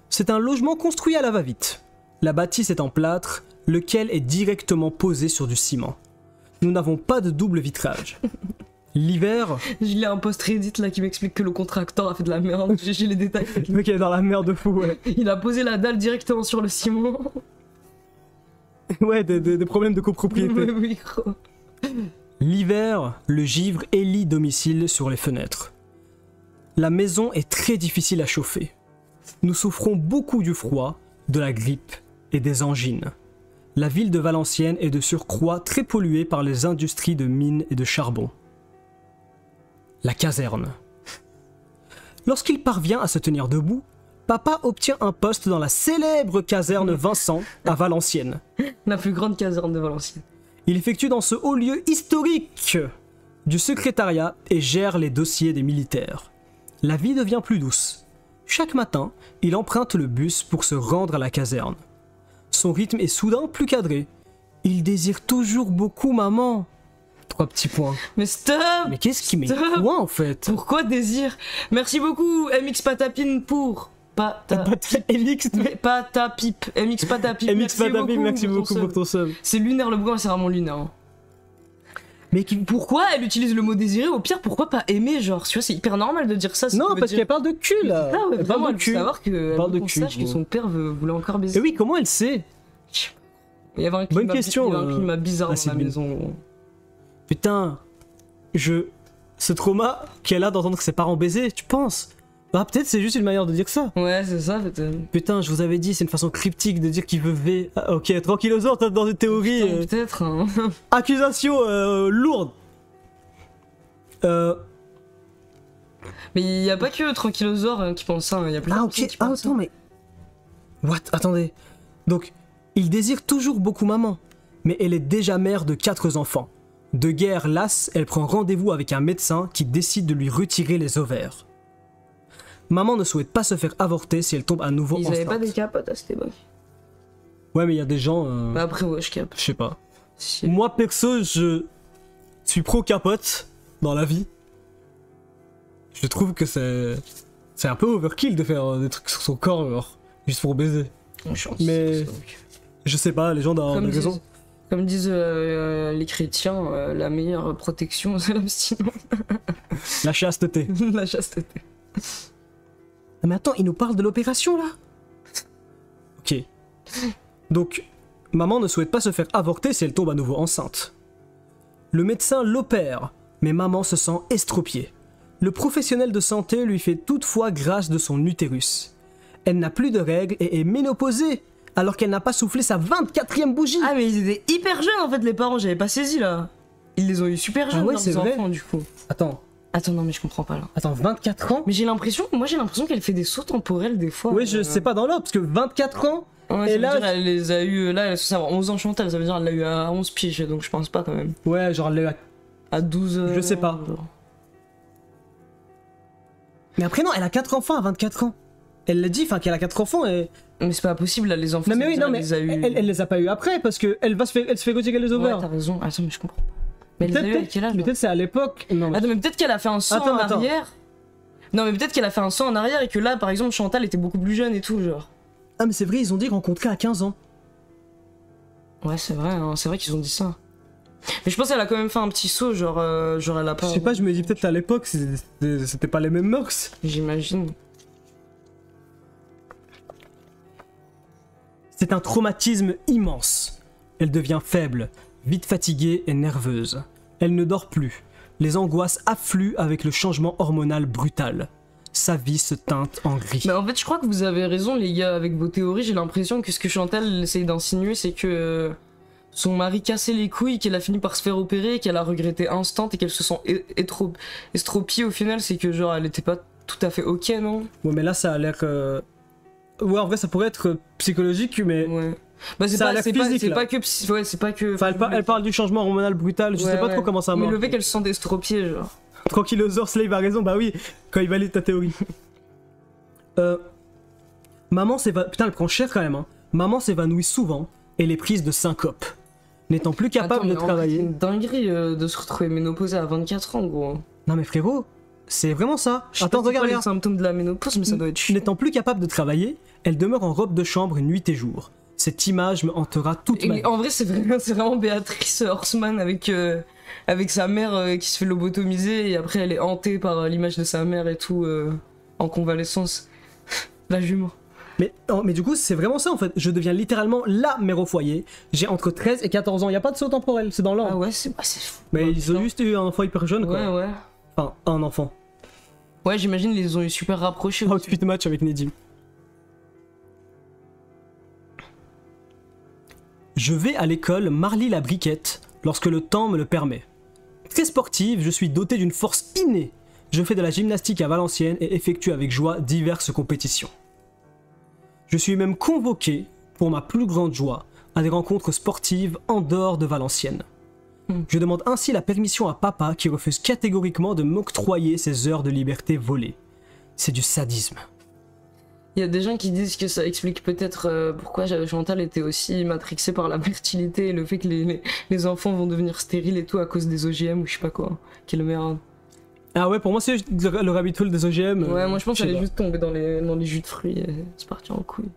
C'est un logement construit à la va-vite. La bâtisse est en plâtre, lequel est directement posé sur du ciment. Nous n'avons pas de double vitrage. L'hiver... J'ai lu un post Reddit là qui m'explique que le contracteur a fait de la merde. J'ai les détails. Le mec est dans la merde de fou, ouais. Il a posé la dalle directement sur le ciment. Ouais, des problèmes de copropriété. Oui, gros. L'hiver, le givre élit domicile sur les fenêtres. La maison est très difficile à chauffer. Nous souffrons beaucoup du froid, de la grippe et des angines. La ville de Valenciennes est de surcroît très polluée par les industries de mines et de charbon. La caserne. Lorsqu'il parvient à se tenir debout, papa obtient un poste dans la célèbre caserne Vincent à Valenciennes. La plus grande caserne de Valenciennes. Il effectue dans ce haut lieu historique du secrétariat et gère les dossiers des militaires. La vie devient plus douce. Chaque matin, il emprunte le bus pour se rendre à la caserne. Son rythme est soudain plus cadré. Il désire toujours beaucoup maman. 3 petits points. Mais stop. Mais qu'est-ce qui met Stop. quoi en fait? Pourquoi désir? Merci beaucoup MX Patapine pour... MX Patapip. MX Patapip. MX Patapip, merci beaucoup pour ton sub. C'est lunaire le bouquin, c'est vraiment lunaire. Hein. Mais pourquoi elle utilise le mot désiré? Au pire, pourquoi pas aimer? Genre, tu vois, c'est hyper normal de dire ça. Non, parce qu'elle parle de cul là. Ah ouais, elle parle de cul. Savoir que parle de qu'on cul. sache que son père voulait encore baiser. Et oui, comment elle sait? Il y avait un Bonne climat, question. Il y avait un climat bizarre dans la bien. maison. Putain, ce trauma qu'elle a d'entendre ses parents baiser, tu penses? Bah peut-être c'est juste une manière de dire ça. Ouais, c'est ça peut-être. Putain, je vous avais dit, c'est une façon cryptique de dire qu'il veut V. Ah, ok, tranquillosaure, t'es dans une théorie. Putain, peut-être. Hein. Accusation lourde. Mais il y a pas que Tranquillosaure qui pense ça, il y a plein de personnes qui pensent ça. attends, mais... What? Attendez. Donc, il désire toujours beaucoup maman, mais elle est déjà mère de 4 enfants. De guerre lasse, elle prend rendez-vous avec un médecin qui décide de lui retirer les ovaires. Maman ne souhaite pas se faire avorter si elle tombe à nouveau Ils enceinte. avaient pas des capotes à cette époque. Ouais, mais il y a des gens... Bah après, ouais, je capte. Je sais pas. Si. Moi, perso, je suis pro-capote dans la vie. Je trouve que c'est un peu overkill de faire des trucs sur son corps, genre, juste pour baiser. Mais je sais pas, les gens doivent avoir des raisons. Comme disent les chrétiens, la meilleure protection, c'est l'abstinence. La chasteté. La chasteté. Ah, mais attends, il nous parle de l'opération, là? Ok. Donc, maman ne souhaite pas se faire avorter si elle tombe à nouveau enceinte. Le médecin l'opère, mais maman se sent estropiée. Le professionnel de santé lui fait toutefois grâce de son utérus. Elle n'a plus de règles et est ménopausée, alors qu'elle n'a pas soufflé sa 24e bougie. Ah mais ils étaient hyper jeunes en fait les parents, j'avais pas saisi là. Ils les ont eu super jeunes ouais, leurs c'est vrai. enfants du coup. Attends, Non mais je comprends pas là. 24 ans? Mais j'ai l'impression qu'elle fait des sauts temporels des fois. Oui, je sais pas dans l'ordre, parce que 24 ans. Ouais, et ça là, veut dire, elle les a eu là, elle est avoir 11 ans Chantal, ça veut dire elle l'a eu à 11 piges, donc je pense pas quand même. Ouais, genre À 12 Je sais pas. genre. Mais après, non, elle a 4 enfants à 24 ans. Elle l'a dit, enfin, qu'elle a 4 enfants et. Mais c'est pas possible là, les enfants. Non, mais ça veut oui, dire, non, mais elle les a eu. elle les a pas eu après parce que elle se fait retirer les Ouais, ovaires. t'as raison. Attends, mais je comprends pas. Mais elle les a eu à quel âge mais là peut-être c'est à l'époque. Non, mais... Attends, mais peut-être qu'elle a fait un saut en Attends. arrière. Non, mais peut-être qu'elle a fait un saut en arrière et que là, par exemple, Chantal était beaucoup plus jeune et tout, genre. Ah, mais c'est vrai, ils ont dit rencontrer à 15 ans. Ouais, c'est vrai, hein, c'est vrai qu'ils ont dit ça. Mais je pense qu'elle a quand même fait un petit saut, genre elle a pas. Je sais pas, je me dis peut-être à l'époque c'était pas les mêmes mœurs. J'imagine. C'est un traumatisme immense. Elle devient faible, vite fatiguée et nerveuse. Elle ne dort plus. Les angoisses affluent avec le changement hormonal brutal. Sa vie se teinte en gris. Bah en fait, je crois que vous avez raison, les gars, avec vos théories. J'ai l'impression que ce que Chantal essaye d'insinuer, c'est que son mari cassait les couilles, qu'elle a fini par se faire opérer, qu'elle a regretté instant et qu'elle se sent estropiée au final. C'est que genre, elle était pas tout à fait ok, non? Ouais, mais là ça a l'air. Ouais, en vrai, ça pourrait être psychologique, mais. Ouais. Bah c'est Ça a pas, l'air c'est pas, physique, c'est là. pas que ouais, c'est pas que. Enfin, elle parle du changement hormonal brutal, je sais pas trop comment ça marche. Mais le fait qu'elle se sente estropiée, genre. Tranquillosaur Slave a raison, bah oui, quand il valide ta théorie. Maman s'évanouit. Putain, elle prend cher quand même, hein. Maman s'évanouit souvent et les prises de syncope. N'étant plus capable de travailler. C'est une dinguerie de se retrouver ménopausée à 24 ans, gros. Non, mais frérot, c'est vraiment ça. Je sais Attends, pas c'est quoi regarde. les symptômes de la ménopause, mais ça doit être chiant. N'étant plus capable de travailler, elle demeure en robe de chambre nuit et jour. Cette image me hantera toute ma vie. En vrai, c'est vraiment Béatrice Horseman avec sa mère qui se fait lobotomiser et après elle est hantée par l'image de sa mère et tout en convalescence. La jument. Mais du coup, c'est vraiment ça en fait. Je deviens littéralement la mère au foyer. J'ai entre 13 et 14 ans. Il n'y a pas de saut temporel, c'est dans l'ordre. Ah ouais, c'est fou. Mais Ouais, ils ont putain. juste eu un enfant hyper jeune quoi. Ouais. Enfin, un enfant. Ouais, j'imagine ils les ont eu super rapprochés. Outfit match avec Nedim. Je vais à l'école Marly la briquette lorsque le temps me le permet. Très sportive, je suis doté d'une force innée. Je fais de la gymnastique à Valenciennes et effectue avec joie diverses compétitions. Je suis même convoqué, pour ma plus grande joie, à des rencontres sportives en dehors de Valenciennes. Je demande ainsi la permission à papa qui refuse catégoriquement de m'octroyer ces heures de liberté volées. C'est du sadisme. Il y a des gens qui disent que ça explique peut-être pourquoi Chantal était aussi matrixée par la fertilité et le fait que les enfants vont devenir stériles et tout à cause des OGM ou je sais pas quoi. Quelle merde. Ah ouais, pour moi c'est le rabbit hole des OGM. Ouais, moi je pense sais qu'elle est pas. juste tombée dans les jus de fruits et c'est parti en couille.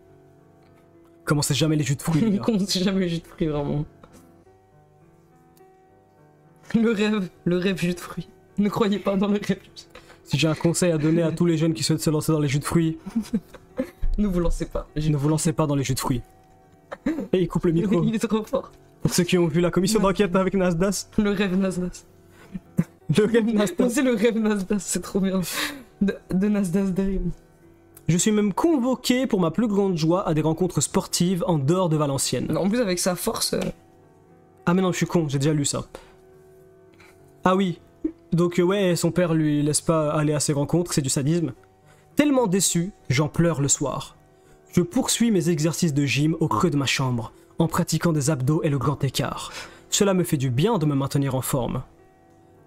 Commencez jamais les jus de fruits, les gars. On sait jamais les jus de fruits vraiment. Le rêve jus de fruits. Ne croyez pas dans le rêve. Si j'ai un conseil à donner à tous les jeunes qui souhaitent se lancer dans les jus de fruits, Ne vous lancez pas. ne vous lancez pas dans les jus de fruits. Et il coupe le micro. Il est trop fort. Pour ceux qui ont vu la commission d'enquête avec Nasdas, Le rêve Nasdas. le rêve Nasdas. C'est le rêve Nasdas, c'est trop bien. De Nasdas Dream. Je suis même convoqué pour ma plus grande joie à des rencontres sportives en dehors de Valenciennes. En plus avec sa force. Ah mais non, je suis con, j'ai déjà lu ça. Ah oui, donc ouais, son père lui laisse pas aller à ses rencontres, c'est du sadisme. Tellement déçu, j'en pleure le soir. Je poursuis mes exercices de gym au creux de ma chambre, en pratiquant des abdos et le grand écart. Cela me fait du bien de me maintenir en forme.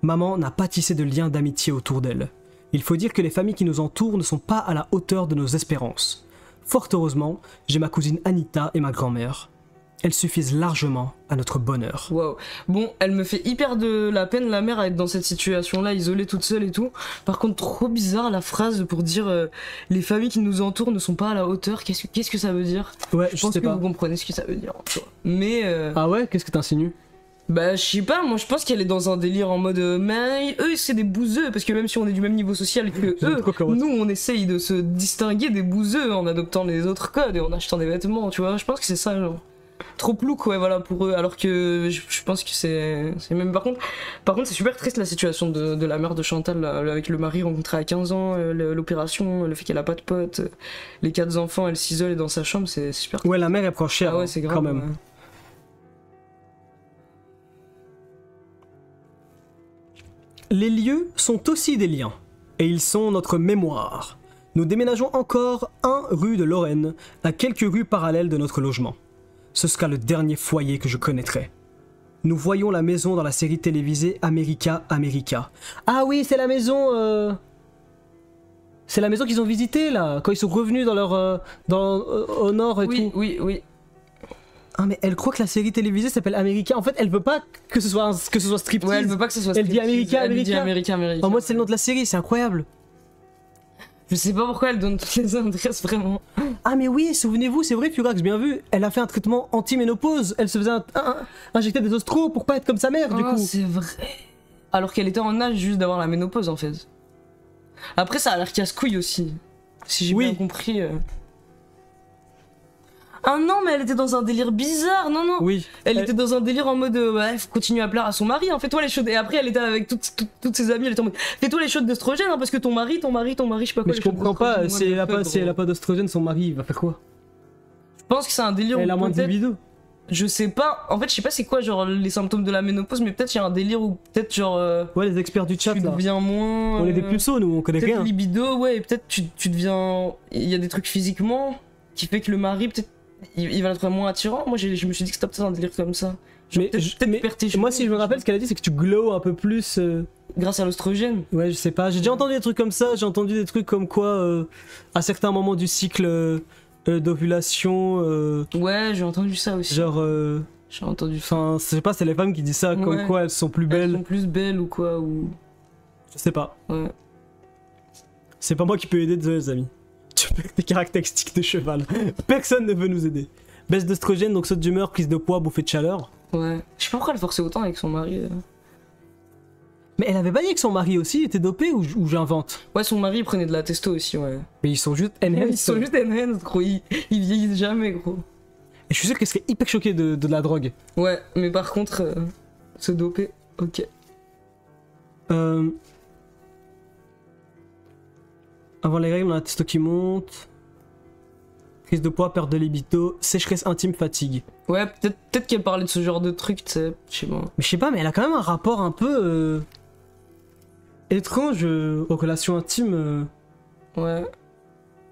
Maman n'a pas tissé de lien d'amitié autour d'elle. Il faut dire que les familles qui nous entourent ne sont pas à la hauteur de nos espérances. Fort heureusement, j'ai ma cousine Anita et ma grand-mère. Elles suffisent largement à notre bonheur. Waouh. Bon, elle me fait hyper de la peine, la mère, à être dans cette situation-là, isolée toute seule et tout. Par contre, trop bizarre la phrase pour dire les familles qui nous entourent ne sont pas à la hauteur. Qu'est-ce que ça veut dire? Ouais, Je pense sais que pas. vous comprenez ce que ça veut dire. Tu vois. Mais Ah ouais, qu'est-ce que t'insinues? bah je sais pas, moi je pense qu'elle est dans un délire en mode mais eux c'est des bouseux, parce que même si on est du même niveau social que eux, nous on essaye de se distinguer des bouseux en adoptant les autres codes et en achetant des vêtements, tu vois. Je pense que c'est ça, genre. Trop plouc, ouais, voilà, pour eux, alors que je pense que c'est même par contre c'est super triste la situation de la mère de Chantal là, avec le mari rencontré à 15 ans, l'opération, le fait qu'elle a pas de potes, les 4 enfants, elle s'isole dans sa chambre, c'est super. Ouais, la mère elle prend cher, Ah ouais, c'est grave quand même. Ouais. Les lieux sont aussi des liens, et ils sont notre mémoire. Nous déménageons encore 1 rue de Lorraine, à quelques rues parallèles de notre logement. Ce sera le dernier foyer que je connaîtrai. Nous voyons la maison dans la série télévisée America, America. Ah oui, c'est la maison... C'est la maison qu'ils ont visitée, là, quand ils sont revenus dans leur... au nord et Oui, tout. oui. Ah mais elle croit que la série télévisée s'appelle America. En fait, elle veut pas que ce soit striptease. Ouais, elle veut pas que ce soit Elle dit striptease. America, Elle dit America. America. En mode c'est le nom de la série, c'est incroyable. Je sais pas pourquoi elle donne toutes les adresses, vraiment. Ah mais oui, souvenez-vous, c'est vrai, Furax, bien vu. Elle a fait un traitement anti-ménopause. Elle se faisait injecter des ostros pour pas être comme sa mère, du Ah, coup. c'est vrai. Alors qu'elle était en âge juste d'avoir la ménopause, en fait. Après, ça a l'air casse-couille aussi. Si j'ai bien compris. Ah non, mais elle était dans un délire bizarre, non. Oui. Elle était dans un délire en mode, ouais, faut continuer à plaire à son mari, hein, fais-toi les shots. Et après, elle était avec toutes ses amies, elle était en mode, fais-toi les shots d'œstrogène, hein, parce que ton mari, je sais pas quoi. Mais je comprends pas, si elle a pas d'ostrogène, son mari, il va faire quoi? Je pense que c'est un délire Elle a moins de libido. Je sais pas, en fait, je sais pas c'est quoi, genre, les symptômes de la ménopause, mais peut-être il y a un délire où peut-être, genre. Ouais, les experts du chat, tu là. deviens moins. On est des puceaux, nous, on connaît peut-être rien. libido, ouais, et peut-être tu deviens. Il y a des trucs physiquement qui fait que le mari, peut-être. Il va être moins attirant. Moi, je me suis dit que c'était peut-être un délire comme ça. Genre, peut-être moi, si je me rappelle, ce qu'elle a dit, c'est que tu glows un peu plus. Grâce à l'ostrogène. Ouais, je sais pas. J'ai déjà entendu des trucs comme ça. J'ai entendu des trucs comme quoi, à certains moments du cycle d'ovulation. Ouais, j'ai entendu ça aussi. Genre. J'ai entendu ça. Enfin, je sais pas, c'est les femmes qui disent ça, comme quoi elles sont plus belles. Elles sont plus belles ou quoi, ou. Je sais pas. Ouais. C'est pas moi qui peux aider, désolé, les amis. Tu perds tes caractéristiques de cheval. Personne ne veut nous aider. Baisse d'oestrogène, donc saute d'humeur, prise de poids, bouffée de chaleur. Ouais. Je sais pas pourquoi elle forçait autant avec son mari. Mais elle avait pas dit que son mari aussi était dopé ou j'invente? Ouais, son mari prenait de la testo aussi, ouais. Mais ils sont juste enhanced. Ils sont juste enhanced, gros. Ils vieillissent jamais, gros. Et je suis sûr qu'elle serait hyper choquée de la drogue. Ouais, mais par contre, se doper, ok. Avant les règles, on a la testo qui monte. Prise de poids, perte de libido, sécheresse intime, fatigue. Ouais, peut-être qu'elle parlait de ce genre de truc, tu sais, je sais pas. Mais je sais pas, mais elle a quand même un rapport un peu étrange aux relations intimes. Ouais.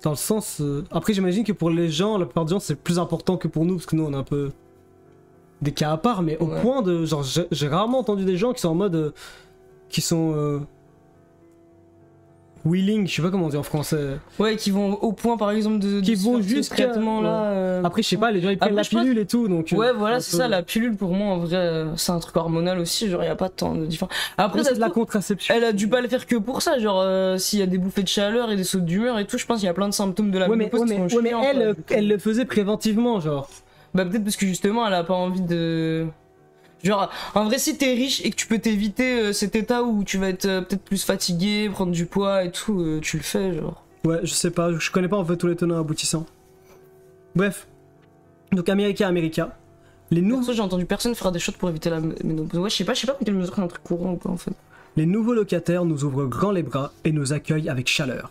Dans le sens... Après, j'imagine que pour les gens, la plupart des gens, c'est plus important que pour nous, parce que nous, on a un peu des cas à part, mais au point de... Genre, j'ai rarement entendu des gens qui sont en mode... qui sont... willing, je sais pas comment on dit en français. Ouais, qui vont au point par exemple de qui vont juste traitement là. Après je sais pas, les gens ils prennent la pilule et tout donc. Ouais voilà c'est ça, la pilule pour moi en vrai c'est un truc hormonal aussi, genre y a pas tant de différence. Après c'est de la contraception. Elle a dû pas le faire que pour ça, genre s'il y a des bouffées de chaleur et des sautes d'humeur et tout, je pense qu'il y a plein de symptômes de la ménopause qui sont chiants, elle le faisait préventivement genre. Bah peut-être parce que justement elle a pas envie de... Genre, en vrai, si t'es riche et que tu peux t'éviter cet état où tu vas être peut-être plus fatigué, prendre du poids et tout, tu le fais, genre. Ouais, je sais pas, je connais pas en fait tous les tenants aboutissants. Bref. Donc, America. Les nouveaux... J'ai entendu personne faire des shots pour éviter la ménopause. Ouais, je sais pas pour quelle mesure c'est un truc courant ou pas en fait. Les nouveaux locataires nous ouvrent grand les bras et nous accueillent avec chaleur.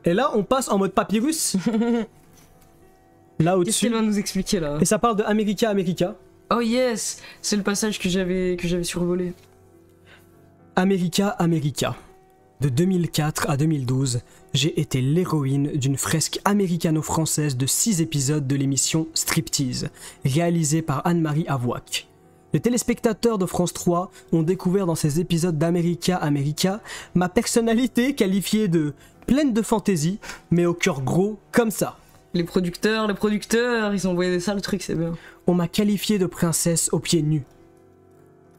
Et là, on passe en mode papyrus. Là au-dessus. Qu'est-ce qu'elle va nous expliquer là? Et ça parle de America. Oh yes, c'est le passage que j'avais survolé. America. De 2004 à 2012, j'ai été l'héroïne d'une fresque américano-française de 6 épisodes de l'émission Striptease, réalisée par Anne-Marie Avouac. Les téléspectateurs de France 3 ont découvert dans ces épisodes d'America ma personnalité qualifiée de pleine de fantaisie, mais au cœur gros comme ça. Les producteurs, ils ont envoyé ça, le truc, c'est bien. On m'a qualifié de princesse aux pieds nus.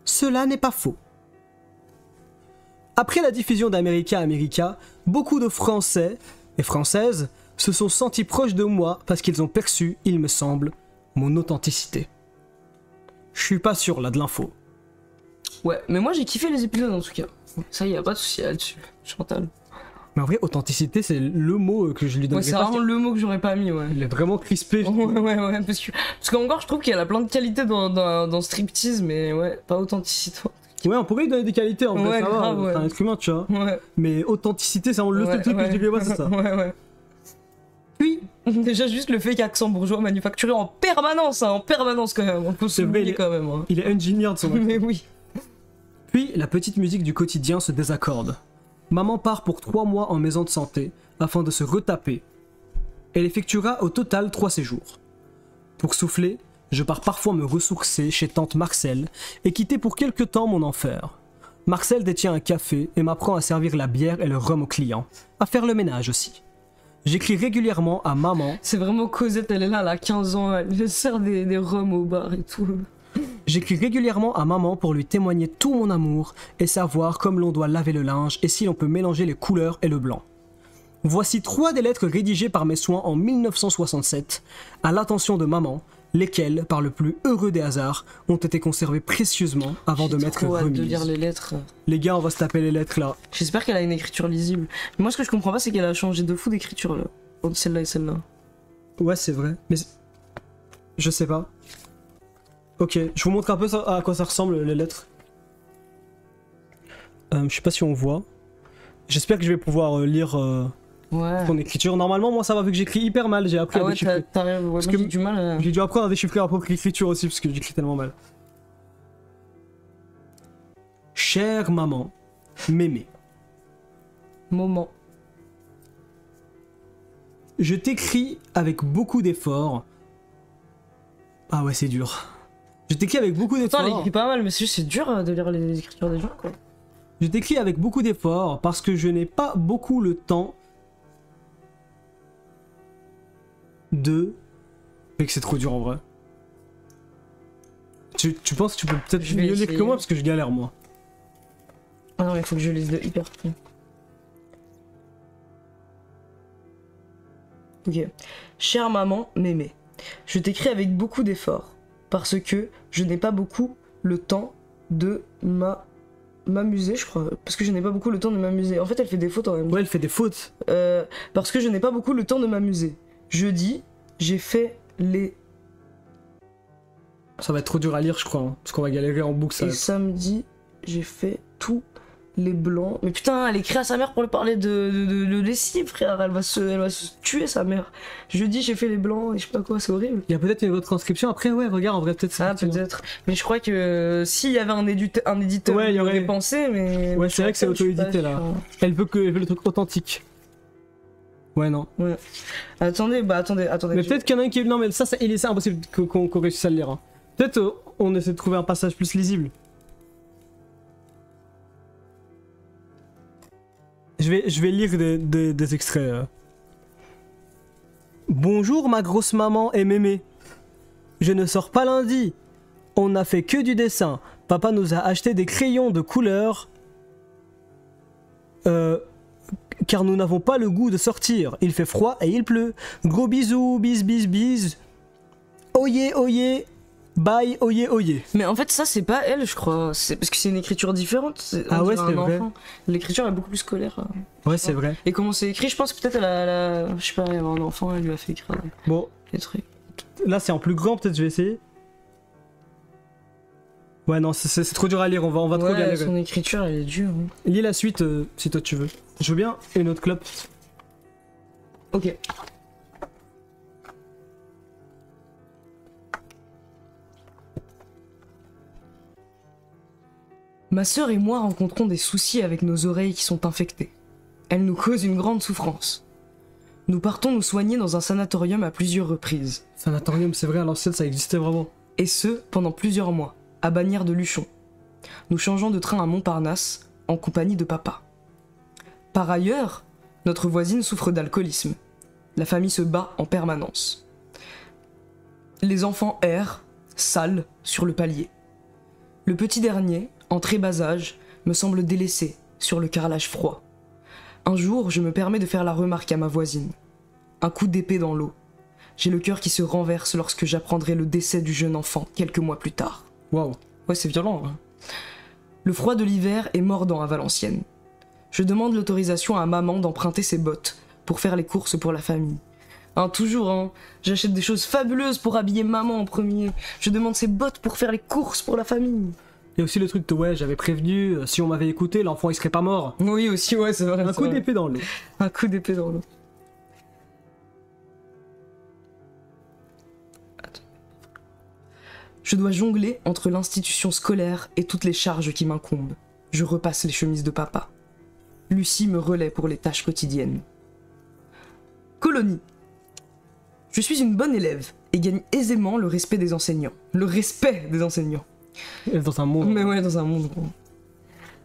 Cela n'est pas faux. Après la diffusion d'America, beaucoup de Français et Françaises se sont sentis proches de moi parce qu'ils ont perçu, il me semble, mon authenticité. Je suis pas sûr là de l'info. Ouais, mais moi j'ai kiffé les épisodes en tout cas. Ça y a pas de souci là-dessus, Chantal. Mais en vrai, authenticité, c'est le mot que je lui donnerais. Ouais, c'est vraiment le mot que j'aurais pas mis, ouais. Il est vraiment crispé. Ouais, parce qu'encore, je trouve qu'il y a plein de qualités dans Striptease, mais ouais, pas authenticité. Ouais, on pourrait lui donner des qualités en vrai, Ouais, ça grave, va, ouais. c'est un être humain, tu vois. Ouais. Mais authenticité, c'est vraiment le seul truc que je dirais, ouais, c'est ça. Ouais. Puis, déjà juste le fait qu'accent bourgeois manufacturé en permanence quand même. On peut se vrai, quand même. Hein. Il est engineer de son accent. Mais oui. Puis, la petite musique du quotidien se désaccorde. Maman part pour 3 mois en maison de santé afin de se retaper. Elle effectuera au total 3 séjours. Pour souffler, je pars parfois me ressourcer chez tante Marcel et quitter pour quelque temps mon enfer. Marcel détient un café et m'apprend à servir la bière et le rhum aux clients, à faire le ménage aussi. J'écris régulièrement à maman. C'est vraiment Cosette, elle est là, elle a 15 ans, elle sert des rhums au bar et tout. J'écris régulièrement à maman pour lui témoigner tout mon amour et savoir comme l'on doit laver le linge et si l'on peut mélanger les couleurs et le blanc. Voici 3 des lettres rédigées par mes soins en 1967 à l'attention de maman, lesquelles, par le plus heureux des hasards, ont été conservées précieusement avant de m'être J'ai remises. de lire les lettres. Les gars, on va se taper les lettres là. J'espère qu'elle a une écriture lisible. Mais moi, ce que je comprends pas, c'est qu'elle a changé de fou d'écriture là. Entre celle-là et celle-là. Ouais, c'est vrai. Mais je sais pas. Ok, je vous montre un peu à quoi ça ressemble les lettres. Je sais pas si on voit. J'espère que je vais pouvoir lire Ouais. ton écriture. Normalement, moi ça va vu que j'écris hyper mal. J'ai appris à déchiffrer. t'as ouais, Parce moi, que j'ai du mal à... J'ai dû apprendre à déchiffrer ma propre écriture aussi parce que j'écris tellement mal. Chère maman, mémé. Moment. Je t'écris avec beaucoup d'efforts. Ah ouais, c'est dur. Je t'écris avec beaucoup Pourtant, elle d'efforts. écrit pas mal, mais c'est juste c'est dur de lire les écritures des gens, quoi. Je t'écris avec beaucoup d'efforts parce que je n'ai pas beaucoup le temps de... Mais que c'est trop dur en vrai. Tu penses que tu peux peut-être Je vais mieux lire essayer. que moi parce que je galère moi. Ah non, il faut que je lise de hyper près. Ok. Chère maman, mémé, je t'écris avec beaucoup d'efforts parce que je n'ai pas beaucoup le temps de m'amuser, je crois. Parce que je n'ai pas beaucoup le temps de m'amuser. En fait, elle fait des fautes en même temps. Ouais, elle fait des fautes. Parce que je n'ai pas beaucoup le temps de m'amuser. Jeudi, j'ai fait les... Ça va être trop dur à lire, je crois. Hein, parce qu'on va galérer en boucle. Ça Et va être- samedi, j'ai fait tous les blancs. Mais putain, elle écrit à sa mère pour lui parler de lessive, frère. Elle va se tuer, sa mère. Jeudi, j'ai fait les blancs et je sais pas quoi, c'est horrible. Il y a peut-être une autre transcription. Après, ouais, regarde, en vrai, peut-être c'est Ah, effectivement- peut-être. Mais je crois que s'il y avait un éditeur, Ouais, il y aurait- pensé, mais... Ouais, c'est vrai que c'est je suis pas auto-édité, là. sûre. Elle veut le truc authentique. Ouais, non. Attendez. Mais peut-être qu'il y en a un qui est. Non, mais ça, c'est impossible qu'on réussisse à le lire. Hein. Peut-être on essaie de trouver un passage plus lisible. Je vais lire des extraits. Bonjour ma grosse maman et mémé. Je ne sors pas lundi. On n'a fait que du dessin. Papa nous a acheté des crayons de couleur. Car nous n'avons pas le goût de sortir. Il fait froid et il pleut. Gros bisous, bis. Oyez, oyez. Bye, oyez, oyez. Mais en fait, ça, c'est pas elle, je crois. C'est parce que c'est une écriture différente. Ah On ouais, dirait c'est un vrai. enfant. L'écriture est beaucoup plus scolaire. Ouais, c'est vrai. Et comment c'est écrit, je pense que peut-être je sais pas, il y avait un enfant, elle lui a fait écrire Bon, les trucs. là c'est en plus grand, peut-être je vais essayer. Ouais, non, c'est trop dur à lire, on va trop Ouais, galérer. son écriture, elle est dure. Hein. Lis la suite si toi tu veux. Je veux bien une autre clope. Ok. Ma sœur et moi rencontrons des soucis avec nos oreilles qui sont infectées. Elles nous causent une grande souffrance. Nous partons nous soigner dans un sanatorium à plusieurs reprises. Sanatorium, c'est vrai, à l'ancienne ça existait vraiment. Et ce, pendant plusieurs mois. à Bagnères de Luchon. Nous changeons de train à Montparnasse, en compagnie de papa. Par ailleurs, notre voisine souffre d'alcoolisme. La famille se bat en permanence. Les enfants errent, sales, sur le palier. Le petit dernier, en très bas âge, me semble délaissé, sur le carrelage froid. Un jour, je me permets de faire la remarque à ma voisine. Un coup d'épée dans l'eau. J'ai le cœur qui se renverse lorsque j'apprendrai le décès du jeune enfant quelques mois plus tard. Waouh. Ouais, c'est violent. Hein. Le froid de l'hiver est mordant à Valenciennes. Je demande l'autorisation à maman d'emprunter ses bottes pour faire les courses pour la famille. Hein, toujours, hein, j'achète des choses fabuleuses pour habiller maman en premier. Je demande ses bottes pour faire les courses pour la famille. Il y a aussi le truc de ouais, j'avais prévenu, si on m'avait écouté, l'enfant il serait pas mort. Oui, aussi, ouais, c'est vrai. Un coup d'épée dans l'eau. Un coup d'épée dans l'eau. Je dois jongler entre l'institution scolaire et toutes les charges qui m'incombent. Je repasse les chemises de papa. Lucie me relaie pour les tâches quotidiennes. Colonie. Je suis une bonne élève et gagne aisément le respect des enseignants. Le respect des enseignants. Dans un monde. Mais ouais, dans un monde.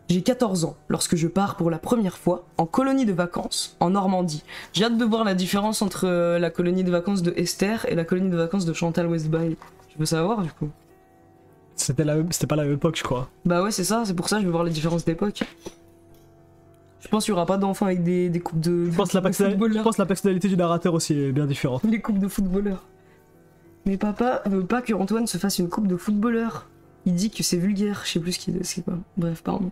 J'ai 14 ans lorsque je pars pour la première fois en colonie de vacances en Normandie. J'ai hâte de voir la différence entre la colonie de vacances de Esther et la colonie de vacances de Chantal Westby. Je veux savoir du coup. C'était pas la même époque, je crois. Bah ouais, c'est ça, c'est pour ça que je veux voir les différences d'époque. Je pense qu'il y aura pas d'enfants avec des coupes de. Je pense la personnalité du narrateur aussi est bien différente. Les coupes de footballeurs. Mais papa veut pas que Antoine se fasse une coupe de footballeur. Il dit que c'est vulgaire, je sais plus ce qu'il c'est quoi. Bref, pardon.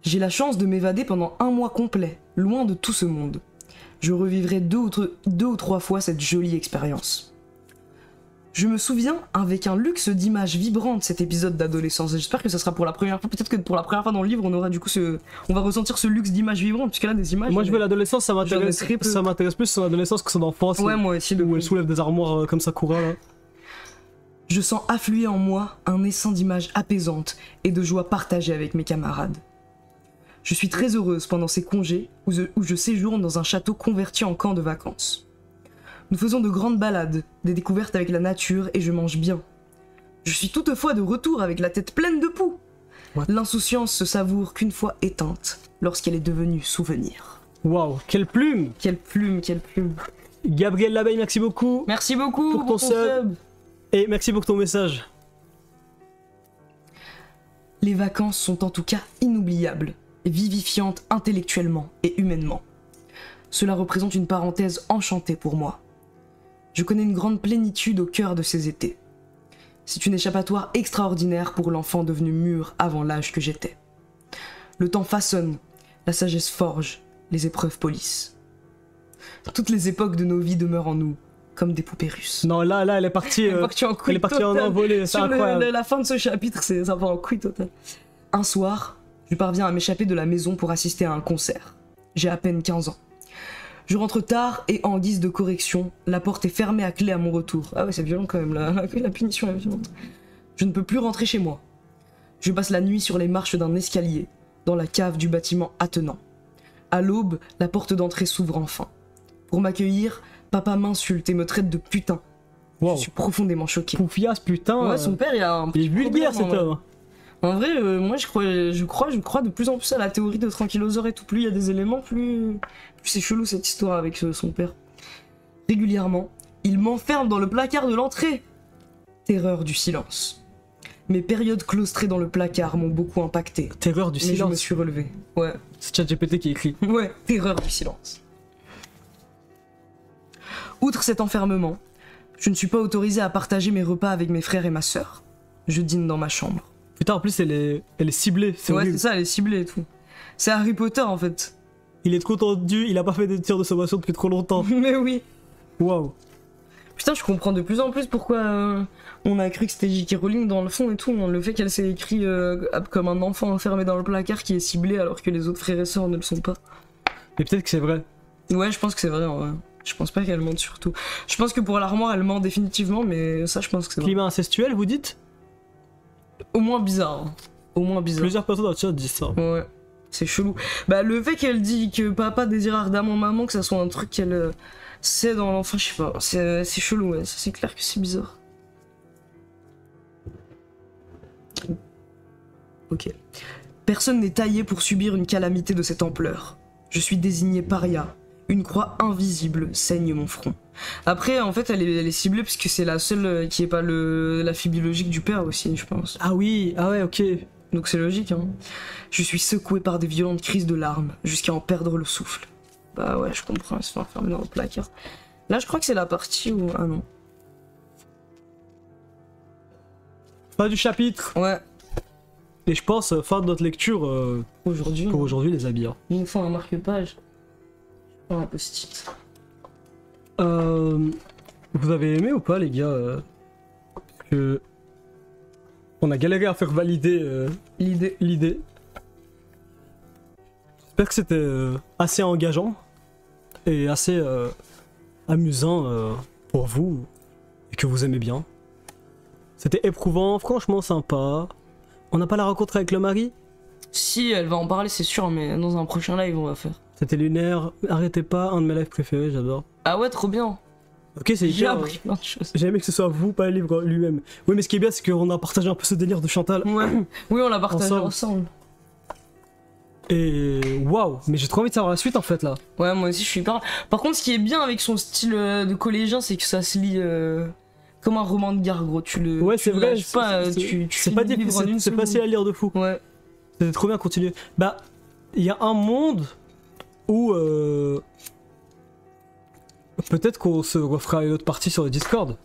J'ai la chance de m'évader pendant un mois complet, loin de tout ce monde. Je revivrai deux ou trois fois cette jolie expérience. Je me souviens avec un luxe d'images vibrantes cet épisode d'adolescence. J'espère que ça sera pour la première fois. Peut-être que pour la première fois dans le livre, on aura du coup on va ressentir ce luxe d'images vibrantes, puisque là des images. Moi je veux l'adolescence, ça m'intéresse plus son adolescence que son enfance. Ouais, moi aussi. Où elle soulève des armoires comme Sakura là. Je sens affluer en moi un essaim d'images apaisantes et de joie partagée avec mes camarades. Je suis très heureuse pendant ces congés où je séjourne dans un château converti en camp de vacances. Nous faisons de grandes balades, des découvertes avec la nature et je mange bien. Je suis toutefois de retour avec la tête pleine de poux. L'insouciance se savoure qu'une fois éteinte, lorsqu'elle est devenue souvenir. Waouh, quelle plume! Quelle plume, quelle plume. Gabriel Labeille, merci beaucoup. Merci beaucoup pour ton sub. Et merci pour ton message. Les vacances sont en tout cas inoubliables, vivifiantes intellectuellement et humainement. Cela représente une parenthèse enchantée pour moi. Je connais une grande plénitude au cœur de ces étés. C'est une échappatoire extraordinaire pour l'enfant devenu mûr avant l'âge que j'étais. Le temps façonne, la sagesse forge, les épreuves polissent. Toutes les époques de nos vies demeurent en nous, comme des poupées russes. Non, là, elle est partie, elle est partie en envolée, c'est incroyable. La fin de ce chapitre, ça va en couille total. Un soir, je parviens à m'échapper de la maison pour assister à un concert. J'ai à peine 15 ans. Je rentre tard et en guise de correction, la porte est fermée à clé à mon retour. Ah ouais, c'est violent quand même, la punition est violente. Je ne peux plus rentrer chez moi. Je passe la nuit sur les marches d'un escalier, dans la cave du bâtiment attenant. À l'aube, la porte d'entrée s'ouvre enfin. Pour m'accueillir, papa m'insulte et me traite de putain. Wow. Je suis profondément choqué. Poufias, putain. Ouais, son père, il a un. Il est vulgaire cet homme. En vrai, moi je crois de plus en plus à la théorie de Tranquillosaure et tout. Plus il y a des éléments, plus c'est chelou cette histoire avec son père. Régulièrement, il m'enferme dans le placard de l'entrée. Terreur du silence. Mes périodes claustrées dans le placard m'ont beaucoup impacté. Terreur du silence. Mais je me suis relevé. Ouais. C'est ChatGPT qui écrit. Ouais, terreur du silence. Outre cet enfermement, je ne suis pas autorisé à partager mes repas avec mes frères et ma sœur. Je dîne dans ma chambre. Putain, en plus, elle est ciblée. Ouais, c'est ça, elle est ciblée et tout. C'est Harry Potter en fait. Il est trop tendu, il a pas fait de tir de sommation depuis trop longtemps. Mais oui. Waouh. Putain, je comprends de plus en plus pourquoi on a cru que c'était J.K. Rowling dans le fond et tout. Le fait qu'elle s'est écrit comme un enfant enfermé dans le placard qui est ciblé alors que les autres frères et sœurs ne le sont pas. Mais peut-être que c'est vrai. Ouais, je pense que c'est vrai en vrai. Je pense pas qu'elle mente surtout. Je pense que pour l'armoire, elle ment définitivement, mais ça, je pense que c'est vrai. Climat incestuel, vous dites? Au moins bizarre. Au moins bizarre. Plusieurs personnes dans le chat disent ça. Ouais. C'est chelou. Bah, le fait qu'elle dit que papa désire ardemment maman, que ça soit un truc qu'elle sait dans l'enfant, je sais pas. C'est chelou, ouais. C'est clair que c'est bizarre. Ok. Personne n'est taillé pour subir une calamité de cette ampleur. Je suis désigné paria. Une croix invisible saigne mon front. Après, en fait, elle est ciblée parce que c'est la seule qui est pas la fille biologique du père aussi, je pense. Ah oui, ah ouais, ok. Donc c'est logique, hein. Je suis secoué par des violentes crises de larmes, jusqu'à en perdre le souffle. Bah ouais, je comprends, elle se fait enfermer dans le placard. Là, je crois que c'est la partie où... Ah non. Fin du chapitre. Ouais. Et je pense, fin de notre lecture Aujourd'hui. pour aujourd'hui, les habits. Hein. Il nous faut un marque-page. Un post-it. Vous avez aimé ou pas, les gars que on a galéré à faire valider l'idée. J'espère que c'était assez engageant et assez amusant pour vous et que vous aimez bien. C'était éprouvant, franchement sympa. On n'a pas la rencontre avec le mari? Si, elle va en parler, c'est sûr, mais dans un prochain live, on va faire. C'était lunaire, arrêtez pas, un de mes lives préférés, j'adore. Ah ouais, trop bien. Ok, c'est J'ai hyper. appris plein de choses. J'ai aimé que ce soit vous, pas le livre lui-même. Oui, mais ce qui est bien, c'est qu'on a partagé un peu ce délire de Chantal. Ouais. Oui, on l'a partagé Ensemble. ensemble. Et waouh, mais j'ai trop envie de savoir la suite en fait là. Ouais, moi aussi, je suis hyper... Par contre, ce qui est bien avec son style de collégien, c'est que ça se lit comme un roman de gare, gros. Tu le Ouais, tu c'est le vrai. lâches pas, tu C'est finis pas le dire que livre en une c'est seconde. facile à lire de fou. Ouais. C'était trop bien, continuer. Bah, il y a un monde où peut-être qu'on se refera une autre partie sur le Discord.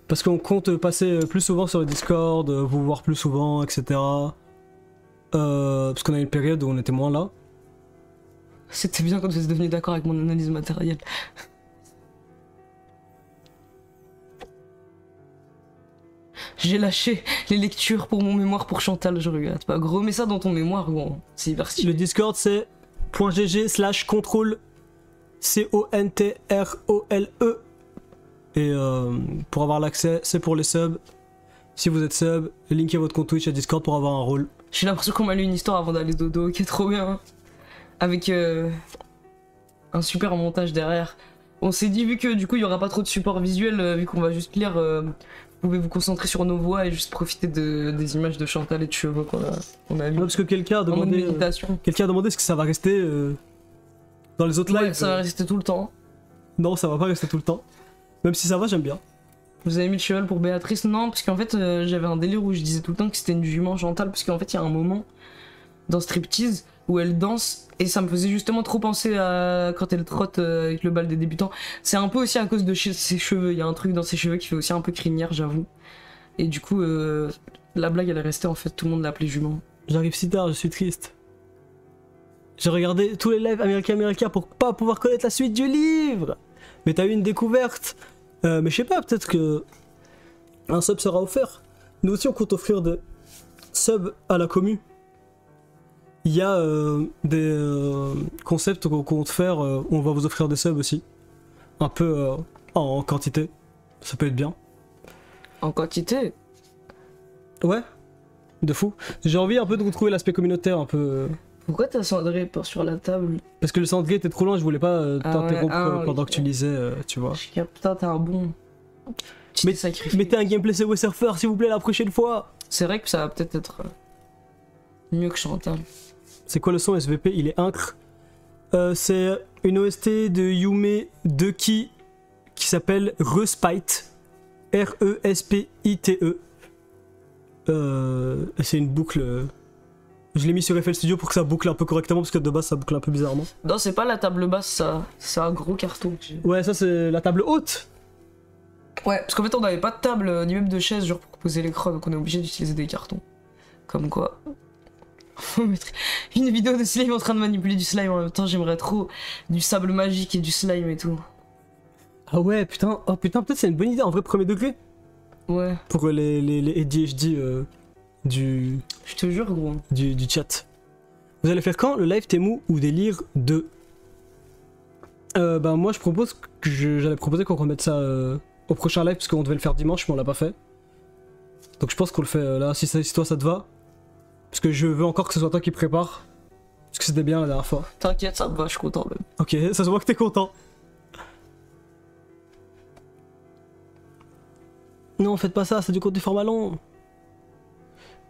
Parce qu'on compte passer plus souvent sur le Discord, vous voir plus souvent, etc. Parce qu'on a une période où on était moins là. C'était bien quand vous êtes devenu d'accord avec mon analyse matérielle. J'ai lâché les lectures pour mon mémoire pour Chantal, je regrette pas. Gros, mets ça dans ton mémoire, gros. C'est hyper stylé. Le Discord c'est .gg/contrôle CONTROLE. Et pour avoir l'accès, c'est pour les subs. Si vous êtes sub, linkez votre compte Twitch et Discord pour avoir un rôle. J'ai l'impression qu'on m'a lu une histoire avant d'aller dodo, qui est trop bien. Hein. Avec un super montage derrière. On s'est dit, vu que du coup il y aura pas trop de support visuel, vu qu'on va juste lire, vous pouvez vous concentrer sur nos voix et juste profiter des images de Chantal et de cheveux qu'on a Non, vu. parce que quelqu'un a En mode demandé, méditation. est-ce que ça va rester dans les autres Ouais, lives. ça va rester tout le temps. Non, ça va pas rester tout le temps. Même si ça va, j'aime bien. Vous avez mis le cheval pour Béatrice? Non, parce qu'en fait j'avais un délire où je disais tout le temps que c'était une jument Chantal, parce qu'en fait il y a un moment dans Striptease où elle danse et ça me faisait justement trop penser à quand elle trotte avec le bal des débutants. C'est un peu aussi à cause de ses cheveux, il y a un truc dans ses cheveux qui fait aussi un peu crinière, j'avoue. Et du coup la blague elle est restée, en fait tout le monde l'appelait jument. J'arrive si tard, je suis triste. J'ai regardé tous les lives américains pour pas pouvoir connaître la suite du livre. Mais t'as eu une découverte. Mais je sais pas, peut-être que un sub sera offert. Nous aussi on compte offrir des subs à la commu. Il y a des concepts qu'on compte faire où on va vous offrir des subs aussi. Un peu en quantité. Ça peut être bien. En quantité? Ouais, de fou. J'ai envie un peu de retrouver l'aspect communautaire un peu. Pourquoi t'as cendré sur la table? Parce que le cendrier était trop loin, je voulais pas t'interrompre pendant que tu lisais, tu vois. Putain, t'es un bon. Tu Mais- t'es sacrifié. Mettez un gameplay Subway Surfer s'il vous plaît la prochaine fois. C'est vrai que ça va peut-être être mieux que Chantal. C'est quoi le son SVP? Il est incre. C'est une OST de Yume Deki qui s'appelle Respite. RESPITE. C'est une boucle. Je l'ai mis sur FL Studio pour que ça boucle un peu correctement parce que de base ça boucle un peu bizarrement. Non, c'est pas la table basse, ça. C'est un gros carton que j'ai. Ouais, ça c'est la table haute. Ouais, parce qu'en fait, on n'avait pas de table ni même de chaise, genre pour poser l'écran, donc on est obligé d'utiliser des cartons. Comme quoi. Faut mettre une vidéo de slime en train de manipuler du slime en même temps, j'aimerais trop du sable magique et du slime et tout. Ah ouais, putain, oh putain, peut-être c'est une bonne idée en vrai premier degré. Ouais, Pour les ADHD du je te jure, gros. chat. Vous allez faire quand le live Temu ou délire 2? Bah moi je propose que j'allais proposer qu'on remette ça au prochain live parce qu'on devait le faire dimanche mais on l'a pas fait. Donc je pense qu'on le fait là si toi ça te va. Parce que je veux encore que ce soit toi qui prépare. Parce que c'était bien la dernière fois. T'inquiète, ça me va, je suis content même. Ok, ça se voit que t'es content. Non, faites pas ça, c'est du contenu format long.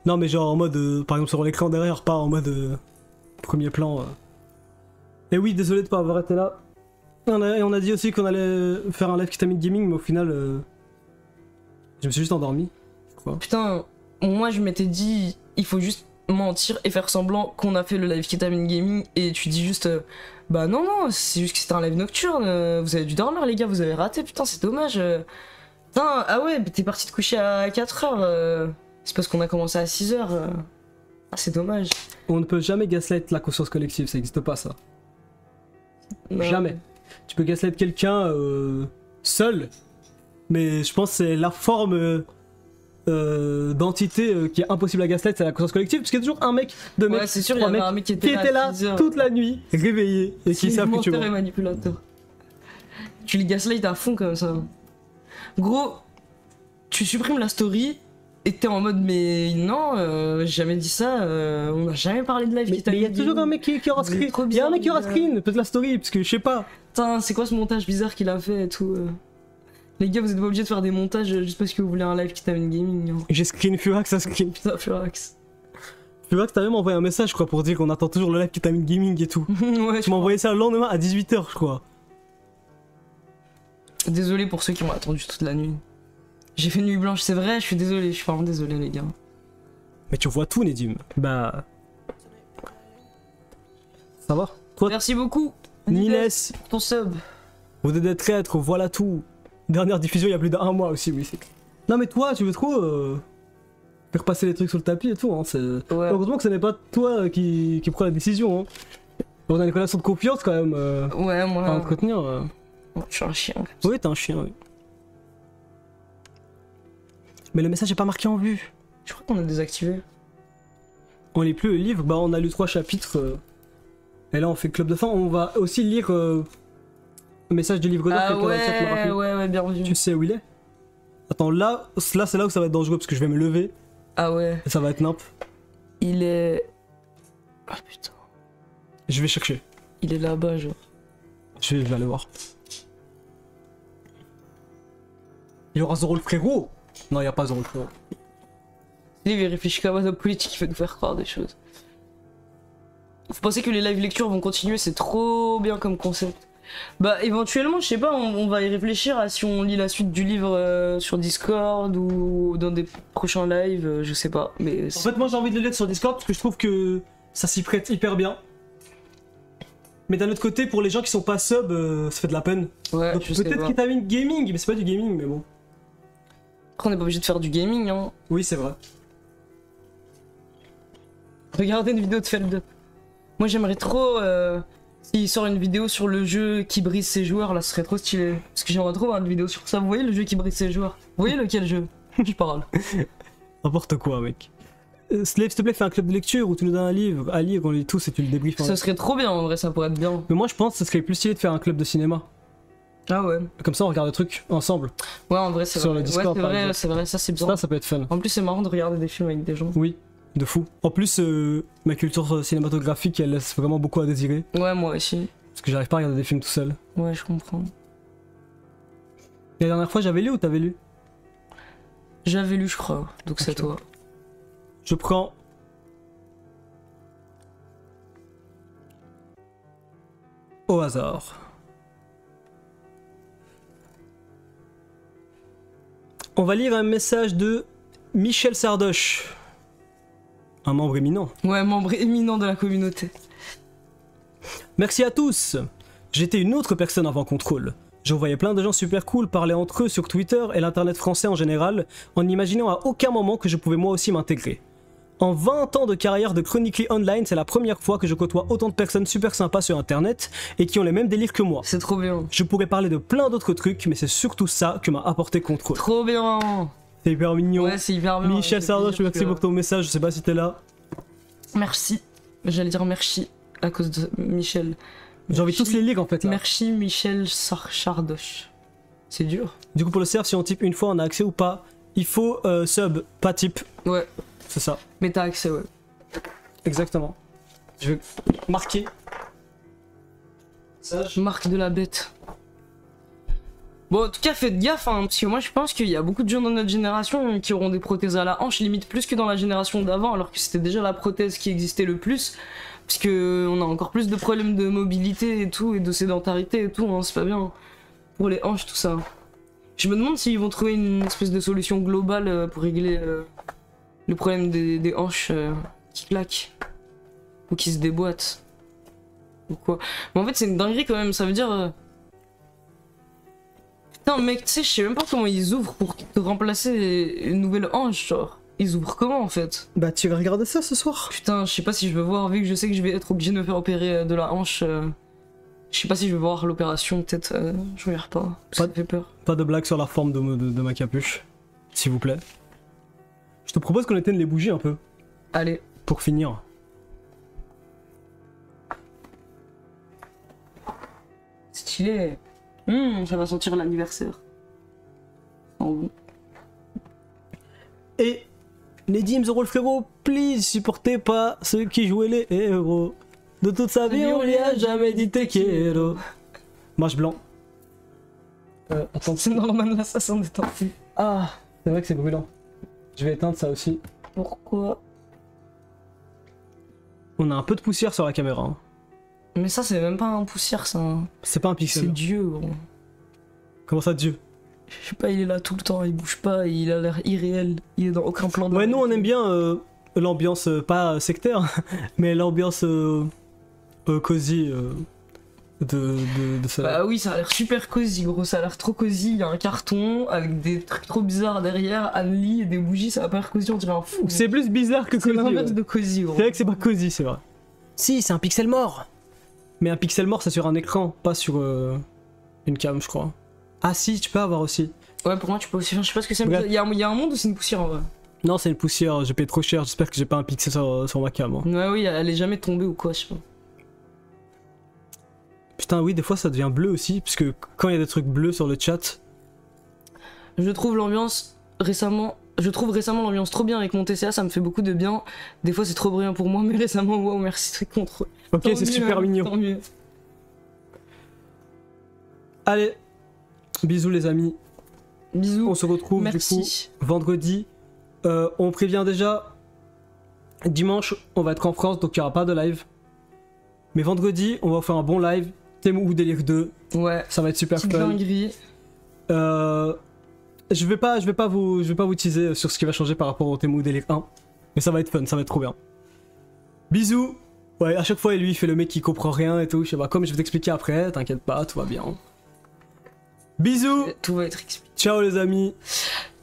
Non, mais genre en mode, par exemple sur l'écran derrière, pas en mode premier plan. Et oui, désolé de pas avoir été là. On a dit aussi qu'on allait faire un live Ketamine Gaming, mais au final, je me suis juste endormi. Je crois. Putain, moi je m'étais dit, il faut juste mentir et faire semblant qu'on a fait le live Ketamine Gaming et tu dis juste, bah non, non, c'est juste que c'était un live nocturne, vous avez dû dormir les gars, vous avez raté, putain, c'est dommage. Putain, ah ouais, t'es parti te coucher à 4h, c'est parce qu'on a commencé à 6h. Ah, c'est dommage. On ne peut jamais gaslight la conscience collective, ça n'existe pas ça. Non. Jamais. Tu peux gaslight quelqu'un seul, mais je pense que c'est la forme d'entité qui est impossible à gaslight, c'est la conscience collective, parce qu'il y a toujours un mec, deux mecs, Ouais, c'est sûr, il y trois avait mecs un mec qui qui était était là à 6 heures. toute la nuit, réveillé, et qui C'est savent que tu menteur et vois. manipulateur. Tu les gaslight à fond comme ça. Gros, tu supprimes la story et t'es en mode mais non, j'ai jamais dit ça, on n'a jamais parlé de live Mais il y a toujours un mec qui aura Vous êtes screen. trop Il y a un mec qui aura bizarre, screen, peut-être la story, parce que je sais pas. Putain, c'est quoi ce montage bizarre qu'il a fait et tout Les gars, vous êtes pas obligés de faire des montages juste parce que vous voulez un live Ketamine Gaming. Hein. J'ai screen Furax, ça screen. Putain, Furax. Furax, t'as même envoyé un message, je crois, pour dire qu'on attend toujours le live Ketamine Gaming et tout. Ouais, Tu m'as envoyé ça le lendemain à 18h, je crois. désolé pour ceux qui m'ont attendu toute la nuit. J'ai fait nuit blanche, c'est vrai, je suis désolé, je suis vraiment désolé les gars. Mais tu vois tout, Nedim. Bah. Ça va? Toi, Merci beaucoup, Nines, pour ton sub. vous êtes des traîtres, voilà tout. Dernière diffusion il y a plus d'un mois aussi, oui. Non, mais toi, tu veux trop faire passer les trucs sur le tapis et tout. Hein, Ouais. heureusement que ce n'est pas toi qui prends la décision. Hein. On a une relation de confiance quand même Ouais, à moi, entretenir. je suis un chien. Oui, t'es un chien, oui. Mais le message est pas marqué en vue. Je crois qu'on a désactivé. On lit plus le livre, bah on a lu 3 chapitres. Et là on fait club de fin. On va aussi lire le message du livre d'or. Ah quelqu'un dans le chat m'a rappelé. ouais, bien vu. Tu sais où il est? Attends, là c'est là où ça va être dangereux parce que je vais me lever Ah ouais, et ça va être nimp. il est... Ah putain, Je vais chercher. il est là-bas genre. Je vais aller voir. Il y aura Zoro le frérot? Non, il y a pas Zoro le frérot. Il réfléchit comme à la politique, il fait nous faire croire des choses. Vous pensez que les live lectures vont continuer, c'est trop bien comme concept. Bah éventuellement, je sais pas, on va y réfléchir à si on lit la suite du livre sur Discord ou dans des prochains lives, je sais pas. Mais En fait, moi j'ai envie de le lire sur Discord parce que je trouve que ça s'y prête hyper bien. Mais d'un autre côté, pour les gens qui sont pas sub, ça fait de la peine. ouais, Donc je sais peut-être pas. qu'il t'a mis gaming, mais c'est pas du gaming, mais bon. Après, on n'est pas obligé de faire du gaming, hein. Oui, c'est vrai. Regardez une vidéo de Feld. Moi j'aimerais trop s'il sort une vidéo sur le jeu qui brise ses joueurs, là ce serait trop stylé. Parce que j'aimerais trop voir une vidéo sur ça. Vous voyez le jeu qui brise ses joueurs? Vous voyez lequel jeu? Je parle. N'importe quoi, mec. Slave, s'il te plaît, fais un club de lecture où tu nous donnes un livre à lire, on lit tous et tu le débriefes. Ça serait trop bien en vrai, ça pourrait être bien. Mais moi je pense que ce serait plus stylé de faire un club de cinéma. Ah ouais. Comme ça on regarde des trucs ensemble. Ouais, en vrai, c'est Sur vrai. le Discord, ouais, par exemple. c'est vrai, ça c'est bien. Ça peut être fun. En plus, c'est marrant de regarder des films avec des gens. Oui, de fou. En plus, ma culture cinématographique elle laisse vraiment beaucoup à désirer. Ouais, moi aussi. Parce que j'arrive pas à regarder des films tout seul. Ouais, je comprends. La dernière fois j'avais lu ou t'avais lu? J'avais lu, je crois. Donc c'est Ok. toi. Je prends. Au hasard. On va lire un message de Michel Sardoche. Un membre éminent. Ouais, membre éminent de la communauté. Merci à tous. J'étais une autre personne avant Contrôle. Je voyais plein de gens super cool parler entre eux sur Twitter et l'internet français en général, en n'imaginant à aucun moment que je pouvais moi aussi m'intégrer. En 20 ans de carrière de Chronically Online, c'est la première fois que je côtoie autant de personnes super sympas sur internet et qui ont les mêmes délires que moi. C'est trop bien. Je pourrais parler de plein d'autres trucs, mais c'est surtout ça que m'a apporté Contrôle. Trop bien. C'est hyper mignon. Ouais, c'est hyper bien. Michel Ça fait Sardoche, plaisir merci que- pour ton message, je sais pas si t'es là. Merci. J'allais dire merci à cause de Michel. J'ai envie de tous les lire en fait là. Merci Michel Sardoche. C'est dur. Du coup pour le serve, si on type une fois, on a accès ou pas? Il faut sub, pas type, Ouais, c'est ça. mais t'as accès, ouais. Exactement. Je vais marquer. Sage. Marque de la bête. Bon, en tout cas, faites gaffe, hein, parce que moi je pense qu'il y a beaucoup de gens dans notre génération qui auront des prothèses à la hanche, limite plus que dans la génération d'avant, alors que c'était déjà la prothèse qui existait le plus. Parce que on a encore plus de problèmes de mobilité et tout, et de sédentarité et tout, hein, c'est pas bien. Pour les hanches, tout ça. Je me demande s'ils vont trouver une espèce de solution globale pour régler le problème des hanches qui claquent. Ou qui se déboîtent. Ou quoi. Mais en fait, c'est une dinguerie quand même, ça veut dire. Putain, mec, tu sais, je sais même pas comment ils ouvrent pour te remplacer une nouvelle hanche, genre. Ils ouvrent comment en fait? Bah, tu vas regarder ça ce soir. Putain, je sais pas si je veux voir, vu que je sais que je vais être obligé de me faire opérer de la hanche. Je sais pas si je vais voir l'opération, peut-être. Je regarde pas. Ça me fait peur. Pas de blague sur la forme de ma capuche, s'il vous plaît. Je te propose qu'on éteigne les bougies un peu, Allez. pour finir. Stylé. Ça va sentir l'anniversaire. Oh, bon. Et les Dims le frérot, please, supportez pas ceux qui jouaient les héros. De toute sa vie, on lui a jamais dit te quiero. Mage blanc. Attends, C'est normal, là, ça s'en détend plus. ah, c'est vrai que c'est brûlant. Je vais éteindre ça aussi. Pourquoi? On a un peu de poussière sur la caméra. Hein. Mais ça, c'est même pas un poussière, ça. C'est pas un C'est pixel. Dieu, gros. Comment ça, Dieu? Je sais pas, il est là tout le temps, il bouge pas, il a l'air irréel. Il est dans aucun plan de. Ouais, nous on aime bien l'ambiance, pas sectaire, mais l'ambiance cosy de ça. Bah oui, ça a l'air super cosy, gros, ça a l'air trop cosy. Il y a un carton avec des trucs trop bizarres derrière, un lit et des bougies, ça va pas l'air cosy, on dirait un fou. C'est plus bizarre que C'est cosy. l'inverse Ouais. de cosy, gros. C'est vrai que c'est pas cosy, c'est vrai. Si, c'est un pixel mort. Mais un pixel mort, c'est sur un écran, pas sur une cam, je crois. Ah si, tu peux avoir aussi. Ouais, pour moi, tu peux aussi. Je sais pas ce que c'est. Regarde. Il y a un monde où c'est une poussière en vrai. Non, c'est une poussière, j'ai payé trop cher, j'espère que j'ai pas un pixel sur ma cam. Hein. Ouais, oui, elle est jamais tombée ou quoi, je sais pas. Putain, oui, des fois ça devient bleu aussi, puisque quand il y a des trucs bleus sur le chat. Je trouve l'ambiance récemment l'ambiance trop bien avec mon TCA, ça me fait beaucoup de bien. Des fois c'est trop bruyant pour moi, mais récemment, wow, merci, très contre. Ok, Tant c'est mieux, super hein, mignon. Tant mieux. Allez, bisous les amis. Bisous. On se retrouve du coup Merci. vendredi. On prévient déjà, dimanche on va être en France donc il n'y aura pas de live. Mais vendredi on va faire un bon live. Temu ou Délire 2, Ouais. ça va être super Petite fun. dinguerie. Je vais pas vous teaser sur ce qui va changer par rapport au Temu ou Délire 1. Mais ça va être fun, ça va être trop bien. Bisous. Ouais, à chaque fois lui il fait le mec qui comprend rien et tout. Je sais pas, comme je vais t'expliquer après, t'inquiète pas, tout va bien. Bisous. Tout va être expliqué. Ciao les amis.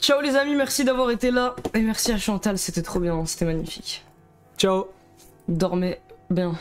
Ciao les amis, merci d'avoir été là. Et merci à Chantal, c'était trop bien, c'était magnifique. Ciao. Dormez bien.